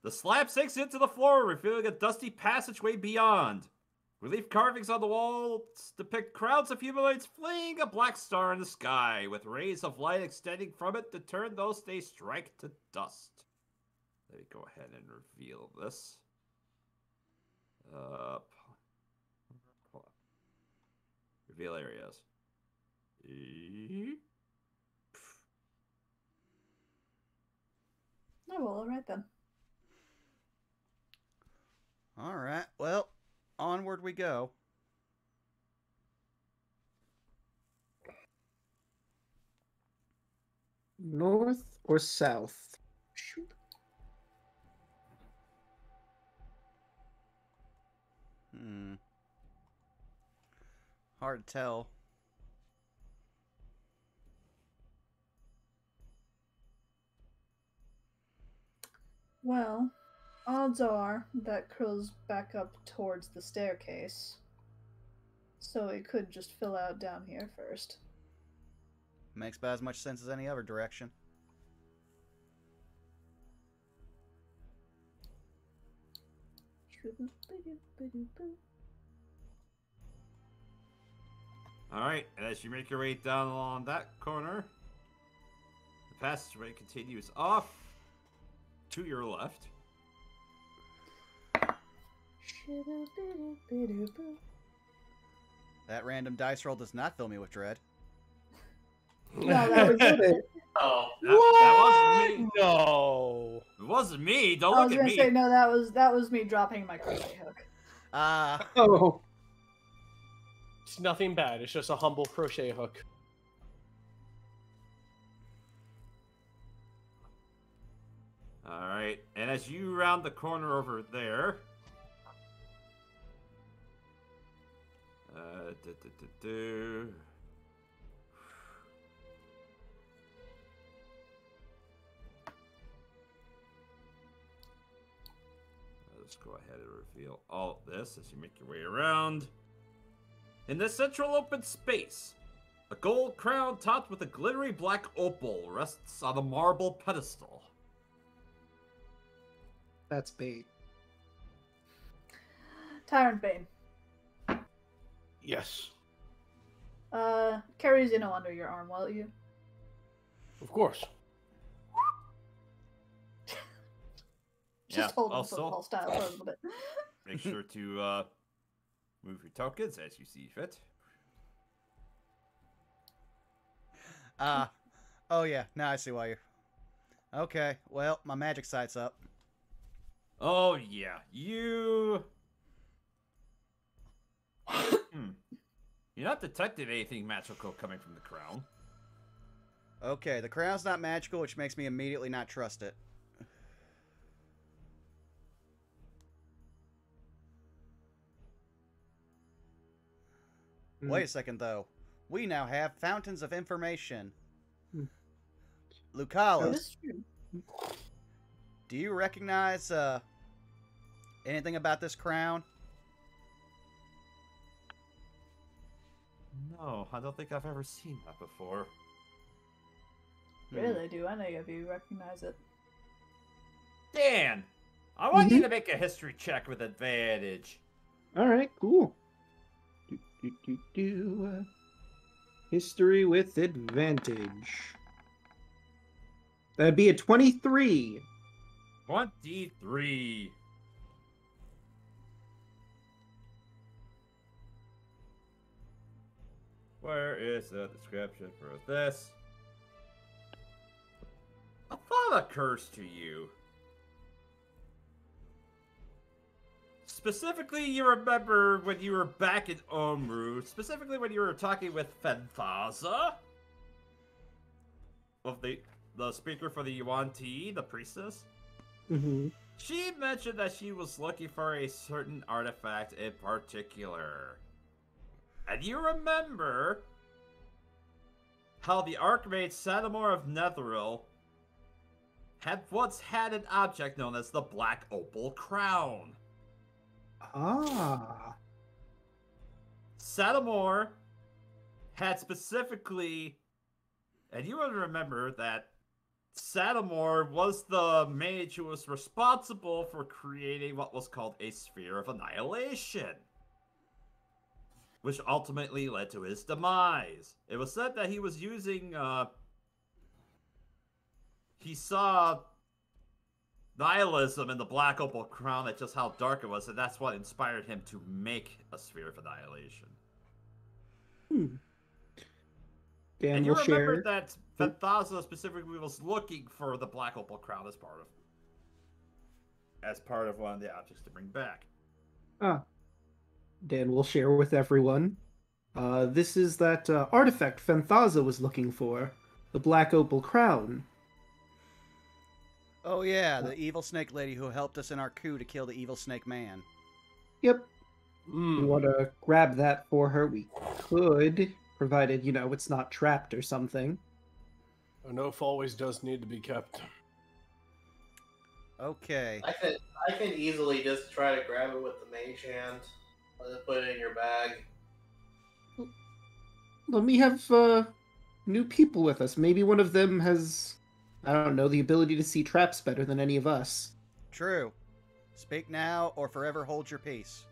the slab sinks into the floor, revealing a dusty passageway beyond. Relief carvings on the walls depict crowds of humanoids fleeing a black star in the sky, with rays of light extending from it to turn those they strike to dust. Let me go ahead and reveal this. Reveal areas. Oh, well, alright then. Alright, well, onward we go. North or south? Shoot. Hard to tell. Well, odds are that curls back up towards the staircase. So it could just fill out down here first. Makes about as much sense as any other direction. Alright, and as you make your way down along that corner, the passageway continues off to your left. That random dice roll does not fill me with dread. No, that was it. Oh, That wasn't me. No. It wasn't me. Don't I look was at gonna me. say no. That was me dropping my crochet hook. Oh, It's nothing bad. It's just a humble crochet hook. Alright, and as you round the corner over there... Let's go ahead and reveal all of this as you make your way around. In the central open space, a gold crown topped with a glittery black opal rests on a marble pedestal. that's bait. Tyrant Bane. Yes. Carry Zeno under your arm, will you? Of course. Just Yeah, hold him also- football style for a little bit. Make sure to move your tokens as you see fit. Oh yeah, now I see why you're... Okay, well, my magic sight's up. Oh yeah, you... You're not detecting anything magical coming from the crown. Okay, the crown's not magical, which makes me immediately not trust it. Wait a second, though. We now have fountains of information. Lucalis, That's true. do you recognize anything about this crown? No, I don't think I've ever seen that before. Really, do any of you recognize it? Dan, I want you to make a history check with advantage. All right, cool. History with advantage. That'd be a 23. 23. Where is the description for this? A thought occurs to you. Specifically, you remember when you were back in Omru, specifically when you were talking with Fenthaza, of the speaker for the Yuan-Ti, the priestess. Mm-hmm. She mentioned that she was looking for a certain artifact in particular. And you remember how the Archmage Sadamor of Netheril had once had an object known as the Black Opal Crown. Ah. Sadamor had specifically, and you would remember that Sadamor was the mage who was responsible for creating what was called a Sphere of Annihilation, which ultimately led to his demise. It was said that he was using, he saw nihilism in the Black Opal Crown at just how dark it was, and that's what inspired him to make a Sphere of Annihilation. Dan And you will remember share. that Fenthaza specifically was looking for the Black Opal Crown as part of one of the objects to bring back. Dan will share with everyone. This is that artifact Fenthaza was looking for, the Black Opal Crown. Oh yeah, the evil snake lady who helped us in our coup to kill the evil snake man. Yep. We want to grab that for her. We could, provided, it's not trapped or something. A oath always does need to be kept. Okay. I can easily just try to grab it with the mage hand. Let it put it in your bag. Let me have new people with us. Maybe one of them has, I don't know, the ability to see traps better than any of us. True. Speak now or forever hold your peace.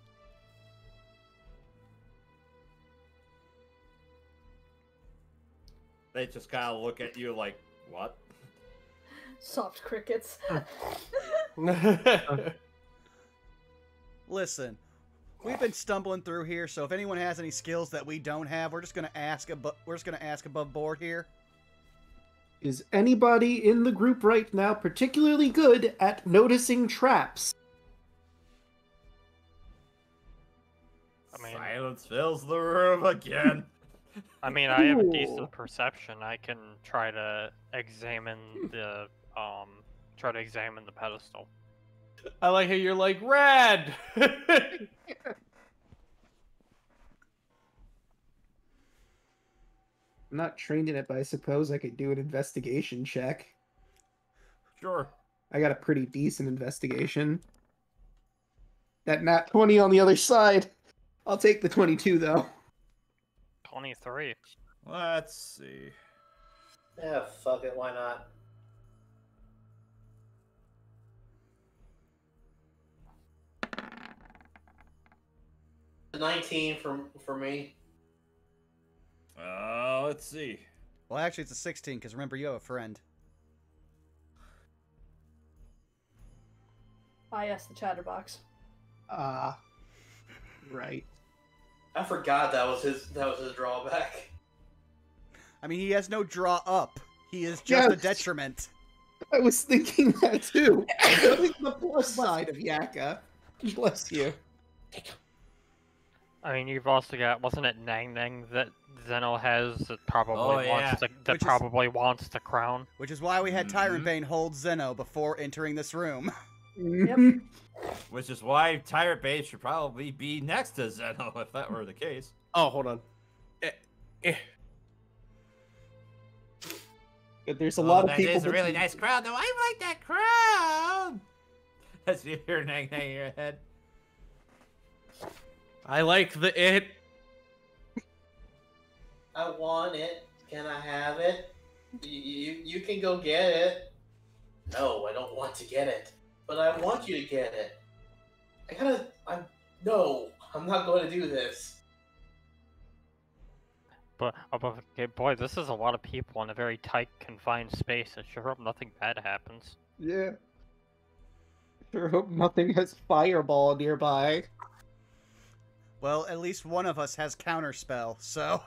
They just kind of look at you like, what? Soft crickets. Listen, we've been stumbling through here, so if anyone has any skills that we don't have, we're just gonna ask above board here. Is anybody in the group right now particularly good at noticing traps? I mean, Silence fills the room again. I mean, I have a Ooh. decent perception. I can try to examine the pedestal. I like how you're like, rad! I'm not trained in it, but I suppose I could do an investigation check. Sure. I got a pretty decent investigation. That nat 20 on the other side. I'll take the 22, though. 23. Let's see. Yeah, fuck it, why not? The 19 for me. Let's see. Well, actually, it's a 16, because remember, you have a friend. Ah, yes, the chatterbox. Right. I forgot that was his drawback. I mean, he has no draw up. He is just a Yes. detriment. I was thinking that too. That is the plus side of Yaka. Bless you. I mean, you've also got, wasn't it Nang Nang that Zeno has that probably Oh, yeah. wants the, that Which is- probably wants the crown. Which is why we had Tyrant Bane hold Zeno before entering this room. Yep. Which is why Tyrant Bane should probably be next to Zeno if that were the case. Oh, hold on. There's a lot of that people. is a really nice crown, though. I like that crown. As you hear Nang Nang in your head. I like the it. I want it. Can I have it? You can go get it. No, I don't want to get it. But I want you to get it. No, I'm not going to do this. But okay, boy, this is a lot of people in a very tight, confined space. I sure hope nothing bad happens. Yeah. Sure hope nothing has fireball nearby. Well, at least one of us has counterspell, so...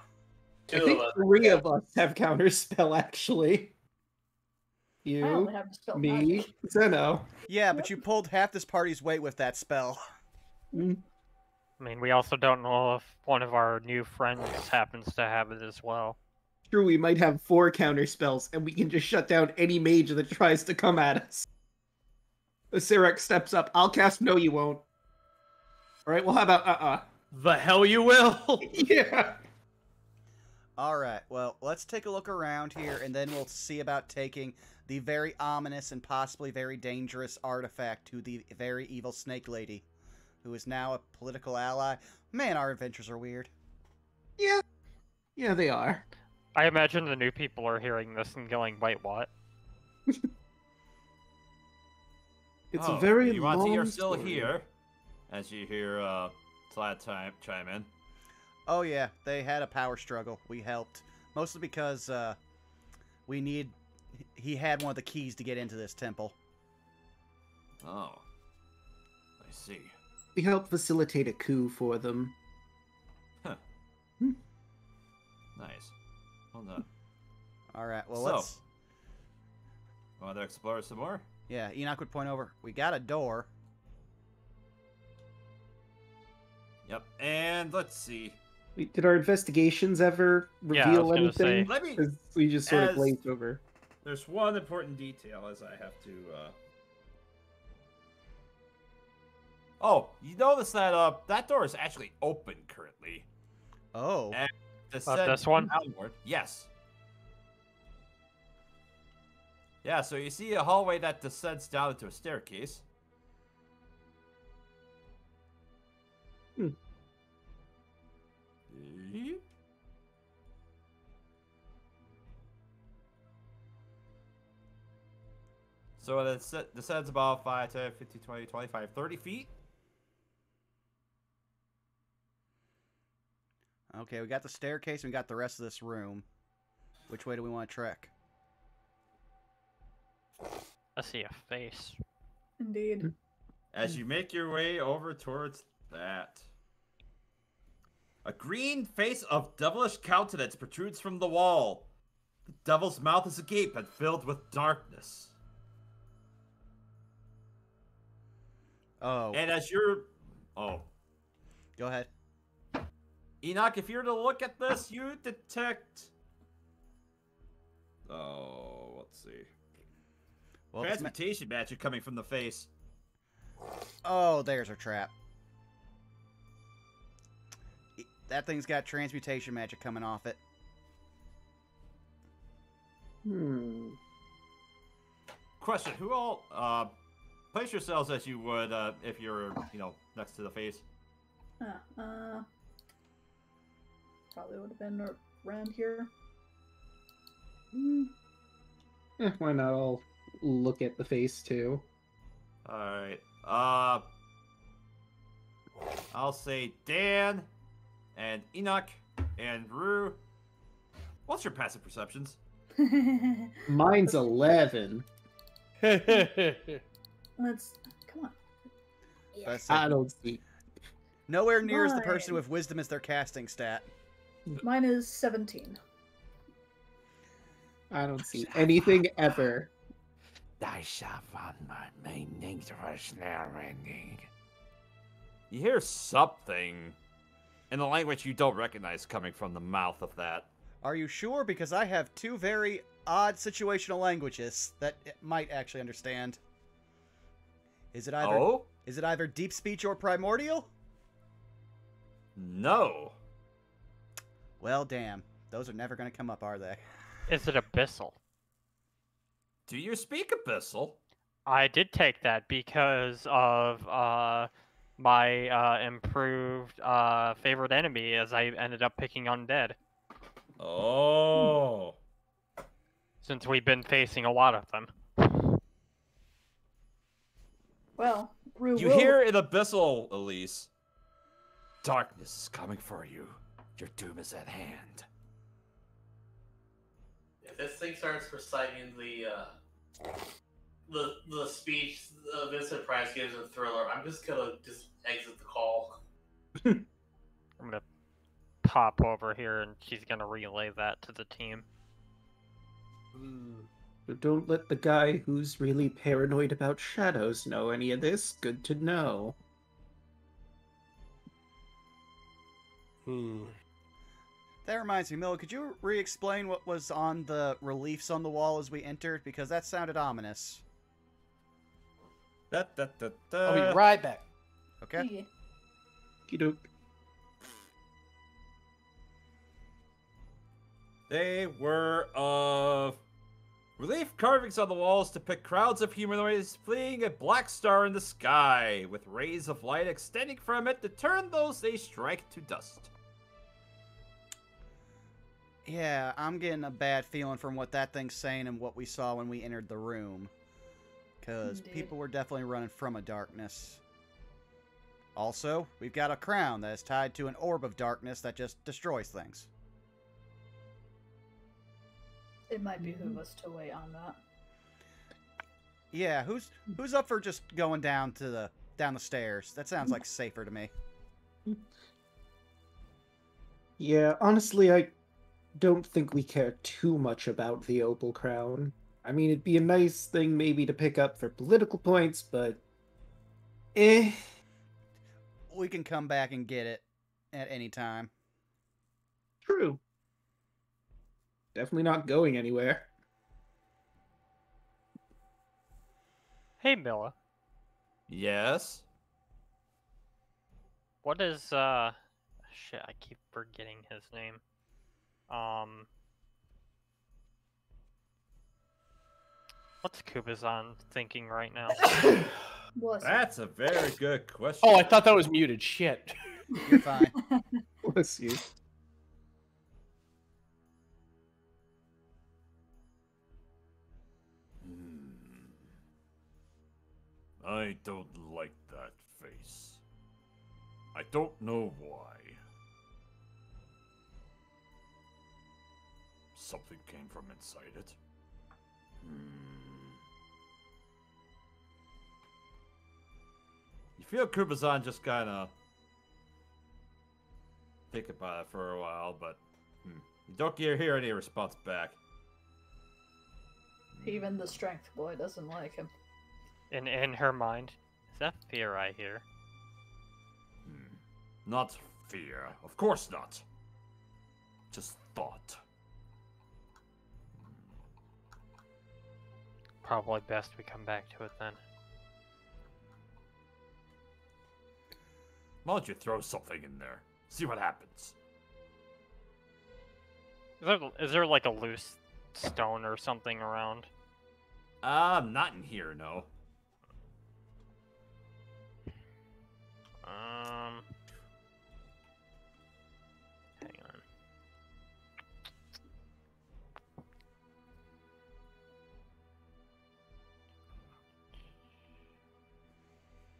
I think 3 of us have counterspell, actually. I You, only have to spell me, magic. Zeno. Yeah, but you pulled half this party's weight with that spell. I mean, we also don't know if one of our new friends happens to have it as well. True, we might have 4 counterspells, and we can just shut down any mage that tries to come at us. Sirak steps up. I'll cast No You Won't. Alright, well how about The hell you will. Yeah. Alright, well, let's take a look around here, and then we'll see about taking the very ominous and possibly very dangerous artifact to the very evil Snake Lady, who is now a political ally. Man, our adventures are weird. Yeah. Yeah, they are. I imagine the new people are hearing this and going, "Wait, what?" It's a very you long want to hear still story. here, as you hear Slad chime in. Oh yeah, they had a power struggle. We helped. Mostly because, he had one of the keys to get into this temple. Oh. I see. We helped facilitate a coup for them. Nice. Well done. Alright, well, So- let's... Want to explore some more? Yeah, Enoch would point over. We got a door. Yep. And let's see. Did our investigations ever Yeah, I reveal was gonna anything? say- Let me. 'Cause we just sort of As- glazed over. There's one important detail as I have to. Oh, you notice that that door is actually open currently. Oh. And this one? Downward. Yes. Yeah, so you see a hallway that descends down into a staircase. Hmm. So it descends about 5, 10, 15, 20, 25, 30 feet. Okay, we got the staircase and we got the rest of this room. Which way do we want to trek? I see a face. Indeed. As you make your way over towards that, a green face of devilish countenance protrudes from the wall. The devil's mouth is agape and filled with darkness. Oh. And as you're... Oh. Go ahead. Enoch, if you were to look at this, you detect... Oh, let's see. Well, it's Transmutation magic coming from the face. Oh, there's our trap. That thing's got transmutation magic coming off it. Question, who all... place yourselves as you would if you're, next to the face. Probably would have been around here. Why not? I'll look at the face too. Alright. I'll say Dan and Enoch and Rue. What's your passive perceptions? Mine's 11. Let's come on. That's I it. don't see. Nowhere near as the person Mine. with wisdom as their casting stat. Mine is 17. I don't see anything ever. You hear something in a language you don't recognize coming from the mouth of that. Are you sure? Because I have two very odd situational languages that it might actually understand. Is it either Oh? Is it either deep speech or primordial? No. Well, damn. Those are never going to come up, are they? Is it abyssal? Do you speak Abyssal? I did take that because of my improved favorite enemy, as I ended up picking undead. Oh. Since we've been facing a lot of them. Well, Rue You will... hear in Abyssal, Elise. Darkness is coming for you. Your doom is at hand. If this thing starts reciting the speech Vincent Price gives in Thriller, I'm just gonna exit the call. I'm gonna pop over here and she's gonna relay that to the team. So don't let the guy who's really paranoid about shadows know any of this. Good to know. That reminds me, Miller, could you re-explain what was on the reliefs on the wall as we entered? Because that sounded ominous. I'll be right back. Okay? Yeah. Okey-doke. They were of relief carvings on the walls depict crowds of humanoids fleeing a black star in the sky, with rays of light extending from it to turn those they strike to dust. Yeah, I'm getting a bad feeling from what that thing's saying and what we saw when we entered the room. Because Indeed. people were definitely running from a darkness. Also, we've got a crown that is tied to an orb of darkness that just destroys things. It might behoove us to wait on that. Yeah, who's up for just going down the stairs? That sounds like safer to me. Yeah, honestly, I don't think we care too much about the Opal Crown. I mean, it'd be a nice thing maybe to pick up for political points, but... eh. We can come back and get it at any time. True. Definitely not going anywhere. Hey, Milla. Yes? What is, shit, I keep forgetting his name. What's Kubazan thinking right now? Bless you. That's a very good question. Oh, I thought that was muted. Shit. You're fine. Bless you. I don't like that face. I don't know why. Something came from inside it. You feel Kubazan just kind of think about it for a while, but you don't hear any response back. Even the strength boy doesn't like him. In her mind, is that fear I hear? Not fear. Of course not. Just thought. Probably best we come back to it then. Why don't you throw something in there? See what happens. Is there like a loose stone or something around? Not in here, no. Hang on.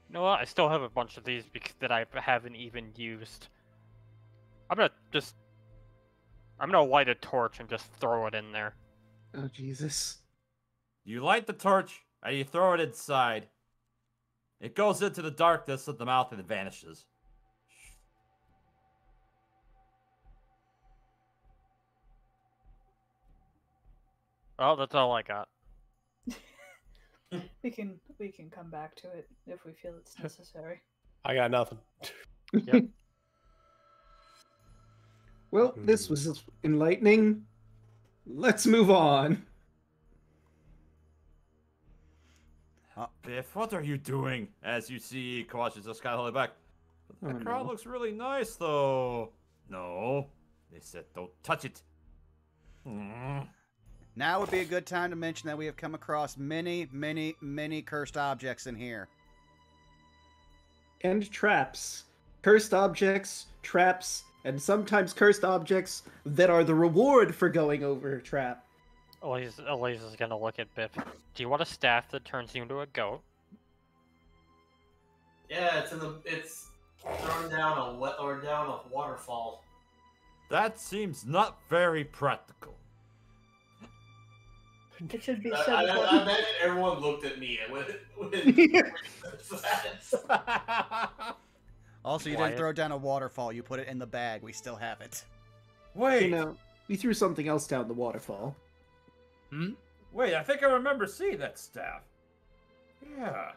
You know what? I still have a bunch of these that I haven't even used. I'm gonna light a torch and just throw it in there. Oh, Jesus. You light the torch, and you throw it inside. It goes into the darkness of the mouth and it vanishes. Oh, that's all I got. We can come back to it if we feel it's necessary. I got nothing. Yep. Well, this was enlightening. Let's move on. Biff, what are you doing? As you see, Kawash is just kind of holding back. The Oh, crowd no. looks really nice, though. No, they said don't touch it. Now would be a good time to mention that we have come across many, many, many cursed objects in here. And traps. Cursed objects, traps, and sometimes cursed objects that are the reward for going over a trap. Elise is gonna look at Biff. Do you want a staff that turns you into a goat? Yeah, it's thrown down a waterfall. That seems not very practical. It should be I said. imagine everyone looked at me and when Also, you Quiet. didn't throw down a waterfall. You put it in the bag. We still have it. Wait, You know, we threw something else down the waterfall. wait, I think I remember seeing that staff. Yeah.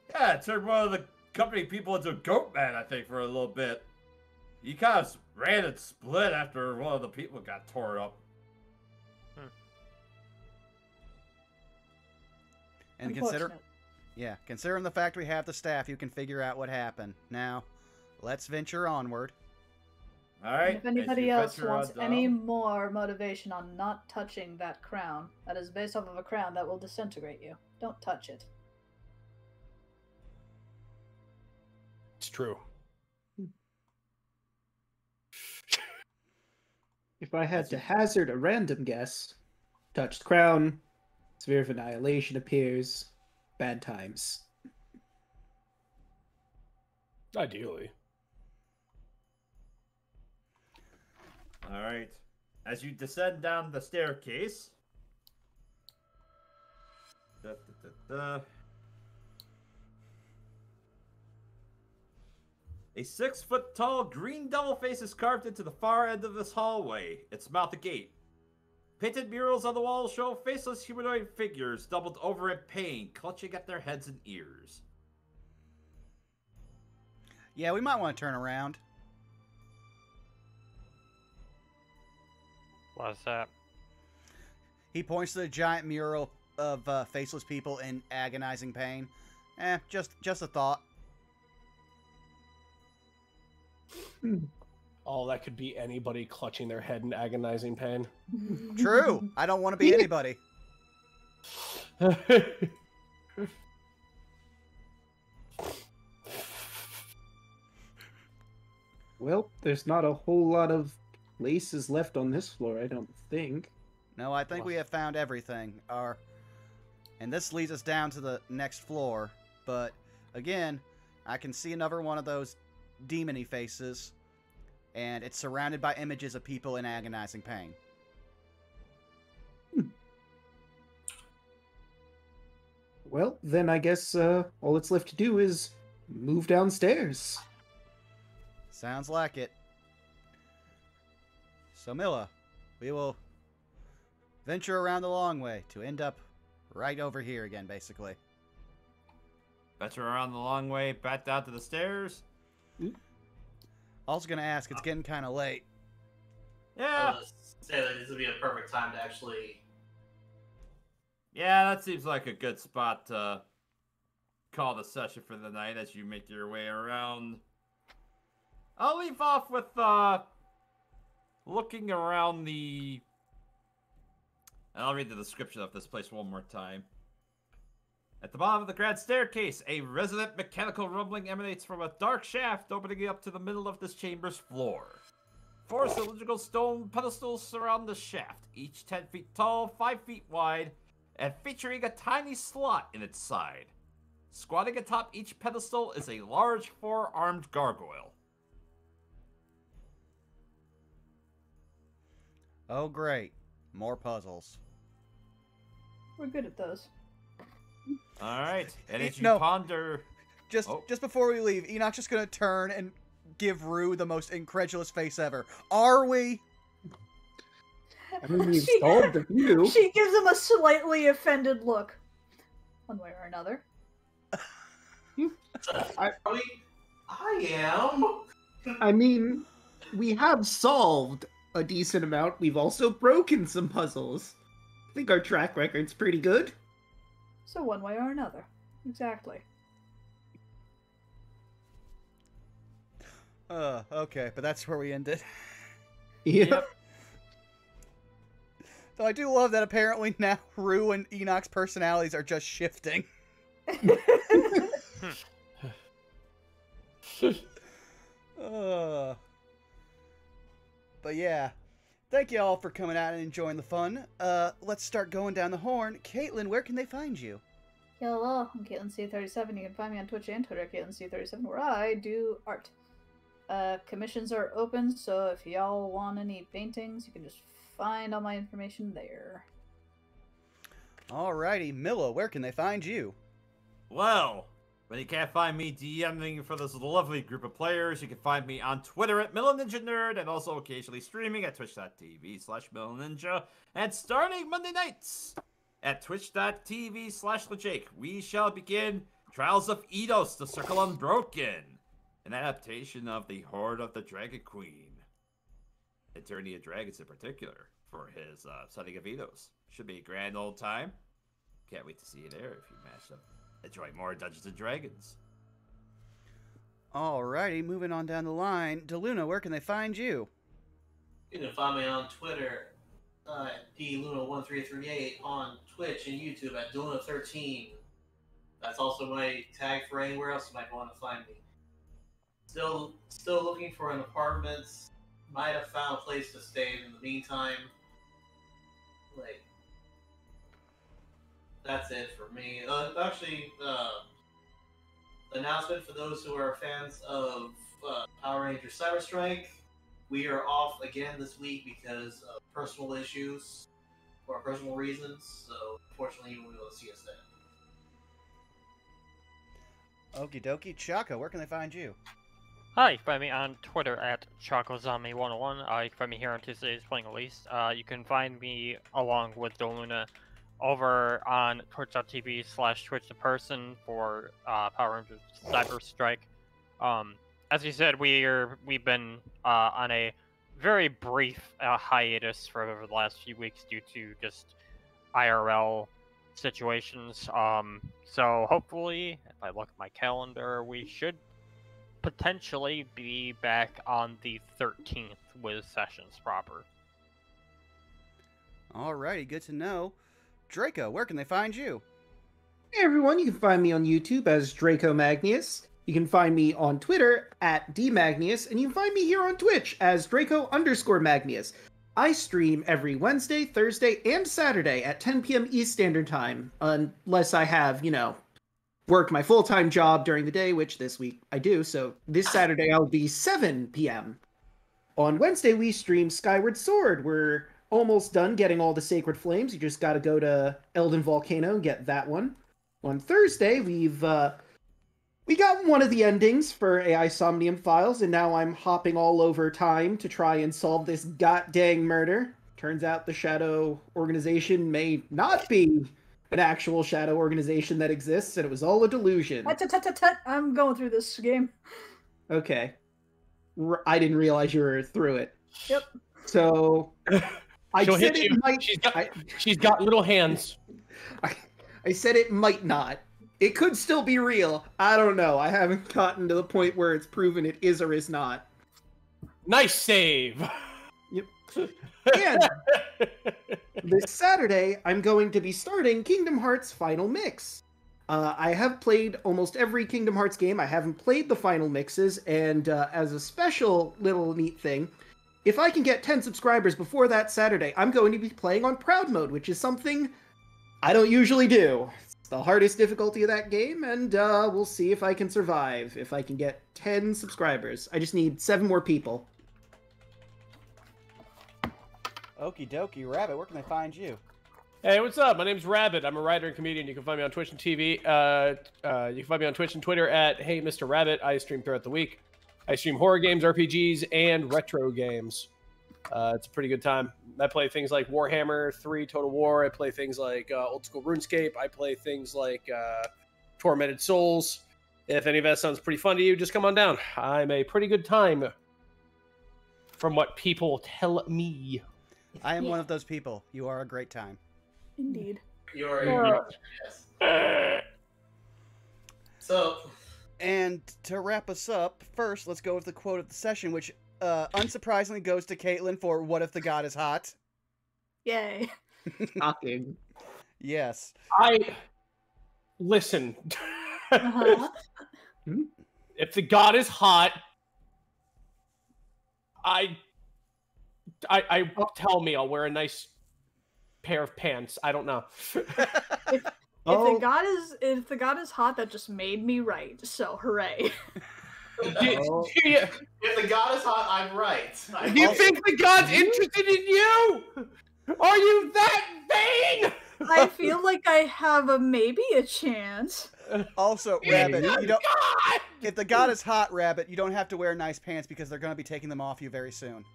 Yeah, it turned one of the company people into a goat man, I think, for a little bit. He kind of ran and split after one of the people got torn up. And Unfortunate. considering the fact we have the staff, you can figure out what happened. Now, let's venture onward. All right. And if anybody as you else venture wants on any down- more motivation on not touching that crown, that is based off of a crown that will disintegrate you. Don't touch it. It's true. If I had to hazard a random guess, touched crown, sphere of annihilation appears, bad times. Ideally. All right. As you descend down the staircase. Da, da, da, da. A 6-foot-tall green devil face is carved into the far end of this hallway. Its mouth a gate. Painted murals on the walls show faceless humanoid figures doubled over in pain, clutching at their heads and ears. Yeah, we might want to turn around. What's that? He points to the giant mural of faceless people in agonizing pain. Just a thought. Oh, that could be anybody clutching their head in agonizing pain. True. I don't want to be anybody. Well, there's not a whole lot of places left on this floor, I don't think. No, I think we have found everything. And this leads us down to the next floor. But again, I can see another one of those demon-y faces, and it's surrounded by images of people in agonizing pain. Well, then I guess all that's left to do is move downstairs. Sounds like it. So, Milla, we will venture around the long way to end up right over here again, basically. Venture around the long way, back down to the stairs. Also gonna ask, it's getting kind of late. Yeah. I was say that this would be a perfect time to actually. Yeah, that seems like a good spot to call the session for the night as you make your way around. I'll leave off with looking around the... And I'll read the description of this place one more time. At the bottom of the grand staircase, a resonant mechanical rumbling emanates from a dark shaft opening up to the middle of this chamber's floor. 4 cylindrical stone pedestals surround the shaft, each 10 feet tall, 5 feet wide, and featuring a tiny slot in its side. Squatting atop each pedestal is a large 4-armed gargoyle. Oh, great. More puzzles. We're good at those. Alright, and as you No. ponder... Just before we leave, Enoch's just gonna turn and give Rue the most incredulous face ever. Are we? I mean, we've She- solved the few. She gives him a slightly offended look. One way or another. I am. I mean, we have solved a decent amount. We've also broken some puzzles. I think our track record's pretty good. So one way or another. Exactly. Okay, but that's where we ended. Yep. Though I do love that apparently now Rue and Enoch's personalities are just shifting. But yeah, thank you all for coming out and enjoying the fun. Let's start going down the horn. Caitlin, where can they find you? Hello, I'm Caitlin C37. You can find me on Twitch and Twitter, Caitlin C37, where I do art. Commissions are open, so if y'all want any paintings, you can just find all my information there. Alrighty, Milla, where can they find you? Well, when you can't find me DMing for this lovely group of players, you can find me on Twitter at MillenNinjaNerd, and also occasionally streaming at twitch.tv/MillenNinja, and starting Monday nights at twitch.tv/LeJake. We shall begin Trials of Eidos, The Circle Unbroken, an adaptation of The Hoard of the Dragon Queen. Attorney of Dragons in particular, for his setting of Eidos. Should be a grand old time. Can't wait to see you there if you match up. Enjoy more Dungeons and Dragons. Alrighty, moving on down the line. DeLuna, where can they find you? You can find me on Twitter at DLuna1338, on Twitch and YouTube at DeLuna13. That's also my tag for anywhere else you might want to find me. Still looking for an apartment. Might have found a place to stay in the meantime. Like, that's it for me. Announcement for those who are fans of Power Rangers Cyber Strike. We are off again this week because of personal issues or personal reasons. So, unfortunately, you won't be able to see us then. Okie dokie. Chaka, where can they find you? Hi, you can find me on Twitter at ChocoZombie101. You can find me here on Tuesdays playing Elise. You can find me along with Doluna over on twitch.tv/TwitchThePerson for Power Rangers Cyber Strike. As you said, we've been on a very brief hiatus for over the last few weeks due to just IRL situations. So hopefully, if I look at my calendar, we should potentially be back on the 13th with sessions proper. Alrighty, good to know. Draco, where can they find you? Hey everyone, you can find me on YouTube as Draco Magnius. You can find me on Twitter at DMagnius, and you can find me here on Twitch as Draco_Magnius. I stream every Wednesday, Thursday, and Saturday at 10 p.m. East Standard Time, unless I have, work my full-time job during the day, which this week I do, so this Saturday I'll be 7 p.m. On Wednesday, we stream Skyward Sword. We're almost done getting all the Sacred Flames. You just gotta go to Elden Volcano and get that one. On Thursday, we got one of the endings for AI Somnium Files, and now I'm hopping all over time to try and solve this god-dang murder. Turns out the Shadow Organization may not be an actual shadow organization that exists, and it was all a delusion. I'm going through this game. Okay. I didn't realize you were through it. Yep. So, She'll hit you. She's got little hands. I said it might not. It could still be real. I don't know. I haven't gotten to the point where it's proven it is or is not. Nice save. Yep. And this Saturday, I'm going to be starting Kingdom Hearts Final Mix. I have played almost every Kingdom Hearts game. I haven't played the final mixes, and as a special little neat thing, if I can get 10 subscribers before that Saturday, I'm going to be playing on Proud Mode, which is something I don't usually do. It's the hardest difficulty of that game, and we'll see if I can survive, if I can get 10 subscribers. I just need 7 more people. Okie dokie. Rabbit, where can they find you? Hey, what's up? My name's Rabbit. I'm a writer and comedian. You can find me on Twitch and TV. You can find me on Twitch and Twitter at Hey Mr. Rabbit. I stream throughout the week. I stream horror games, RPGs, and retro games. It's a pretty good time. I play things like Warhammer 3 Total War. I play things like old school RuneScape. I play things like Tormented Souls. If any of that sounds pretty fun to you, just come on down. I'm a pretty good time. from what people tell me. I am one of those people. You are a great time. Indeed. You're yes. So, And to wrap us up, first, let's go with the quote of the session, which unsurprisingly goes to Caitlin for "What if the god is hot?" Yay. Shocking. Yes. Listen. Uh-huh. If the god is hot, I tell me I'll wear a nice pair of pants. I don't know. If the god is hot, that just made me right. So hooray. if the god is hot, I'm right. Do you think the god's interested in you? Are you that vain? I feel like I have maybe a chance. Also, Rabbit, you don't. If the god is hot, Rabbit, you don't have to wear nice pants because they're going to be taking them off you very soon.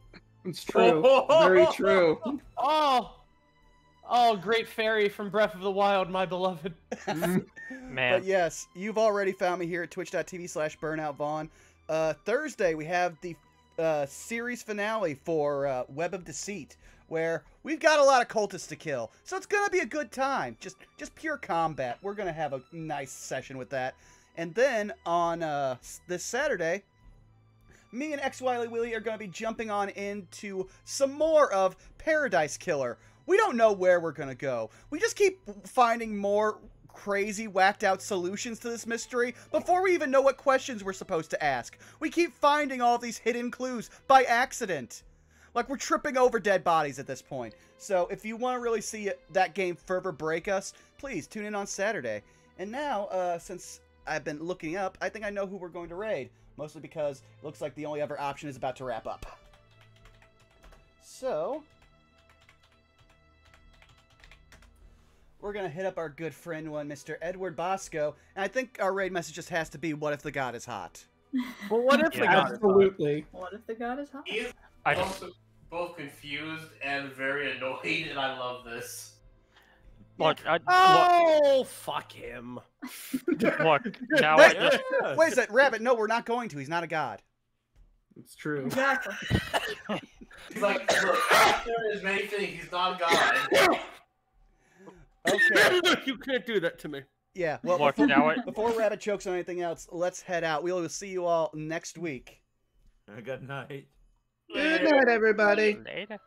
It's true. Very true. Oh, great fairy from Breath of the Wild, my beloved. Man. But yes, you've already found me here at twitch.tv/BurnoutVaughn. Thursday, we have the series finale for Web of Deceit, where we've got a lot of cultists to kill. So it's going to be a good time. Just pure combat. We're going to have a nice session with that. And then on this Saturday, me and X Wiley Willie are going to be jumping on into some more of Paradise Killer. We don't know where we're going to go. We just keep finding more crazy, whacked out solutions to this mystery before we even know what questions we're supposed to ask. We keep finding all these hidden clues by accident. Like, we're tripping over dead bodies at this point. So if you want to really see that game further break us, please tune in on Saturday. And now, since I've been looking up, I think I know who we're going to raid. Mostly because it looks like the only other option is about to wrap up. So we're going to hit up our good friend one, Mr. Edward Bosco. And I think our raid message just has to be, what if the god is hot? Well, what if the god is hot? Absolutely. What if the god is hot? He is also both confused and very annoyed, and I love this. Look, fuck him. look, now Wait, I just, wait a second, Rabbit, no, we're not going to. He's not a god. It's true. Exactly. He's like, look, there is many things. He's not a god. Okay. You can't do that to me. Yeah, well, look, now it, before Rabbit chokes on anything else, let's head out. We will see you all next week. Good night. Good night, everybody. later.